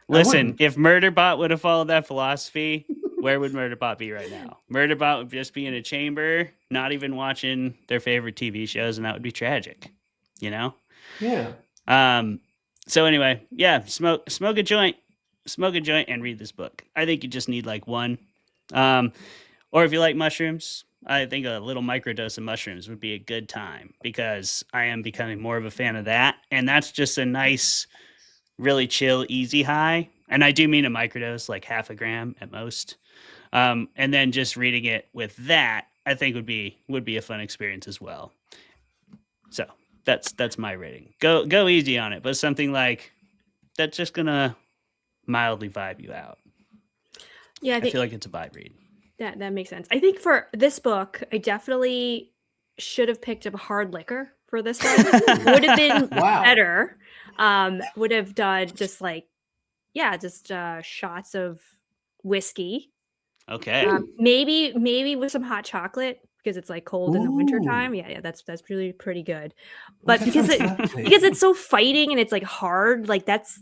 Listen, wouldn't. if Murderbot would have followed that philosophy, where would Murderbot be right now? Murderbot would just be in a chamber, not even watching their favorite TV shows, and that would be tragic. You know? Yeah. So anyway, yeah, smoke a joint, and read this book. I think you just need like one. Or if you like mushrooms, I think a little microdose of mushrooms would be a good time, because I am becoming more of a fan of that, and that's just a nice, really chill, easy high. And I do mean a microdose, like half a gram at most. And then just reading it with that, I think would be a fun experience as well. So that's my rating. Go easy on it, but something like that's just gonna mildly vibe you out. Yeah, I feel like it's a vibe read. That makes sense. I think for this book, I definitely should have picked up a hard liquor for this one. Would have been better. Would have done just shots of whiskey. Okay. Maybe with some hot chocolate, because it's like cold in the winter time. Yeah, that's really pretty good. But because it's so fighting and it's like hard, like that's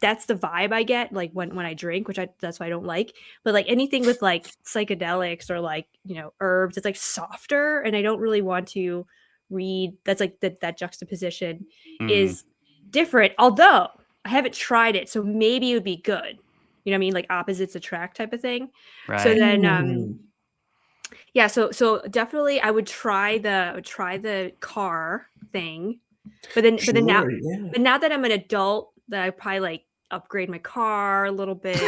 the vibe I get like when I drink, that's why I don't like. But like anything with like psychedelics or like, herbs, it's like softer, and I don't really want to read. That's like that juxtaposition is different. Although I haven't tried it, so maybe it would be good. You know what I mean? Like opposites attract type of thing. Right. So then, yeah. So definitely, I would try the car thing, but now that I'm an adult, that I probably like upgrade my car a little bit,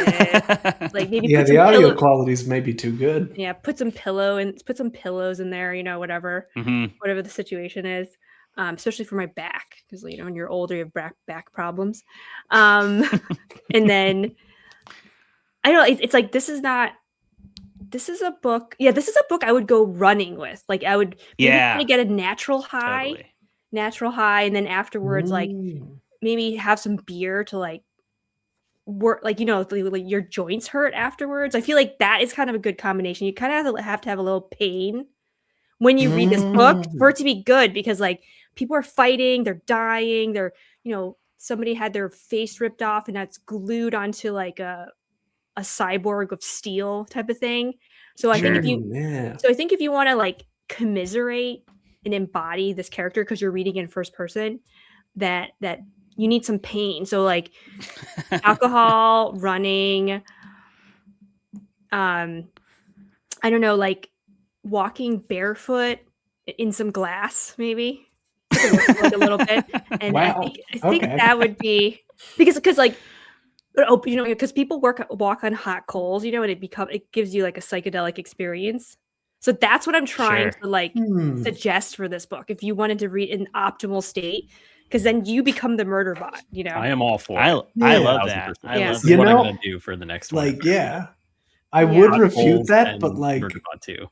like maybe Yeah, put the some audio qualities may be too good. Yeah, put some pillows in there. Whatever the situation is. Especially for my back, because when you're older, you have back problems. And then I don't know. It's like this is a book. Yeah, this is a book I would go running with. Like I would maybe get a natural high, and then afterwards, like maybe have some beer to like work. Like like your joints hurt afterwards. I feel like that is kind of a good combination. You kind of have to have a little pain when you read this book for it to be good, because like people are fighting, they're dying, they're somebody had their face ripped off and that's glued onto like a cyborg of steel type of thing. So I think if you want to like commiserate and embody this character, because you're reading in first person, that you need some pain. So like alcohol, running, I don't know, like walking barefoot in some glass, maybe like a little bit. And wow. I think that would be because like, because people walk on hot coals, and it gives you like a psychedelic experience. So that's what I'm trying to like suggest for this book. If you wanted to read in optimal state, because then you become the Murderbot. I am all for it. I love that. That's what I'm gonna do for the next one. Like, I would refute that, but like Murderbot too.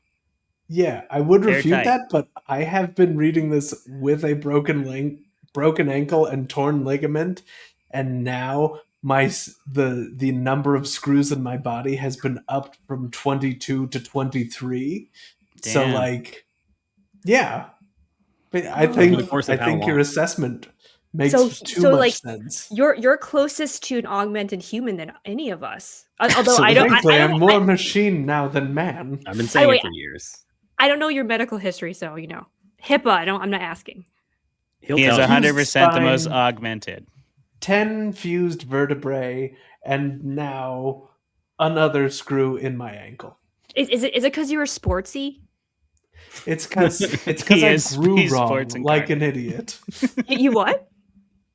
Yeah, I would They're refute tight. that, but I have been reading this with a broken ankle and torn ligament, and now the number of screws in my body has been upped from 22 to 23. Damn. So like, yeah, but I think your assessment makes too much sense. You're closest to an augmented human than any of us. Although I'm more machine now than man. I've been saying it for years. I don't know your medical history, so HIPAA. I'm not asking. He is 100% the most augmented. 10 fused vertebrae, and now another screw in my ankle. Is it because you were sportsy? It's because I grew wrong like an idiot. You what?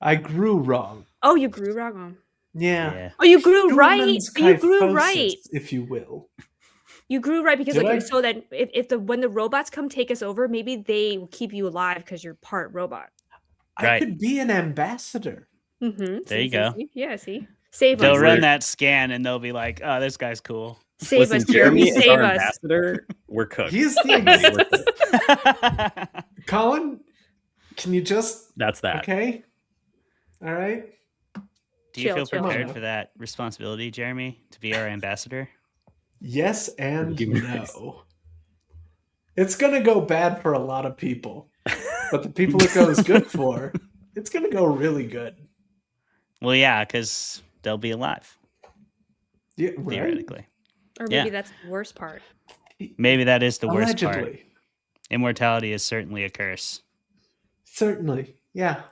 I grew wrong. Oh, you grew wrong. Yeah. Oh, you grew right. You grew Kyphosis, right, if you will. You grew right because so that when the robots come take us over, maybe they will keep you alive because you're part robot. I could be an ambassador. Mm-hmm. There you go. Yeah, see? Save They'll us. run that scan and they'll be like, "Oh, this guy's cool." Save us, Jeremy. Is Save our us. ambassador. We're cooked. He's the Colin, can you just... That's that. Okay. All right. Do you feel prepared for that responsibility, Jeremy, to be our ambassador? Yes and no. It's going to go bad for a lot of people. But the people it goes good for, it's going to go really good. Well, yeah, because they'll be alive. Yeah, right? Theoretically. Or maybe that's the worst part. Maybe that is the worst part. Allegedly. Immortality is certainly a curse. Certainly, yeah.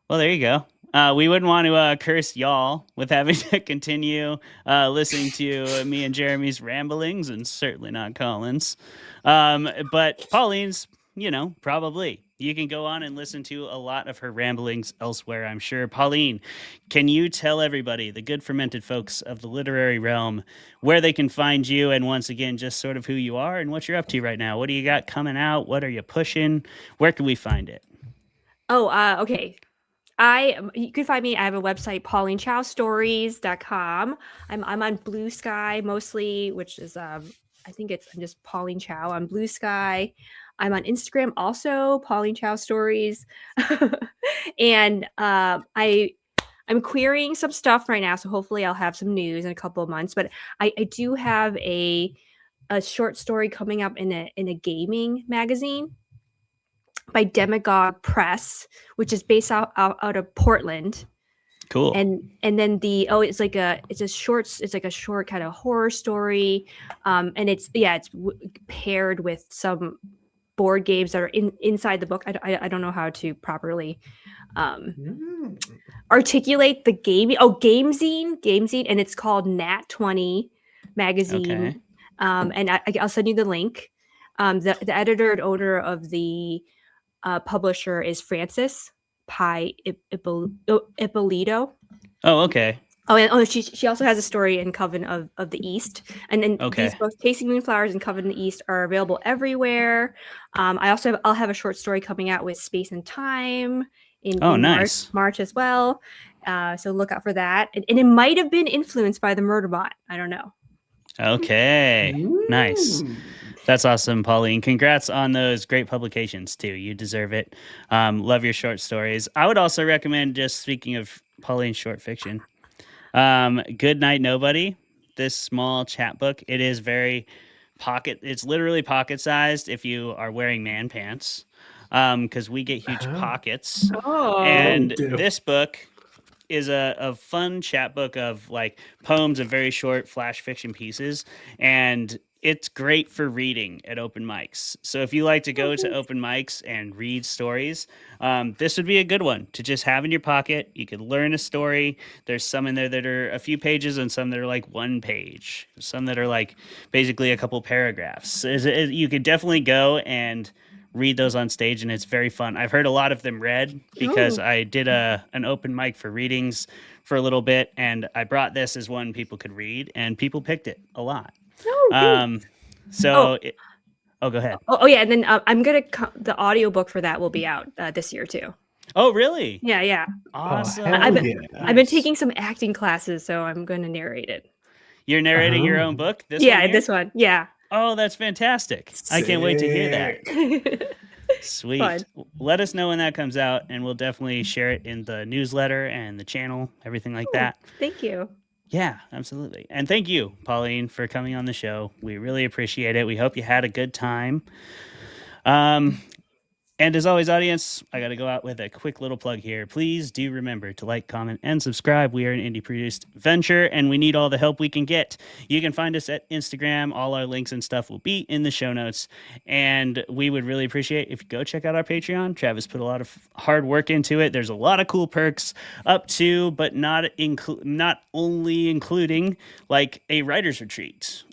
Well, there you go. We wouldn't want to curse y'all with having to continue listening to me and Jeremy's ramblings, and certainly not Colin's. But Pauline's, probably. You can go on and listen to a lot of her ramblings elsewhere, I'm sure. Pauline, can you tell everybody, the good fermented folks of the literary realm, where they can find you, and once again, just sort of who you are and what you're up to right now? What do you got coming out? What are you pushing? Where can we find it? Okay. You can find me. I have a website, paulinechowstories.com. I'm on Blue Sky mostly, which is I'm just Pauline Chow on Blue Sky. I'm on Instagram also, Pauline Chow Stories. And I'm querying some stuff right now, so hopefully I'll have some news in a couple of months. But I do have a short story coming up in a gaming magazine by Demagogue Press, which is based out of Portland. Cool. And then it's like a short kind of horror story, and it's paired with some board games that are inside the book. I don't know how to properly articulate the game. Gamezine, and it's called Nat 20 magazine. Okay. And I'll send you the link. The editor and owner of the publisher is Frances Pi Ippolito. Oh, okay. She also has a story in Coven of the East, and then these both Tasting Moonflowers and Coven of the East are available everywhere. I'll have a short story coming out with Space and Time in nice. March as well. So look out for that, and it might have been influenced by the Murderbot. I don't know. Okay, nice. That's awesome, Pauline. Congrats on those great publications, too. You deserve it. Love your short stories. I would also recommend, just speaking of Pauline's short fiction, Good Night Nobody, this small chapbook. It is very it's literally pocket-sized if you are wearing man pants, because we get huge pockets. And this book is a fun chapbook of like poems of very short flash fiction pieces, and it's great for reading at open mics. So if you like to go to open mics and read stories, this would be a good one to just have in your pocket. You could learn a story. There's some in there that are a few pages and some that are like 1 page, some that are like basically a couple paragraphs. You could definitely go and read those on stage, and it's very fun. I've heard a lot of them read because I did an open mic for readings for a little bit, and I brought this as one people could read, and people picked it a lot. Go ahead. And then the audiobook for that will be out this year too. Oh, really? Yeah. Awesome. I've been taking some acting classes, so I'm going to narrate it. You're narrating your own book? This one. Yeah. Oh, that's fantastic. I can't wait to hear that. Sweet. Fun. Let us know when that comes out, and we'll definitely share it in the newsletter and the channel, everything like that. Thank you. Yeah, absolutely. And thank you, Pauline, for coming on the show. We really appreciate it. We hope you had a good time. And as always, audience, I got to go out with a quick little plug here. Please do remember to like, comment, and subscribe. We are an indie-produced venture, and we need all the help we can get. You can find us at Instagram. All our links and stuff will be in the show notes. And we would really appreciate if you go check out our Patreon. Travis put a lot of hard work into it. There's a lot of cool perks up to, but not only including like a writer's retreat.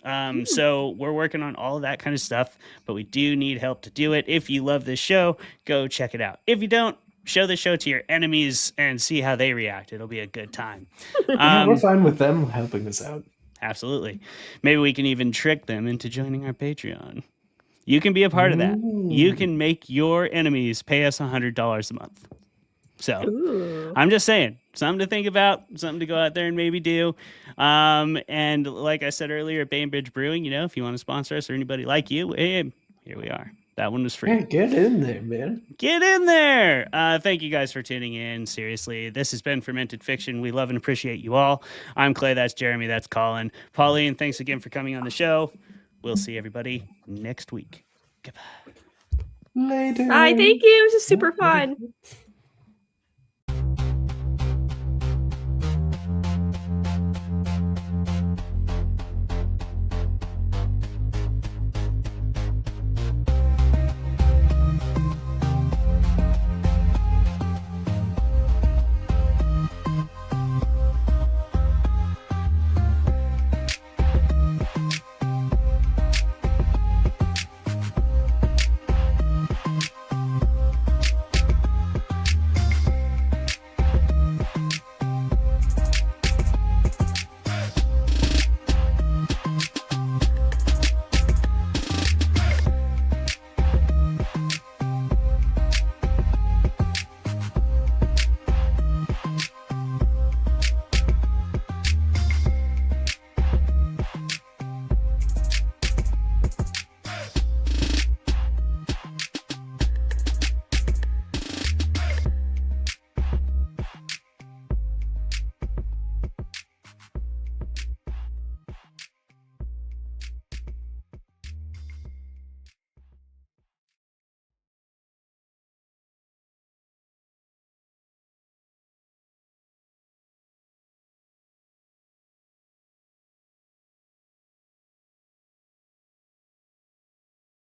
So we're working on all of that kind of stuff, but we do need help to do it. If you love this show, go check it out. If you don't, show the show to your enemies and see how they react. It'll be a good time. We're fine with them helping us out. Absolutely. Maybe we can even trick them into joining our Patreon. You can be a part of that. You can make your enemies pay us $100 a month. So I'm just saying, something to think about, something to go out there and maybe do. And like I said earlier, at Bainbridge Brewing, if you want to sponsor us or anybody like you, here we are. That one was free. Hey, get in there, man. Get in there. Thank you guys for tuning in. Seriously, this has been Fermented Fiction. We love and appreciate you all. I'm Clay. That's Jeremy. That's Colin. Pauline, thanks again for coming on the show. We'll see everybody next week. Goodbye. Later. Hi, thank you. This is super fun.